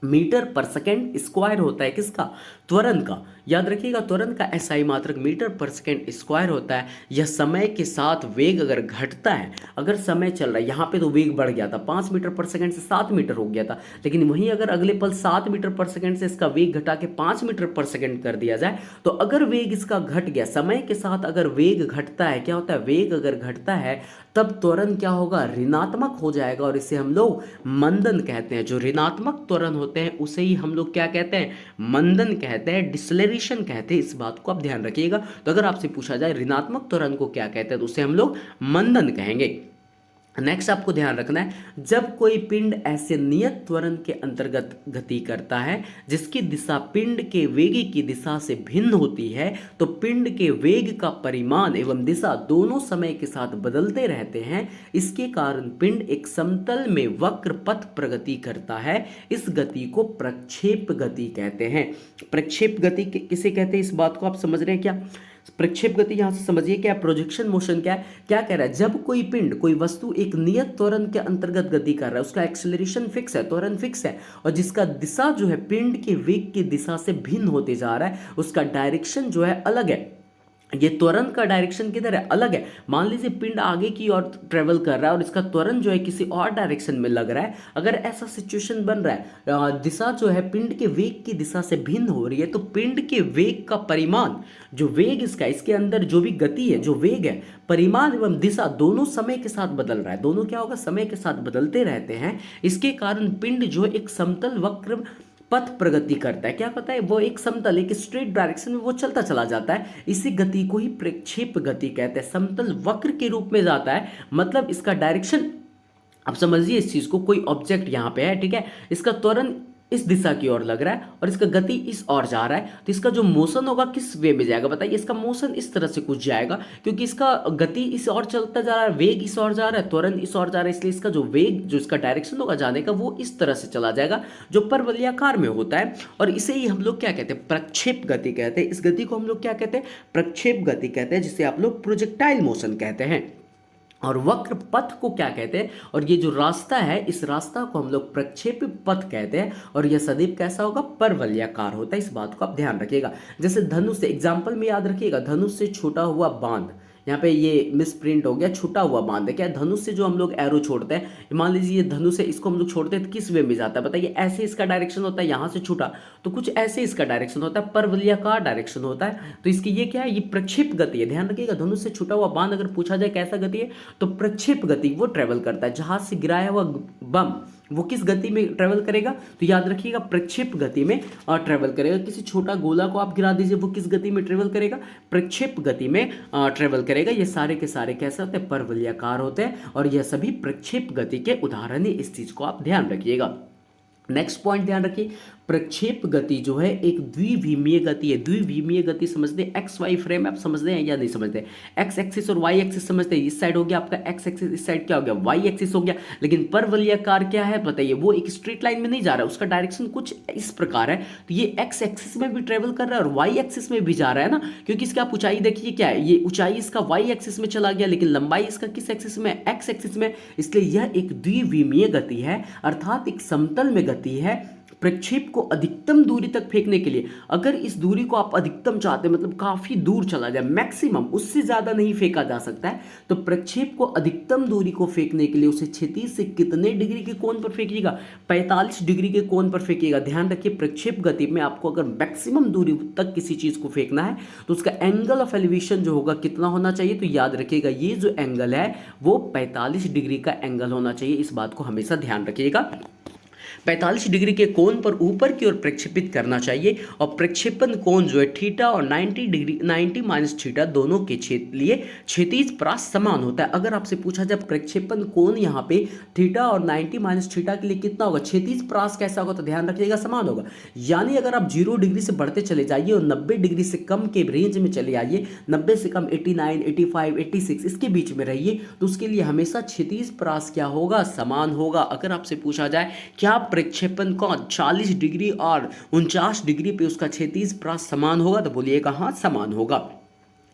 Speaker 1: मीटर पर सेकंड स्क्वायर होता है। किसका, त्वरण का। याद रखिएगा त्वरण का एसआई मात्रक मीटर पर सेकंड स्क्वायर होता है। यह समय के साथ वेग अगर घटता है, अगर समय चल रहा है, यहाँ पे तो वेग बढ़ गया था, 5 मीटर पर सेकंड से 7 मीटर हो गया था, लेकिन वहीं अगर अगले पल 7 मीटर पर सेकंड से इसका वेग घटा के 5 मीटर पर सेकंड कर दिया जाए, तो अगर वेग इसका घट गया, समय के साथ अगर वेग घटता है, क्या होता है, वेग अगर घटता है तब त्वरण क्या होगा, ऋणात्मक हो जाएगा और इसे हम लोग मंदन कहते हैं। जो ऋणात्मक त्वरण होते हैं उसे ही हम लोग क्या कहते हैं, मंदन कहते हैं, डिसलेरेशन कहते हैं। इस बात को आप ध्यान रखिएगा। तो अगर आपसे पूछा जाए ऋणात्मक त्वरण को क्या कहते हैं, तो उसे हम लोग मंदन कहेंगे। नेक्स्ट आपको ध्यान रखना है, जब कोई पिंड ऐसे नियत त्वरण के अंतर्गत गति करता है जिसकी दिशा पिंड के वेग की दिशा से भिन्न होती है, तो पिंड के वेग का परिमाण एवं दिशा दोनों समय के साथ बदलते रहते हैं। इसके कारण पिंड एक समतल में वक्र पथ प्रगति करता है। इस गति को प्रक्षेप गति कहते हैं। प्रक्षेप गति किसे कहते हैं, इस बात को आप समझ रहे हैं क्या। प्रक्षेप गति यहाँ से समझिए क्या, प्रोजेक्शन मोशन क्या है, क्या कह रहा है, जब कोई पिंड कोई वस्तु एक नियत त्वरण के अंतर्गत गति कर रहा है, उसका एक्सेलरेशन फिक्स है, त्वरण फिक्स है, और जिसका दिशा जो है पिंड के वेग की दिशा से भिन्न होते जा रहा है, उसका डायरेक्शन जो है अलग है, ये त्वरण का डायरेक्शन किधर है, अलग है। मान लीजिए पिंड आगे की ओर ट्रेवल कर रहा है और इसका त्वरण जो है किसी और डायरेक्शन में लग रहा है, अगर ऐसा सिचुएशन बन रहा है, दिशा जो है पिंड के वेग की दिशा से भिन्न हो रही है, तो पिंड के वेग का परिमाण, जो वेग इसका, इसके अंदर जो भी गति है, जो वेग है, परिमाण एवं दिशा दोनों समय के साथ बदल रहा है, दोनों क्या होगा, समय के साथ बदलते रहते हैं। इसके कारण पिंड जो एक समतल वक्र पथ प्रगति करता है, क्या करता है, वो एक समतल एक स्ट्रेट डायरेक्शन में वो चलता चला जाता है। इसी गति को ही प्रक्षेप गति कहते हैं, समतल वक्र के रूप में जाता है, मतलब इसका डायरेक्शन, अब समझिए इस चीज को, कोई ऑब्जेक्ट यहाँ पे है, ठीक है, इसका त्वरण इस दिशा की ओर लग रहा है और इसका गति इस ओर जा रहा है, तो इसका जो मोशन होगा किस वे में जाएगा, बताइए, इसका मोशन इस तरह से कुछ जाएगा, क्योंकि इसका गति इस ओर चलता जा रहा है, वेग इस ओर जा रहा है, त्वरण इस ओर जा रहा है, इसलिए इसका जो वेग, जो इसका डायरेक्शन होगा जाने का, वो इस तरह से चला जाएगा, जो परवलयाकार में होता है। और इसे ही हम लोग क्या कहते हैं, प्रक्षेप गति कहते हैं। इस गति को हम लोग क्या कहते हैं, प्रक्षेप गति कहते हैं, जिसे आप लोग प्रोजेक्टाइल मोशन कहते हैं। और वक्र पथ को क्या कहते हैं, और ये जो रास्ता है, इस रास्ता को हम लोग प्रक्षेप पथ कहते हैं, और यह सदैव कैसा होगा, परवलयाकार होता है। इस बात को आप ध्यान रखिएगा। जैसे धनुष से, एग्जाम्पल में याद रखिएगा, धनुष से छूटा हुआ बांध, यहाँ पे ये मिस प्रिंट हो गया, छूटा हुआ बांध है, क्या धनुष से जो हम लोग एरो छोड़ते हैं, मान लीजिए ये धनुष है, इसको हम लोग छोड़ते हैं तो किस वे में जाता है, बताइए, ऐसे इसका डायरेक्शन होता है, यहाँ से छूटा तो कुछ ऐसे इसका डायरेक्शन होता है, परवलयाकार डायरेक्शन होता है। तो इसकी ये क्या है, ये प्रक्षेप गति है, ध्यान रखिएगा। धनुष से छूटा हुआ बांध अगर पूछा जाए कैसा गति है, तो प्रक्षेप गति, वो ट्रेवल करता है। जहाज से गिराया हुआ बम वो किस गति में ट्रेवल करेगा, तो याद रखिएगा, प्रक्षेप गति में ट्रेवल करेगा। किसी छोटा गोला को आप गिरा दीजिए, वो किस गति में ट्रेवल करेगा, प्रक्षेप गति में ट्रेवल करेगा। ये सारे के सारे कैसे होते हैं, परवलयाकार होते हैं, और यह सभी प्रक्षेप गति के उदाहरण है। इस चीज को आप ध्यान रखिएगा। नेक्स्ट पॉइंट ध्यान रखिए, प्रक्षेप गति जो है एक द्विविमीय गति है। द्विविमीय गति समझते हैं, एक्स वाई फ्रेम आप समझते हैं या नहीं समझते, एक्स एक्सिस और वाई एक्सिस समझते हैं, इस साइड हो गया आपका एक्स एक्सिस, इस साइड क्या हो गया, वाई एक्सिस हो गया। लेकिन परवलयाकार क्या है बताइए, वो एक स्ट्रेट लाइन में नहीं जा रहा है, उसका डायरेक्शन कुछ इस प्रकार है, तो ये एक्स एक्सिस में भी ट्रेवल कर रहा है और वाई एक्सिस में भी जा रहा है ना, क्योंकि इसकी आप ऊंचाई देखिए क्या है, ये ऊंचाई इसका वाई एक्सिस में चला गया, लेकिन लंबाई इसका किस एक्सिस में, एक्स एक्सिस में, इसलिए यह एक द्विविमीय गति है, अर्थात एक समतल में गति है। प्रक्षेप को अधिकतम दूरी तक फेंकने के लिए, अगर इस दूरी को आप अधिकतम चाहते हैं, मतलब काफी दूर चला जाए, मैक्सिमम, उससे ज्यादा नहीं फेंका जा सकता है, तो प्रक्षेप को अधिकतम दूरी को फेंकने के लिए उसे क्षैतिज से कितने डिग्री के कोण पर फेंकिएगा, 45 डिग्री के कोण पर फेंकिएगा। ध्यान रखिए, प्रक्षेप गति में आपको अगर मैक्सिमम दूरी तक किसी चीज को फेंकना है, तो उसका एंगल ऑफ एलिवेशन जो होगा कितना होना चाहिए, तो याद रखिएगा, ये जो एंगल है वो 45 डिग्री का एंगल होना चाहिए। इस बात को हमेशा ध्यान रखिएगा। 45 डिग्री के कोण पर ऊपर की ओर प्रक्षेपित करना चाहिए, और प्रक्षेपण कोण जो है थीटा और 90 डिग्री, 90 माइनस थीटा दोनों के लिए क्षैतिज परास समान होता है। अगर आपसे पूछा जाए प्रक्षेपण कोण यहाँ पे थीटा और 90 माइनस थीटा के लिए कितना होगा, क्षैतिज परास कैसा होगा, तो ध्यान रखिएगा समान होगा। यानी अगर आप 0 डिग्री से बढ़ते चले जाइए और 90 डिग्री से कम के रेंज में चले आइए, 90 से कम 89, 85, 86 इसके बीच में रहिए, तो उसके लिए हमेशा क्षैतिज परास क्या होगा, समान होगा। अगर आपसे पूछा जाए क्या प्रक्षेपण कोण 40 डिग्री और 49 डिग्री पे उसका क्षैतिज परास समान होगा, तो बोलिएगा हाँ समान होगा।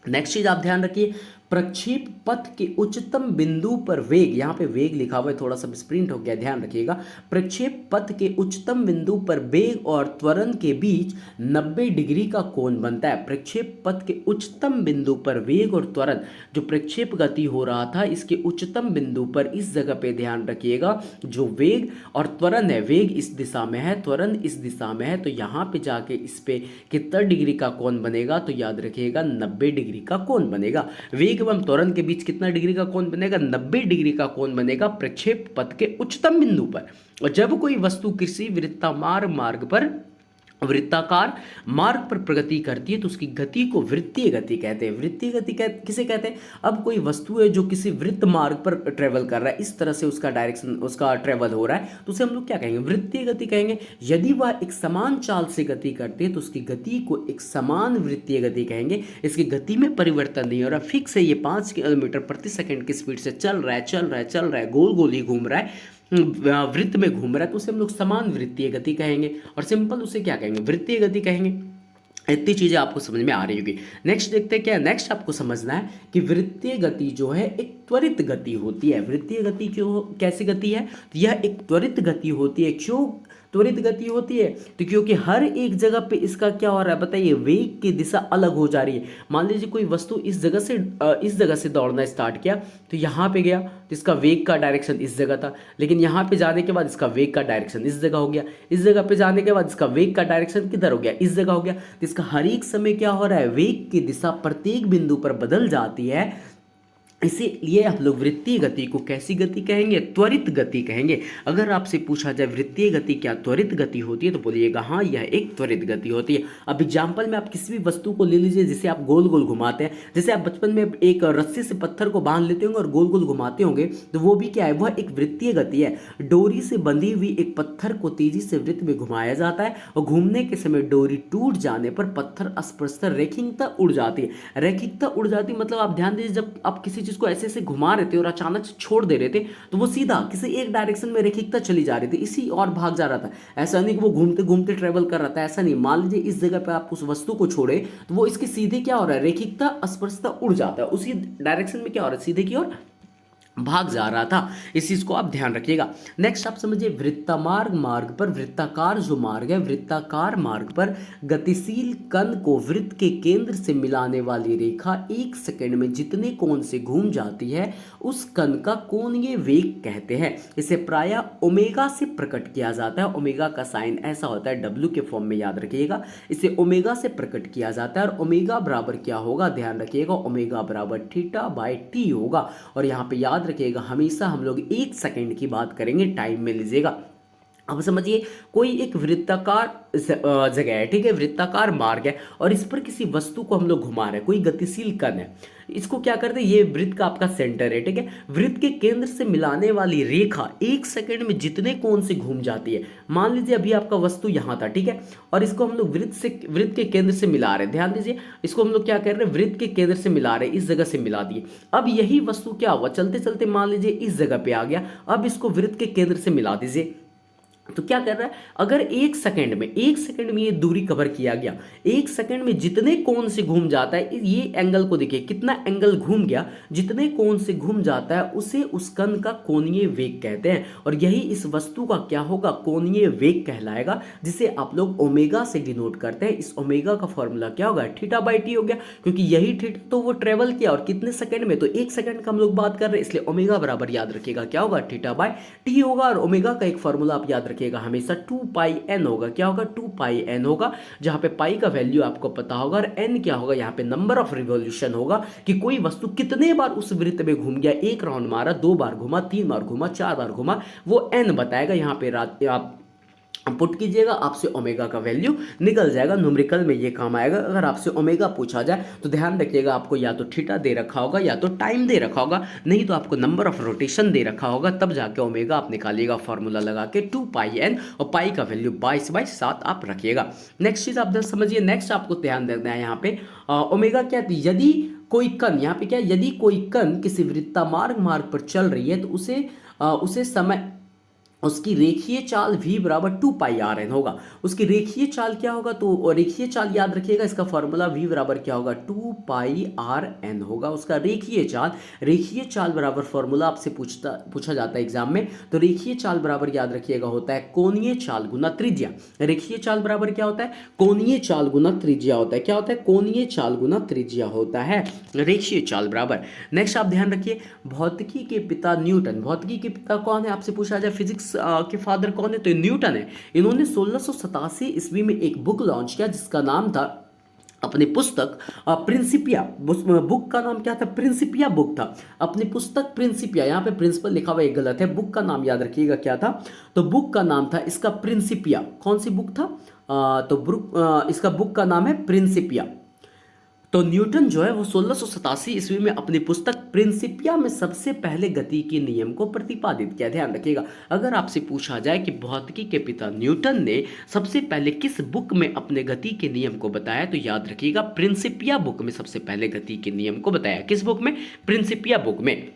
Speaker 1: नेक्स्ट चीज आप ध्यान रखिए, प्रक्षेप पथ के उच्चतम बिंदु पर वेग, यहाँ पे वेग लिखा हुआ है, थोड़ा सा स्प्रिंट हो गया, ध्यान रखिएगा। प्रक्षेप पथ के उच्चतम बिंदु पर वेग और त्वरण के बीच 90 डिग्री का कोण बनता है। प्रक्षेप पथ के उच्चतम बिंदु पर वेग और त्वरण, जो प्रक्षेप गति हो रहा था इसके उच्चतम बिंदु पर, इस जगह पे ध्यान रखिएगा, जो वेग और त्वरण है, वेग इस दिशा में है, त्वरण इस दिशा में है, तो यहाँ पे जाके इस पे कितना डिग्री का कोण बनेगा, तो याद रखिएगा 90 डिग्री का कोण बनेगा। वेग एवं त्वरण के बीच कितना डिग्री का कोण बनेगा, 90 डिग्री का कोण बनेगा प्रक्षेप पथ के उच्चतम बिंदु पर। और जब कोई वस्तु किसी वृत्ताकार मार्ग पर प्रगति करती है, तो उसकी गति को वृत्तीय गति कहते हैं। वृत्तीय गति किसे कहते हैं, अब कोई वस्तु है जो किसी वृत्त मार्ग पर ट्रेवल कर रहा है, इस तरह से उसका डायरेक्शन, उसका ट्रेवल हो रहा है, तो उसे हम लोग क्या कहेंगे, वृत्तीय गति कहेंगे। यदि वह एक समान चाल से गति करती है, तो उसकी गति को एक समान वृत्तीय गति कहेंगे। इसकी गति में परिवर्तन नहीं हो रहा, फिक्स है, ये 5 किलोमीटर प्रति सेकंड की स्पीड से चल रहा है, गोल गोल ही घूम रहा है, वृत्त में घूम रहा है, तो उसे हम लोग समान वृत्तीय गति कहेंगे। और सिंपल उसे क्या कहेंगे, वृत्तीय गति कहेंगे। इतनी चीज़ें आपको समझ में आ रही होगी। नेक्स्ट देखते हैं क्या है। नेक्स्ट आपको समझना है कि वृत्तीय गति जो है एक त्वरित गति होती है। वृत्तीय गति क्यों, कैसी गति है, तो यह एक त्वरित गति होती है। क्यों त्वरित गति होती है, तो क्योंकि हर एक जगह पे इसका क्या हो रहा है बताइए, वेग की दिशा अलग हो जा रही है। मान लीजिए कोई वस्तु इस जगह से दौड़ना स्टार्ट किया, तो यहाँ पे गया तो इसका वेग का डायरेक्शन इस जगह था, लेकिन यहाँ पे जाने के बाद इसका वेग का डायरेक्शन इस जगह हो गया, इस जगह पे जाने के बाद इसका वेग का डायरेक्शन किधर हो गया, इस जगह हो गया। तो इसका हर एक समय क्या हो रहा है, वेग की दिशा प्रत्येक बिंदु पर बदल जाती है। इसीलिए हम लोग वृत्तीय गति को कैसी गति कहेंगे, त्वरित गति कहेंगे। अगर आपसे पूछा जाए वृत्तीय गति क्या त्वरित गति होती है, तो बोलिएगा हाँ यह एक त्वरित गति होती है। अब एग्जाम्पल में आप किसी भी वस्तु को ले लीजिए जिसे आप गोल गोल घुमाते हैं। जैसे आप बचपन में एक रस्सी से पत्थर को बांध लेते होंगे और गोल गोल घुमाते होंगे, तो वो भी क्या है, वह एक वृत्तीय गति है। डोरी से बंधी हुई एक पत्थर को तेजी से वृत्त में घुमाया जाता है और घूमने के समय डोरी टूट जाने पर पत्थर स्पर्शतः रैखिकता उड़ जाती है। रैखिकता उड़ जाती मतलब आप ध्यान दीजिए, जब आप किसी चीज को ऐसे ऐसे घुमा रहे थे और अचानक छोड़ दे रहे थे, तो वो सीधा किसी एक डायरेक्शन में रैखिकता चली जा रही थी, इसी और भाग जा रहा था। ऐसा नहीं कि वो घूमते घूमते ट्रेवल कर रहा था, ऐसा नहीं। मान लीजिए इस जगह पे आप उस वस्तु को छोड़े, तो वो इसके सीधे क्या हो रहा है, रैखिकता स्पर्शता उड़ जाता है, उसी डायरेक्शन में क्या हो रहा है, सीधे की ओर भाग जा रहा था। इस चीज को आप ध्यान रखिएगा। नेक्स्ट आप समझिए, वृत्तामार्ग मार्ग पर, वृत्ताकार जो मार्ग है, वृत्ताकार मार्ग पर गतिशील कण को वृत्त के केंद्र से मिलाने वाली रेखा 1 सेकंड में जितने कोण से घूम जाती है उस कण का कोणीय वेग कहते हैं। इसे प्रायः ओमेगा से प्रकट किया जाता है। ओमेगा का साइन ऐसा होता है, डब्ल्यू के फॉर्म में, याद रखिएगा। इसे ओमेगा से प्रकट किया जाता है और ओमेगा बराबर क्या होगा, ध्यान रखिएगा, ओमेगा बराबर थीटा बाय टी होगा। और यहाँ पे याद रखिएगा हमेशा हम लोग 1 सेकंड की बात करेंगे, टाइम में लीजिएगा। अब समझिए कोई एक वृत्ताकार जगह है, ठीक है, वृत्ताकार मार्ग है और इस पर किसी वस्तु को हम लोग घुमा रहे हैं, कोई गतिशील कण है। इसको क्या करते हैं, ये वृत्त का आपका सेंटर है, ठीक है। वृत्त के केंद्र से मिलाने वाली रेखा 1 सेकंड में जितने कोण से घूम जाती है। मान लीजिए अभी आपका वस्तु यहां था, ठीक है, और इसको हम लोग वृत्त के केंद्र से मिला रहे हैं। ध्यान दीजिए, इसको हम लोग क्या कर रहे हैं, वृत्त के केंद्र से मिला रहे हैं, इस जगह से मिला दिए। अब यही वस्तु क्या हुआ, चलते चलते मान लीजिए इस जगह पे आ गया, अब इसको वृत्त के केंद्र से मिला दीजिए। तो क्या कर रहा है, अगर 1 सेकंड में ये दूरी कवर किया गया, 1 सेकंड में जितने कोण से घूम जाता है, ये एंगल को देखिए कितना एंगल घूम गया, जितने कोण से घूम जाता है उसे उस कण का कोणीय वेग कहते हैं। और यही इस वस्तु का क्या होगा, कोणीय वेग कहलाएगा, जिसे आप लोग ओमेगा से डिनोट करते हैं। इस ओमेगा का फॉर्मूला क्या होगा, थीटा बाई टी हो गया, क्योंकि यही थीटा तो वो ट्रेवल किया और कितने सेकंड में, तो 1 सेकंड का हम लोग बात कर रहे हैं, इसलिए ओमेगा बराबर याद रखिएगा क्या होगा, थीटा बाई टी होगा। और ओमेगा का एक फॉर्मूला आप याद रखिएगा हमेशा 2 पाई एन होगा। क्या होगा, 2 पाई एन होगा, जहां पे पाई का वैल्यू आपको पता होगा और एन क्या होगा, यहाँ पे नंबर ऑफ रिवॉल्यूशन होगा कि कोई वस्तु कितने बार उस वृत्त में घूम गया। 1 राउंड मारा, 2 बार घुमा, 3 बार घुमा, 4 बार घुमा, वो एन बताएगा। यहाँ पे आप पुट कीजिएगा, आपसे ओमेगा का वैल्यू निकल जाएगा। न्यूमेरिकल में ये काम आएगा। अगर आपसे ओमेगा पूछा जाए तो ध्यान रखिएगा, आपको या तो थीटा दे रखा होगा या तो टाइम दे रखा होगा, नहीं तो आपको नंबर ऑफ रोटेशन दे रखा होगा, तब जाके ओमेगा आप निकालिएगा फॉर्मूला लगा के 2 पाई एन, और पाई का वैल्यू 22/7 आप रखिएगा। नेक्स्ट चीज आप समझिए, नेक्स्ट आपको ध्यान देना है यहाँ पे ओमेगा क्या, यदि कोई कण, यहाँ पे क्या, यदि कोई कण किसी वृत्तामार्ग मार्ग पर चल रही है तो उसे समय, उसकी रेखीय चाल v बराबर 2 पाई आर एन होगा। उसकी रेखीय चाल क्या होगा, तो रेखीय चाल याद रखिएगा, इसका फॉर्मूला v बराबर क्या होगा, 2 पाई आर एन होगा उसका रेखीय चाल। रेखीय चाल बराबर फॉर्मूला आपसे पूछा जाता है एग्जाम में, तो रेखीय चाल बराबर याद रखिएगा होता है कोणीय चाल गुना त्रिज्या। रेखीय चाल बराबर क्या होता है, कोणीय चाल गुना त्रिज्या होता है। क्या होता है, कोणीय चाल गुना त्रिज्या होता है रेखीय चाल बराबर। नेक्स्ट आप ध्यान रखिए, भौतिकी के पिता न्यूटन। भौतिकी के पिता कौन है, आपसे पूछा जाए फिजिक्स के फादर कौन है, तो न्यूटन है। इन्होंने 1687 ईस्वी में एक बुक लॉन्च किया जिसका नाम था, अपनी पुस्तक प्रिंसिपिया, बुक का नाम क्या था, प्रिंसिपिया बुक था। अपनी पुस्तक प्रिंसिपिया, यहाँ पे प्रिंसिपल लिखा हुआ एक गलत है, बुक का नाम याद रखिएगा क्या था, तो बुक का नाम था इसका प्रिंसिपिया। कौन सी बुक था, तो इसका बुक का नाम है प्रिंसिपिया। तो न्यूटन जो है वो 1687 ईस्वी में अपनी पुस्तक प्रिंसिपिया में सबसे पहले गति के नियम को प्रतिपादित किया। ध्यान रखिएगा, अगर आपसे पूछा जाए कि भौतिकी के पिता न्यूटन ने सबसे पहले किस बुक में अपने गति के नियम को बताया, तो याद रखिएगा प्रिंसिपिया बुक में सबसे पहले गति के नियम को बताया। किस बुक में, प्रिंसिपिया बुक में।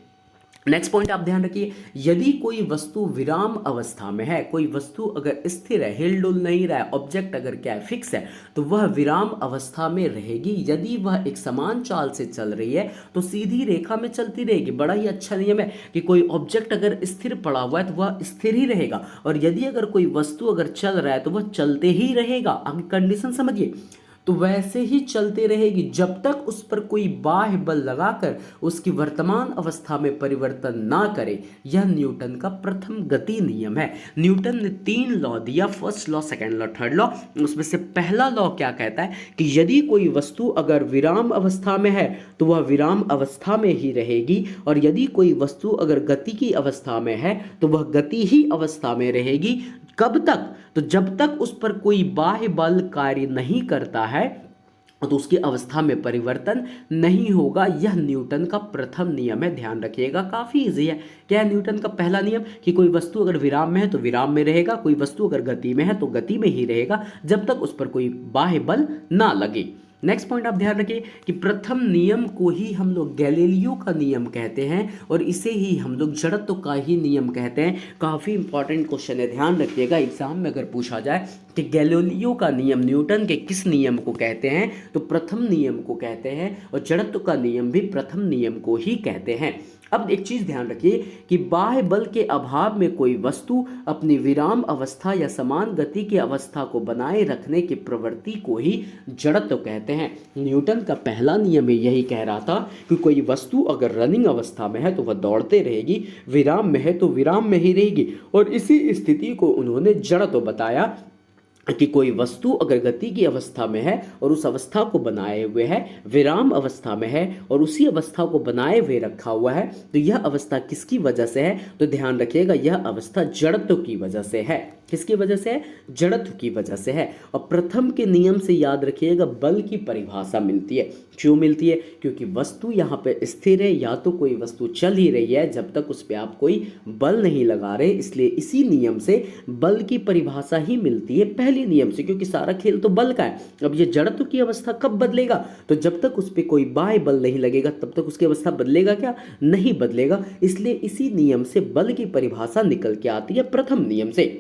Speaker 1: नेक्स्ट पॉइंट आप ध्यान रखिए, यदि कोई वस्तु विराम अवस्था में है, कोई वस्तु अगर स्थिर है, हिल डुल नहीं रहा है, ऑब्जेक्ट अगर क्या है फिक्स है, तो वह विराम अवस्था में रहेगी। यदि वह एक समान चाल से चल रही है तो सीधी रेखा में चलती रहेगी। बड़ा ही अच्छा नियम है कि कोई ऑब्जेक्ट अगर स्थिर पड़ा हुआ है तो वह स्थिर ही रहेगा, और यदि अगर कोई वस्तु अगर चल रहा है तो वह चलते ही रहेगा। अब कंडीशन समझिए, तो वैसे ही चलते रहेगी जब तक उस पर कोई बाह्य बल लगाकर उसकी वर्तमान अवस्था में परिवर्तन ना करे। यह न्यूटन का प्रथम गति नियम है। न्यूटन ने 3 लॉ दिया, first law, second law, third law. उसमें से पहला लॉ क्या कहता है कि यदि कोई वस्तु अगर विराम अवस्था में है तो वह विराम अवस्था में ही रहेगी, और यदि कोई वस्तु अगर गति की अवस्था में है तो वह गति ही अवस्था में रहेगी। कब तक? तो जब तक उस पर कोई बाह्य बल कार्य नहीं करता है तो उसकी अवस्था में परिवर्तन नहीं होगा। यह न्यूटन का प्रथम नियम है, ध्यान रखिएगा, काफी इजी है। क्या है न्यूटन का पहला नियम कि कोई वस्तु अगर विराम में है तो विराम में रहेगा, कोई वस्तु अगर गति में है तो गति में ही रहेगा जब तक उस पर कोई बाह्य बल ना लगे। नेक्स्ट पॉइंट आप ध्यान रखिए कि प्रथम नियम को ही हम लोग गैलीलियो का नियम कहते हैं, और इसे ही हम लोग जड़त्व का ही नियम कहते हैं। काफ़ी इंपॉर्टेंट क्वेश्चन है, ध्यान रखिएगा, एग्जाम में अगर पूछा जाए कि गैलीलियो का नियम न्यूटन के किस नियम को कहते हैं, तो प्रथम नियम को कहते हैं, और जड़त्व का नियम भी प्रथम नियम को ही कहते हैं। अब एक चीज ध्यान रखिए कि बाह्य बल के अभाव में कोई वस्तु अपनी विराम अवस्था या समान गति की अवस्था को बनाए रखने की प्रवृत्ति को ही जड़त्व कहते हैं। न्यूटन का पहला नियम ही यही कह रहा था कि कोई वस्तु अगर रनिंग अवस्था में है तो वह दौड़ते रहेगी, विराम में है तो विराम में ही रहेगी, और इसी स्थिति को उन्होंने जड़त्व बताया कि कोई वस्तु अगर गति की अवस्था में है और उस अवस्था को बनाए हुए है, विराम अवस्था में है और उसी अवस्था को बनाए हुए रखा हुआ है, तो यह अवस्था किसकी वजह से है? तो ध्यान रखिएगा, यह अवस्था जड़त्व की वजह से है। किसकी वजह से है? जड़त्व की वजह से है। और प्रथम के नियम से याद रखिएगा बल की परिभाषा मिलती है। क्यों मिलती है? क्योंकि वस्तु यहाँ पे स्थिर है, या तो कोई वस्तु चल ही रही है जब तक उस पर आप कोई बल नहीं लगा रहे, इसलिए इसी नियम से बल की परिभाषा ही मिलती है, पहले नियम से, क्योंकि सारा खेल तो बल का है। अब ये जड़त्व की अवस्था कब बदलेगा? तो जब तक उस पर कोई बाह्य बल नहीं लगेगा तब तक उसकी अवस्था बदलेगा क्या? नहीं बदलेगा। इसलिए इसी नियम से बल की परिभाषा निकल के आती है, प्रथम नियम से।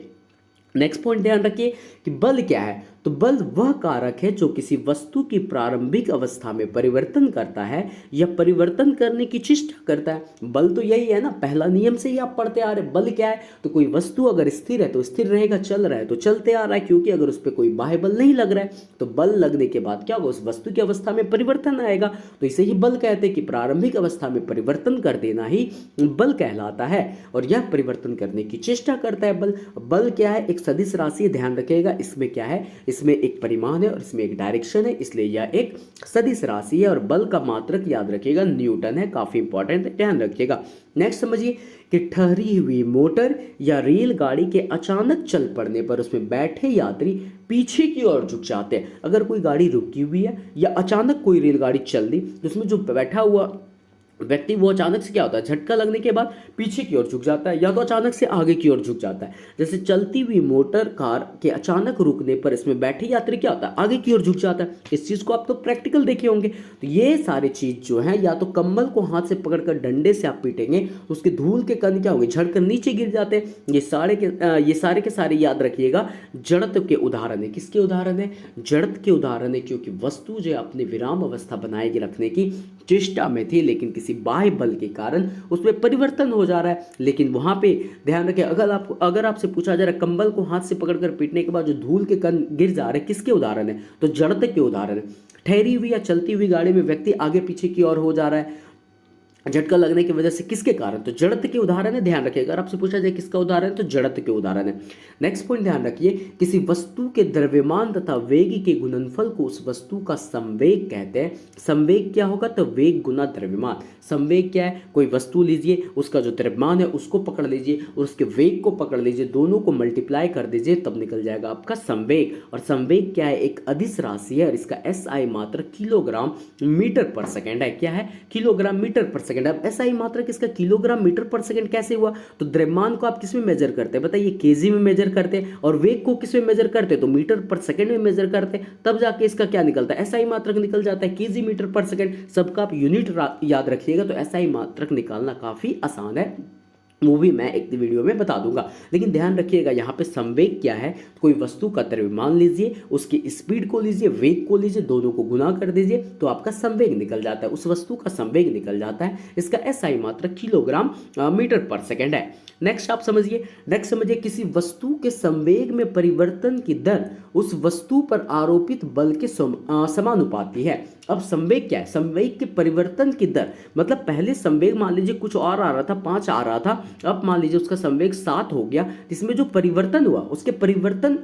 Speaker 1: नेक्स्ट पॉइंट ध्यान रखिए कि बल क्या है? तो बल वह कारक है जो किसी वस्तु की प्रारंभिक अवस्था में परिवर्तन करता है या परिवर्तन करने की चेष्टा करता है। बल तो यही है ना, पहला नियम से ही आप पढ़ते आ रहे। बल क्या है? तो कोई वस्तु अगर स्थिर है तो स्थिर रहेगा, चल रहा है तो चलते आ रहा है, क्योंकि अगर उस पर कोई बाह्य बल नहीं लग रहा है तो बल लगने के बाद क्या होगा? उस वस्तु की अवस्था में परिवर्तन आएगा। तो इसे ही बल कहते हैं कि प्रारंभिक अवस्था में परिवर्तन कर देना ही बल कहलाता है, और यह परिवर्तन करने की चेष्टा करता है बल। बल क्या है? एक सदिश राशि, ध्यान रखिएगा, इसमें क्या है? इसमें एक परिमाण है और इसमें एक डायरेक्शन है, इसलिए यह एक सदिश राशि है। और बल का मात्रक याद रखिएगा न्यूटन है, काफी इंपॉर्टेंट है, ध्यान रखिएगा। नेक्स्ट समझिए कि ठहरी हुई मोटर या रेलगाड़ी के अचानक चल पड़ने पर उसमें बैठे यात्री पीछे की ओर झुक जाते हैं। अगर कोई गाड़ी रुकी हुई है या अचानक कोई रेलगाड़ी चल दी तो उसमें जो बैठा हुआ व्यक्ति वो अचानक से क्या होता है? झटका लगने के बाद पीछे की ओर झुक जाता है, या तो अचानक से आगे की ओर झुक जाता है। जैसे चलती हुई मोटर कार के अचानक रुकने पर इसमें बैठे यात्री क्या होता है? आगे की ओर झुक जाता है। इस चीज को आप तो प्रैक्टिकल देखे होंगे। तो ये सारी चीज जो है, या तो कंबल को हाथ से पकड़कर डंडे से आप पीटेंगे, उसके धूल के कण क्या होंगे? झड़कर नीचे गिर जाते हैं। ये सारे के सारे याद रखिएगा जड़त्व के उदाहरण है। किसके उदाहरण है? जड़त्व के उदाहरण है, क्योंकि वस्तु जो अपनी विराम अवस्था बनाए रखने की चेष्टा में थी, लेकिन किसी बाह्य बल के कारण उसमें परिवर्तन हो जा रहा है। लेकिन वहां पे ध्यान रखें, अगर आपसे पूछा जा रहा है कंबल को हाथ से पकड़कर पीटने के बाद जो धूल के कण गिर जा रहे हैं, किसके उदाहरण है? तो जड़त्व के उदाहरण है। ठहरी हुई या चलती हुई गाड़ी में व्यक्ति आगे पीछे की ओर हो जा रहा है झटका लगने की वजह से, किसके कारण? तो जड़त्व के उदाहरण है, ध्यान रखिए। अगर आपसे पूछा जाए किसका उदाहरण है तो जड़त्व के उदाहरण है। नेक्स्ट पॉइंट ध्यान रखिए, किसी वस्तु के द्रव्यमान तथा वेग के गुणनफल को उस वस्तु का संवेग कहते हैं। संवेग क्या होगा? तो वेग गुना द्रव्यमान। संवेग क्या है? कोई वस्तु लीजिए, उसका जो द्रव्यमान है उसको पकड़ लीजिए और उसके वेग को पकड़ लीजिए, दोनों को मल्टीप्लाई कर दीजिए, तब निकल जाएगा आपका संवेग। और संवेग क्या है? एक अदिश राशि है और इसका SI मात्रक किलोग्राम मीटर पर सेकेंड है। क्या है? किलोग्राम मीटर पर सेकेंड सेकंड। अब एसआई मात्रक इसका किलोग्राम मीटर पर सेकंड कैसे हुआ? तो द्रव्यमान को आप किस में मेजर करते हैं? बताइए, केजी में मेजर करते हैं। और वेग को किस में मेजर करते हैं? तो मीटर पर सेकंड में मेजर करते हैं। तब जाके इसका क्या निकलता है? एसआई मात्रक निकल जाता है, केजी मीटर पर सेकंड। सबका आप यूनिट याद रखिएगा, तो एसआई मात्रक निकालना काफी आसान है, वो भी मैं एक वीडियो में बता दूंगा। लेकिन ध्यान रखिएगा, यहाँ पे संवेग क्या है? तो कोई वस्तु का द्रव्यमान लीजिए, उसकी स्पीड को लीजिए, वेग को लीजिए, दोनों को गुना कर दीजिए तो आपका संवेग निकल जाता है, उस वस्तु का संवेग निकल जाता है। इसका एसआई मात्रक किलोग्राम मीटर पर सेकंड है। नेक्स्ट आप समझिए, किसी वस्तु के संवेग में परिवर्तन की दर उस वस्तु पर आरोपित बल के समानुपाती है। अब संवेग क्या है? संवेग के परिवर्तन की दर, मतलब पहले संवेग मान लीजिए कुछ और आ रहा था, 5 आ रहा था, अब मान लीजिए उसका संवेग 7 हो गया। इसमें जो परिवर्तन हुआ, उसके परिवर्तन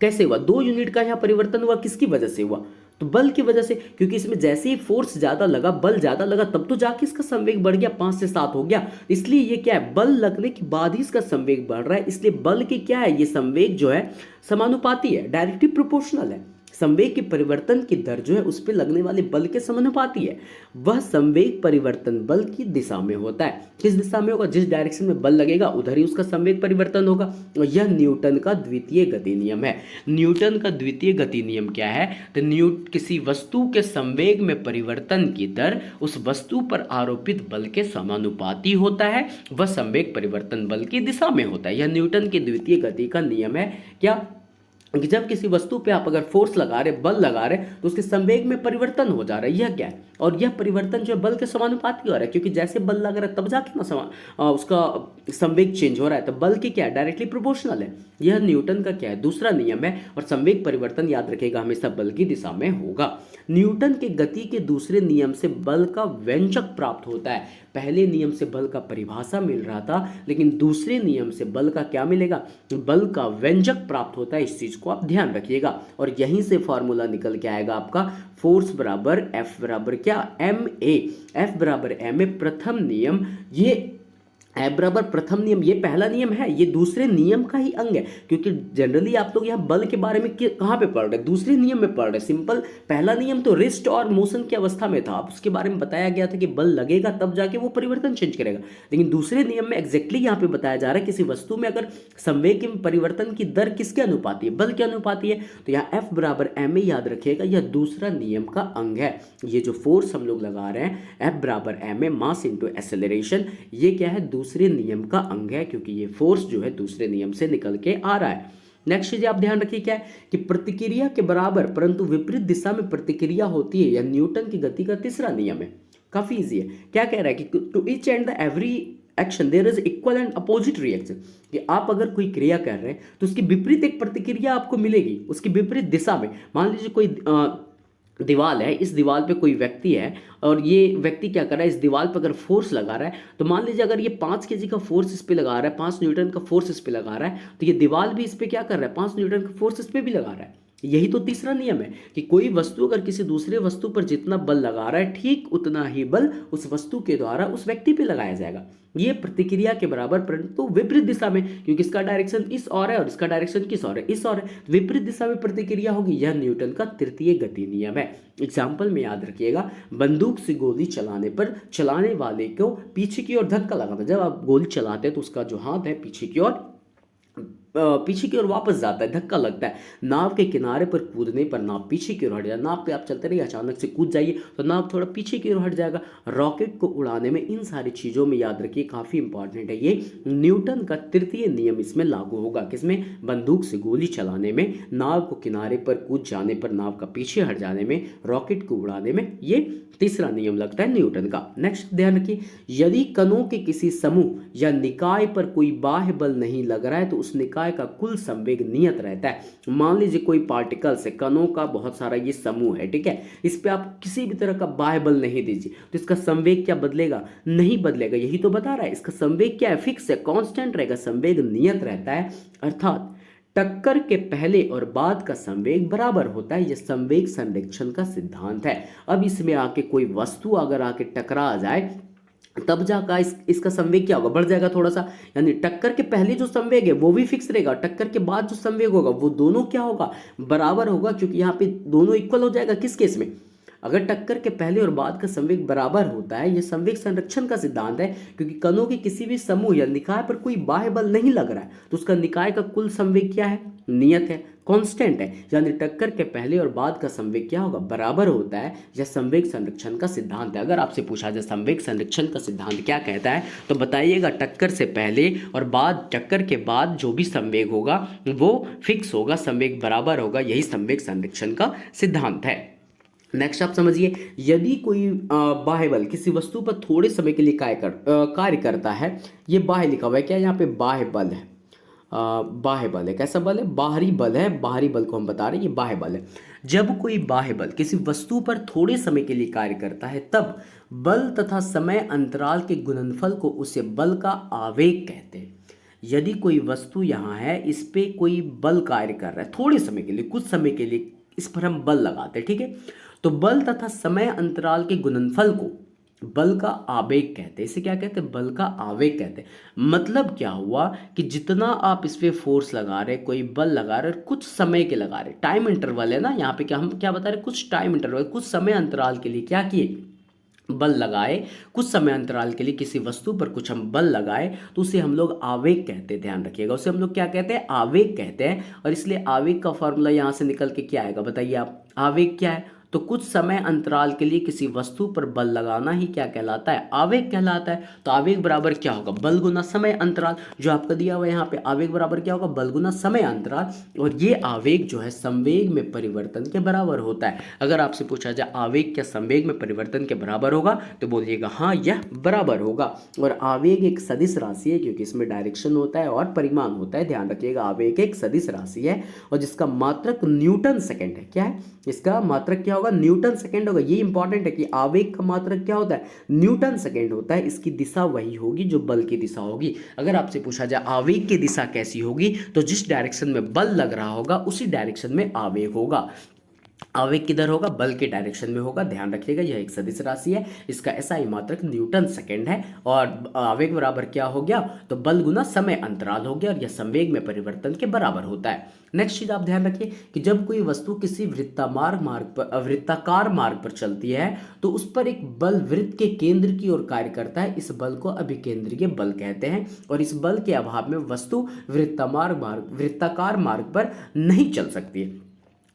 Speaker 1: कैसे हुआ? 2 यूनिट का यहाँ परिवर्तन हुआ, किसकी वजह से हुआ? तो बल की वजह से, क्योंकि इसमें जैसे ही फोर्स ज्यादा लगा, बल ज्यादा लगा, तब तो जाके इसका संवेग बढ़ गया, 5 से 7 हो गया। इसलिए ये क्या है? बल लगने के बाद ही इसका संवेग बढ़ रहा है। इसलिए बल की क्या है? ये संवेग जो है समानुपाती है, डायरेक्टली प्रोपोर्शनल है। संवेग के परिवर्तन की दर जो है उस पर लगने वाले बल के समानुपाती है। वह संवेग परिवर्तन बल की दिशा में होता है। किस दिशा में होगा? जिस डायरेक्शन में बल लगेगा उधर ही उसका संवेग परिवर्तन होगा। और यह न्यूटन का द्वितीय गति नियम है। न्यूटन का द्वितीय गति नियम क्या है? तो किसी वस्तु के संवेग में परिवर्तन की दर उस वस्तु पर आरोपित बल के समानुपाती होता है। वह संवेग परिवर्तन बल की दिशा में होता है। यह न्यूटन के द्वितीय गति का नियम है। क्या? कि जब किसी वस्तु पे आप अगर फोर्स लगा रहे, बल लगा रहे, तो उसके संवेग में परिवर्तन हो जा रहा है। यह क्या है? और यह परिवर्तन जो है बल के समानुपाती हो रहा है, क्योंकि जैसे बल लग रहा है तब जाके ना उसका संवेग चेंज हो रहा है। तो बल की क्या है? डायरेक्टली प्रोपोर्शनल है। यह न्यूटन का क्या है? दूसरा नियम है। और संवेग परिवर्तन याद रखेगा हमेशा बल की दिशा में होगा। न्यूटन के गति के दूसरे नियम से बल का व्यंजक प्राप्त होता है। पहले नियम से बल का परिभाषा मिल रहा था, लेकिन दूसरे नियम से बल का क्या मिलेगा? बल का व्यंजक प्राप्त होता है। इस चीज को आप ध्यान रखिएगा। और यहीं से फॉर्मूला निकल के आएगा आपका, फोर्स बराबर एफ बराबर क्या? M A. एफ बराबर एम ए, प्रथम नियम। ये एफ बराबर प्रथम नियम, ये पहला नियम है, ये दूसरे नियम का ही अंग है। क्योंकि जनरली आप लोग यहाँ बल के बारे में कहाँ पे पढ़ रहे हैं? दूसरे नियम में पढ़ रहे हैं। सिंपल पहला नियम तो रेस्ट और मोशन की अवस्था में था, उसके बारे में बताया गया था कि बल लगेगा तब जाके वो परिवर्तन चेंज करेगा। लेकिन दूसरे नियम में एग्जैक्टली यहाँ पे बताया जा रहा है, किसी वस्तु में अगर संवेग के परिवर्तन की दर किसके अनुपाती है? बल के अनुपाती है। तो यहाँ एफ बराबर एम ए याद रखिएगा, यह दूसरा नियम का अंग है। ये जो फोर्स हम लोग लगा रहे हैं, एफ बराबर M A, mass into acceleration, ये क्या है? दूसरे नियम का अंग है, क्योंकि ये फोर्स जो है दूसरे नियम से निकल के आ रहा है। नेक्स्ट चीज आप ध्यान रखिए क्या है? कि प्रतिक्रिया के बराबर परंतु विपरीत दिशा में प्रतिक्रिया होती है। यह न्यूटन की गति का तीसरा नियम है। काफी इजी है। क्या कह रहा है? कि to each and the every action there is equal and opposite reaction. कि आप अगर कोई क्रिया कर रहे हैं तो उसकी विपरीत एक प्रतिक्रिया आपको मिलेगी, उसकी विपरीत दिशा में। मान लीजिए कोई दीवाल है, इस दीवाल पे कोई व्यक्ति है और ये व्यक्ति क्या कर रहा है? इस दीवाल पे अगर फोर्स लगा रहा है, तो मान लीजिए अगर ये 5 केजी का फोर्स इस पे लगा रहा है, 5 न्यूटन का फोर्स इस पे लगा रहा है, तो ये दीवाल भी इस पे क्या कर रहा है? 5 न्यूटन का फोर्स इस पे भी लगा रहा है। यही तो तीसरा नियम है कि कोई वस्तु अगर किसी दूसरे वस्तु पर जितना बल लगा रहा है, ठीक उतना ही बल उस वस्तु के द्वारा उस व्यक्ति पे लगाया जाएगा। ये प्रतिक्रिया के बराबर परंतु विपरीत दिशा में, क्योंकि इसका डायरेक्शन इस और है और इसका डायरेक्शन किस और है? इस और है। विपरीत दिशा में प्रतिक्रिया होगी। यह न्यूटन का तृतीय गति नियम है। एग्जाम्पल में याद रखिएगा, बंदूक से गोली चलाने पर चलाने वाले को पीछे की ओर धक्का लगाता है। जब आप गोली चलाते हैं तो उसका जो हाथ है पीछे की ओर वापस जाता है, धक्का लगता है। नाव के किनारे पर कूदने पर नाव पीछे की ओर हट जाए। नाव पे आप चलते रहिए, अचानक से कूद जाइए तो नाव थोड़ा पीछे की ओर हट जाएगा। रॉकेट को उड़ाने में इन सारी चीज़ों में याद रखिए, काफ़ी इंपॉर्टेंट है ये, न्यूटन का तृतीय नियम इसमें लागू होगा। किसमें? बंदूक से गोली चलाने में, नाव को किनारे पर कूद जाने पर नाव का पीछे हट जाने में, रॉकेट को उड़ाने में, ये तीसरा नियम लगता है न्यूटन का। नेक्स्ट ध्यान रखिए, यदि कणों के किसी समूह या निकाय पर कोई बाह्य बल नहीं लग रहा है तो उस निकाय का कुल संवेग नियत रहता है। मान लीजिए कोई पार्टिकल्स है, कणों का बहुत सारा ये समूह है, ठीक है, इस पे आप किसी भी तरह का बाह्य बल नहीं दीजिए तो इसका संवेग क्या बदलेगा? नहीं बदलेगा। यही तो बता रहा है, इसका संवेग क्या है? फिक्स है, कांस्टेंट रहेगा, संवेग नियत रहता है। अर्थात टक्कर के पहले और बाद का संवेग बराबर होता है। यह संवेग संरक्षण का सिद्धांत है। अब इसमें आके कोई वस्तु अगर आके टकरा जाए तब जाकर इसका संवेग क्या होगा? बढ़ जाएगा थोड़ा सा। यानी टक्कर के पहले जो संवेग है वो भी फिक्स रहेगा, टक्कर के बाद जो संवेग होगा वो दोनों क्या होगा? बराबर होगा, क्योंकि यहाँ पे दोनों इक्वल हो जाएगा। किस केस में? अगर टक्कर के पहले और बाद का संवेग बराबर होता है, यह संवेग संरक्षण का सिद्धांत है, क्योंकि कणों के किसी भी समूह या निकाय पर कोई बाह्य बल नहीं लग रहा है, तो उसका निकाय का कुल संवेग क्या है, नियत है, कांस्टेंट है। यानी टक्कर के पहले और बाद का संवेग क्या होगा, बराबर होता है। यह संवेग संरक्षण का सिद्धांत है। अगर आपसे पूछा जाए संवेग संरक्षण का सिद्धांत क्या कहता है, तो बताइएगा टक्कर से पहले और बाद, टक्कर के बाद जो भी संवेग होगा वो फिक्स होगा, संवेग बराबर होगा, यही संवेग संरक्षण का सिद्धांत है। नेक्स्ट आप समझिए, यदि कोई बाह्य बल किसी वस्तु पर थोड़े समय के लिए कार्य करता है, ये बाह्य लिखा हुआ है, क्या यहाँ पे बाह्य बल है, बाह्य बल है, कैसा बल है, बाहरी बल है, बाहरी बल को हम बता रहे हैं, ये बाह्य बल है। जब कोई बाह्य बल किसी वस्तु पर थोड़े समय के लिए कार्य करता है, तब बल तथा समय अंतराल के गुणनफल को उसे बल का आवेग कहते हैं। यदि कोई वस्तु यहाँ है, इस पे कोई बल कार्य कर रहा है थोड़े समय के लिए, कुछ समय के लिए इस पर हम बल लगाते हैं, ठीक है, तो बल तथा समय अंतराल के गुणनफल को बल का आवेग कहते हैं। इसे क्या कहते हैं, बल का आवेग कहते हैं। मतलब क्या हुआ कि जितना आप इस पे फोर्स लगा रहे, कोई बल लगा रहे, कुछ समय के लगा रहे, टाइम इंटरवल है ना यहाँ पे, क्या हम क्या बता रहे, कुछ टाइम इंटरवल, कुछ समय अंतराल के लिए क्या किए, बल लगाए, कुछ समय अंतराल के लिए किसी वस्तु पर कुछ हम बल लगाए, तो उसे हम लोग आवेग कहते हैं। ध्यान रखिएगा, उसे हम लोग क्या कहते हैं, आवेग कहते हैं। और इसलिए आवेग का फॉर्मूला यहाँ से निकल के क्या आएगा, बताइए आप, आवेग क्या है, तो कुछ समय अंतराल के लिए किसी वस्तु पर बल लगाना ही क्या कहलाता है, आवेग कहलाता है। तो आवेग बराबर क्या होगा, बल गुना समय अंतराल, जो आपका दिया हुआ है यहाँ पे, आवेग बराबर क्या होगा, बल गुना समय अंतराल। और ये आवेग जो है संवेग में परिवर्तन के बराबर होता है। अगर आपसे पूछा जाए आवेग क्या संवेग में परिवर्तन के बराबर होगा, तो बोलिएगा हाँ, यह बराबर होगा। और आवेग एक सदिश राशि है, क्योंकि इसमें डायरेक्शन होता है और परिमाण होता है। ध्यान रखिएगा, आवेग एक सदिश राशि है और जिसका मात्रक न्यूटन सेकेंड है। क्या है, इसका मात्रक क्या होगा, न्यूटन सेकेंड होगा। ये इंपॉर्टेंट है कि आवेग का मात्रक क्या होता है, न्यूटन सेकेंड होता है। इसकी दिशा वही होगी जो बल की दिशा होगी। अगर आपसे पूछा जाए आवेग की दिशा कैसी होगी, तो जिस डायरेक्शन में बल लग रहा होगा उसी डायरेक्शन में आवेग होगा। आवेग किधर होगा, बल के डायरेक्शन में होगा। ध्यान रखिएगा, यह एक सदिश राशि है, इसका एसआई मात्रक न्यूटन सेकेंड है। और आवेग बराबर क्या हो गया, तो बल गुना समय अंतराल हो गया, और यह संवेग में परिवर्तन के बराबर होता है। नेक्स्ट चीज आप ध्यान रखिए कि जब कोई वस्तु किसी वृत्ताकार मार्ग पर चलती है, तो उस पर एक बल वृत्त के केंद्र की ओर कार्य करता है। इस बल को अभिकेंद्रीय बल कहते हैं। और इस बल के अभाव में वस्तु वृत्ताकार मार्ग पर नहीं चल सकती है।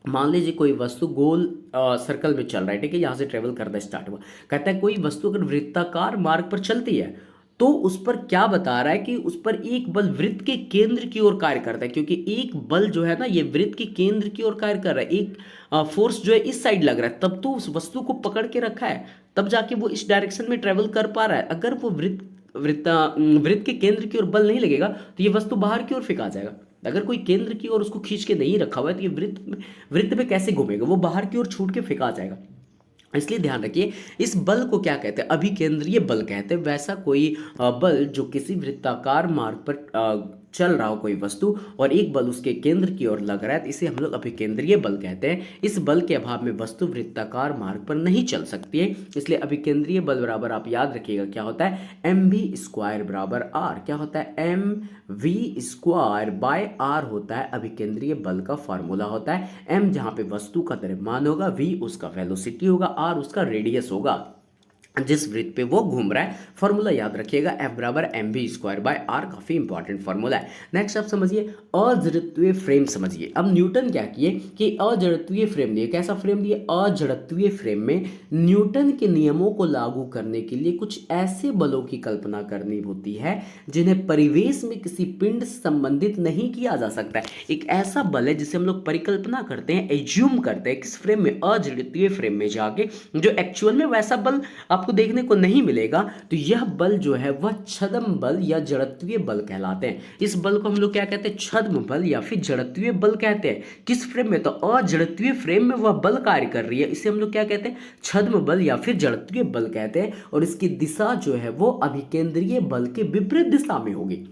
Speaker 1: मान लीजिए कोई वस्तु गोल सर्कल में चल रहा है, ठीक है, यहाँ से ट्रेवल करना स्टार्ट हुआ, कहता है कोई वस्तु अगर वृत्ताकार मार्ग पर चलती है, तो उस पर क्या बता रहा है कि उस पर एक बल वृत्त के केंद्र की ओर कार्य करता है। क्योंकि एक बल जो है ना, ये वृत्त के केंद्र की ओर कार्य कर रहा है, एक फोर्स जो है इस साइड लग रहा है, तब तो उस वस्तु को पकड़ के रखा है, तब जाके वो इस डायरेक्शन में ट्रेवल कर पा रहा है। अगर वो वृत्त के केंद्र की ओर बल नहीं लगेगा, तो ये वस्तु बाहर की ओर फेंका जाएगा। अगर कोई केंद्र की ओर उसको खींच के नहीं रखा हुआ है, तो ये वृत्त में कैसे घूमेगा, वो बाहर की ओर छूट के फेंका जाएगा। इसलिए ध्यान रखिए, इस बल को क्या कहते हैं, अभिकेंद्रीय बल कहते हैं। वैसा कोई बल जो किसी वृत्ताकार मार्ग पर चल रहा हो कोई वस्तु, और एक बल उसके केंद्र की ओर लग रहा है, तो इसे हम लोग अभिकेंद्रीय बल कहते हैं। इस बल के अभाव में वस्तु वृत्ताकार मार्ग पर नहीं चल सकती है। इसलिए अभिकेंद्रीय बल बराबर आप याद रखिएगा क्या होता है, एम वी स्क्वायर बराबर आर। क्या होता है, M V square by R होता है अभिकेंद्रीय बल का फॉर्मूला होता है। एम जहां पे वस्तु का द्रव्यमान होगा, वी उसका वेलोसिटी होगा, आर उसका रेडियस होगा जिस वृत्त पे वो घूम रहा है। फॉर्मूला याद रखिएगा, एफ बराबर M V square by R, काफी इंपॉर्टेंट फॉर्मूला है। नेक्स्ट आप समझिए अजड़त्वीय फ्रेम समझिए। अब न्यूटन क्या किए कि अजड़त्वीय फ्रेम दिए, कैसा फ्रेम दिए, अजड़त्वीय फ्रेम में न्यूटन के नियमों को लागू करने के लिए कुछ ऐसे बलों की कल्पना करनी होती है जिन्हें परिवेश में किसी पिंड से संबंधित नहीं किया जा सकता है। एक ऐसा बल है जिसे हम लोग परिकल्पना करते हैं, एज्यूम करते हैं किस फ्रेम में, अजड़त्वीय फ्रेम में जाके, जो एक्चुअल में वैसा बल आपको देखने को नहीं मिलेगा। तो यह बल जो है वह छद्म बल या जड़त्वीय बल कहलाते हैं। इस बल को हम लोग क्या कहते हैं, छद्म बल या फिर जड़त्वीय बल कहते हैं। किस फ्रेम में, तो अजड़त्वीय फ्रेम में वह बल कार्य कर रही है, इसे हम लोग क्या कहते हैं, छद्म बल या फिर जड़त्वीय बल कहते हैं। और इसकी दिशा जो है वो अभिकेंद्रीय बल के विपरीत दिशा में होगी।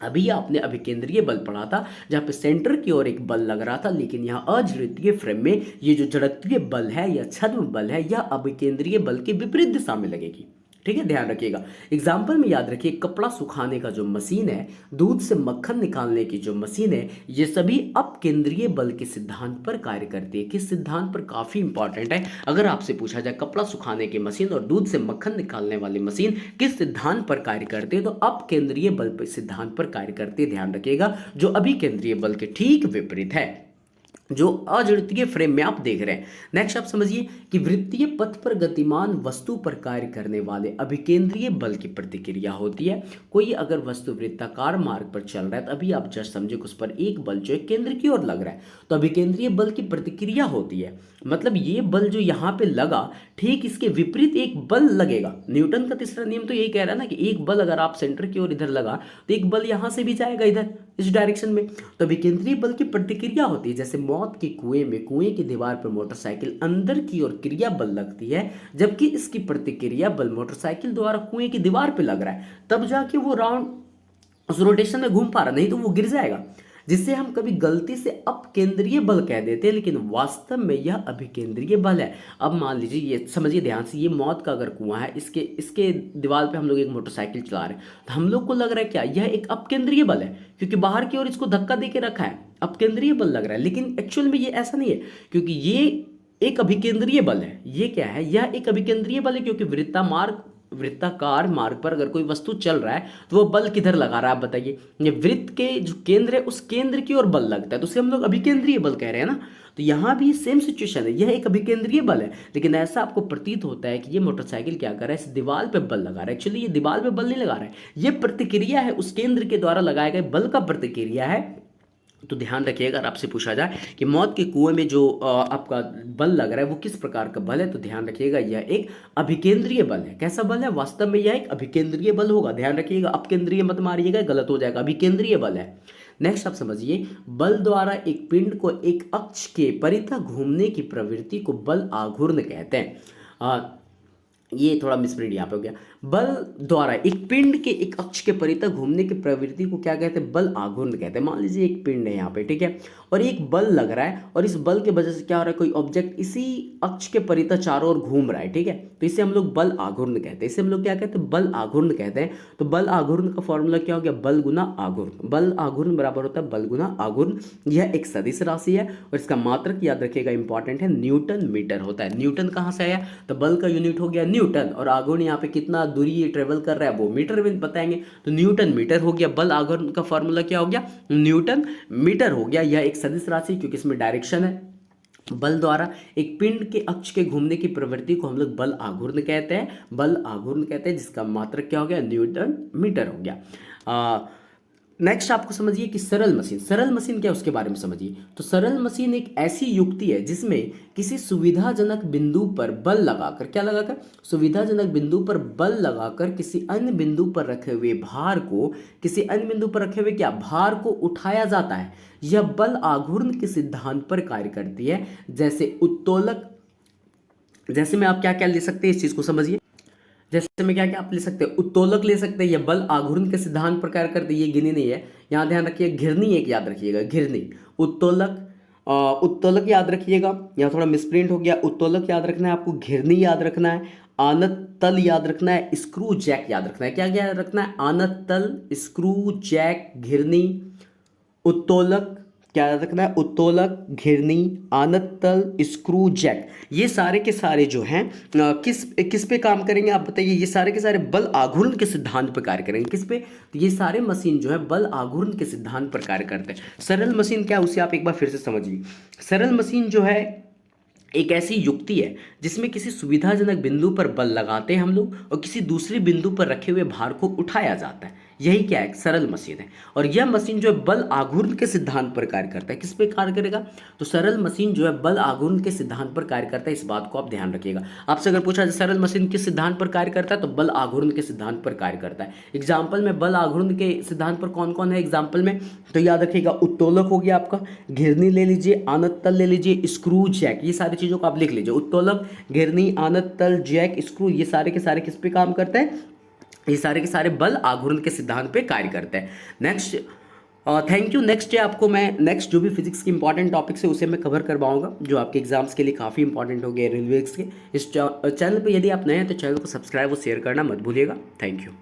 Speaker 1: अभी आपने अभिकेंद्रीय बल पढ़ा था जहां पे सेंटर की ओर एक बल लग रहा था, लेकिन यहाँ अजड़त्वीय फ्रेम में ये जो जड़त्वीय बल है या छद्म बल है, यह अभिकेंद्रीय बल के विपरीत दिशा में लगेगी। ठीक है, ध्यान रखिएगा। एग्जाम्पल में याद रखिए, कपड़ा सुखाने का जो मशीन है, दूध से मक्खन निकालने की जो मशीन है, ये सभी अपकेंद्रीय बल के सिद्धांत पर कार्य करती है। किस सिद्धांत पर? काफी इंपॉर्टेंट है। अगर आपसे पूछा जाए कपड़ा सुखाने की मशीन और दूध से मक्खन निकालने वाली मशीन किस सिद्धांत पर कार्य करती है, तो अपकेंद्रीय बल पर सिद्धांत पर कार्य करती है। ध्यान रखिएगा, जो अभिकेंद्रीय बल के ठीक विपरीत है, जो अजड़तीय फ्रेम में आप देख रहे हैं। नेक्स्ट आप समझिए कि वृत्तीय पथ पर गतिमान वस्तु पर कार्य करने वाले अभिकेंद्रीय बल की प्रतिक्रिया होती है। कोई अगर वस्तु वृत्ताकार मार्ग पर चल रहा है, तो अभी आप जस्ट समझिए कि उस पर एक बल जो है केंद्र की ओर लग रहा है, तो अभिकेंद्रीय बल की प्रतिक्रिया होती है। मतलब ये बल जो यहाँ पे लगा, ठीक इसके विपरीत एक बल लगेगा। न्यूटन का तीसरा नियम तो यही कह रहा है ना कि एक बल अगर आप सेंटर की ओर इधर लगा, तो एक बल यहाँ से भी जाएगा इधर इस डायरेक्शन में। तो अभिकेंद्रीय बल की प्रतिक्रिया होती है। जैसे मौत के कुएं में कुएं की दीवार पर मोटरसाइकिल अंदर की ओर क्रिया बल लगती है, जबकि इसकी प्रतिक्रिया बल मोटरसाइकिल द्वारा कुएं की दीवार पर लग रहा है, तब जाके वो राउंड उस रोटेशन में घूम पा रहा, नहीं तो वो गिर जाएगा। जिससे हम कभी गलती से अपकेंद्रीय बल कह देते हैं, लेकिन वास्तव में यह अभिकेंद्रीय बल है। अब मान लीजिए, ये समझिए ध्यान से, ये मौत का अगर कुआं है, इसके इसके दीवार पे हम लोग एक मोटरसाइकिल चला रहे हैं, तो हम लोग को लग रहा है क्या यह एक अपकेंद्रीय बल है, क्योंकि बाहर की ओर इसको धक्का दे के रखा है, अपकेंद्रीय बल लग रहा है। लेकिन एक्चुअल में ये ऐसा नहीं है, क्योंकि ये एक अभिकेंद्रीय बल है। ये क्या है? यह एक अभिकेंद्रीय बल है, क्योंकि वृत्ताकार मार्ग पर अगर कोई वस्तु चल रहा है, तो वो बल किधर लगा रहा है? आप बताइए। ये वृत्त के जो केंद्र है, उस केंद्र की ओर बल लगता है, तो उसे हम लोग अभिकेंद्रीय बल कह रहे हैं ना। तो यहाँ भी सेम सिचुएशन है, यह एक अभिकेंद्रीय बल है, लेकिन ऐसा आपको प्रतीत होता है कि ये मोटरसाइकिल क्या कर रहा है, इस दीवार पे बल लगा रहा है। एक्चुअली ये दीवार पे बल नहीं लगा रहा है, ये प्रतिक्रिया है, उस केंद्र के द्वारा लगाए गए बल का प्रतिक्रिया है। तो ध्यान रखिएगा, अगर आपसे पूछा जाए कि मौत के कुएं में जो आपका बल लग रहा है वो किस प्रकार का बल है, तो ध्यान रखिएगा यह एक अभिकेंद्रीय बल है। कैसा बल है? वास्तव में यह एक अभिकेंद्रीय बल होगा। ध्यान रखिएगा, अपकेंद्रीय मत मारिएगा, गलत हो जाएगा, अभिकेंद्रीय बल है। नेक्स्ट आप समझिए, बल द्वारा एक पिंड को एक अक्ष के परितः घूमने की प्रवृत्ति को बल आघूर्ण कहते हैं। ये थोड़ा मिसप्रिंट यहाँ पे हो गया। बल द्वारा एक पिंड के एक अक्ष के परितः घूमने की प्रवृत्ति को क्या कहते हैं? बल आघूर्ण कहते हैं। मान लीजिए एक पिंड है यहाँ पे, ठीक है, और एक बल लग रहा है, और इस बल के वजह से क्या हो रहा है, कोई ऑब्जेक्ट इसी अक्ष के परितः चारों ओर घूम रहा है, ठीक है, तो इसे हम लोग बल आघूर्ण कहते हैं। इसे हम लोग क्या कहते हैं? बल आघूर्ण कहते हैं। तो बल आघूर्ण का फॉर्मूला क्या हो गया? बल गुना आघूर्ण। बल आघूर्ण बराबर होता है बल गुना आघूर्ण। यह एक सदिश राशि है, और इसका मात्रक याद रखिएगा, इंपॉर्टेंट है, न्यूटन मीटर होता है। न्यूटन कहाँ से आया? तो बल का यूनिट हो गया न्यूटन, और आघूर्ण यहाँ पे कितना दूरी ये ट्रेवल कर रहा है वो मीटर में बताएंगे, तो न्यूटन मीटर हो गया। बल आघूर्ण का फॉर्मूला क्या हो गया? न्यूटन मीटर हो गया। यह एक सदिश राशि, क्योंकि इसमें डायरेक्शन है। बल द्वारा एक पिंड के अक्ष के घूमने की प्रवृत्ति को हम लोग बल आघूर्ण कहते हैं। बल आघूर्ण कहते हैं, जिसका मात्रक क्या हो गया? न्यूटन मीटर हो गया। नेक्स्ट आपको समझिए कि सरल मशीन। सरल मशीन क्या है उसके बारे में समझिए। तो सरल मशीन एक ऐसी युक्ति है जिसमें किसी सुविधाजनक बिंदु पर बल लगाकर, क्या लगाकर? सुविधाजनक बिंदु पर बल लगाकर किसी अन्य बिंदु पर रखे हुए भार को, किसी अन्य बिंदु पर रखे हुए क्या भार को उठाया जाता है। यह बल आघूर्ण के सिद्धांत पर कार्य करती है। जैसे उत्तोलक, जैसे में आप क्या क्या ले सकते हैं, इस चीज को समझिए। जैसे में क्या क्या आप ले सकते हैं? उत्तोलक ले सकते हैं, यह बल आघूर्ण के सिद्धांत पर कार्य करते हैं। ये गिनी नहीं है, यहाँ ध्यान रखिए। घिरनी एक याद रखिएगा, घिरनी। उत्तोलक, उत्तोलक याद रखिएगा, यहाँ थोड़ा मिसप्रिंट हो गया। उत्तोलक याद रखना है आपको, घिरनी याद रखना है, आनत तल याद रखना है, स्क्रू जैक याद रखना है। क्या क्या याद रखना है? आनत तल, स्क्रू जैक, घिरनी, उत्तोलक, क्या याद रखना है? उत्तोलक, घिरनी, आनत तल, स्क्रू जैक। ये सारे के सारे जो हैं किस किस पे काम करेंगे आप बताइए? ये सारे के सारे बल आघूर्ण के सिद्धांत पर कार्य करेंगे। किस पे? तो ये सारे मशीन जो है बल आघूर्ण के सिद्धांत पर कार्य करते हैं। सरल मशीन क्या है उसे आप एक बार फिर से समझिए। सरल मशीन जो है एक ऐसी युक्ति है जिसमें किसी सुविधाजनक बिंदु पर बल लगाते हैं हम लोग, और किसी दूसरे बिंदु पर रखे हुए भार को उठाया जाता है। यही क्या है? सरल मशीन है। और यह मशीन जो है बल आघूर्ण के सिद्धांत पर कार्य करता है। किस पे कार्य करेगा? तो सरल मशीन जो है बल आघूर्ण के सिद्धांत पर कार्य करता है। इस बात को आप ध्यान रखिएगा। आपसे अगर पूछा जाए सरल मशीन किस सिद्धांत पर कार्य करता है, तो बल आघूर्ण के सिद्धांत पर कार्य करता है। एग्जाम्पल में बल आघूर्ण के सिद्धांत पर कौन कौन है एग्जाम्पल में? तो याद रखिएगा, उत्तोलक हो गया आपका, घिरनी ले लीजिए, आनत तल ले लीजिए, स्क्रू जैक। ये सारी चीजों को आप लिख लीजिए। उत्तोलक, घिरनी, आनत तल, जैक, स्क्रू, ये सारे के सारे किस पे काम करते हैं? ये सारे के सारे बल आघूर्ण के सिद्धांत पे कार्य करते हैं। Next thank you. Next day आपको मैं नेक्स्ट जो भी फिजिक्स की इंपॉर्टेंट टॉपिक्स है उसे मैं कवर करवाऊंगा, जो आपके एग्जाम्स के लिए काफ़ी इंपॉर्टेंट हो गए रेलवे के। इस चैनल पे यदि आप नए हैं तो चैनल को सब्सक्राइब और शेयर करना मत भूलिएगा। Thank you.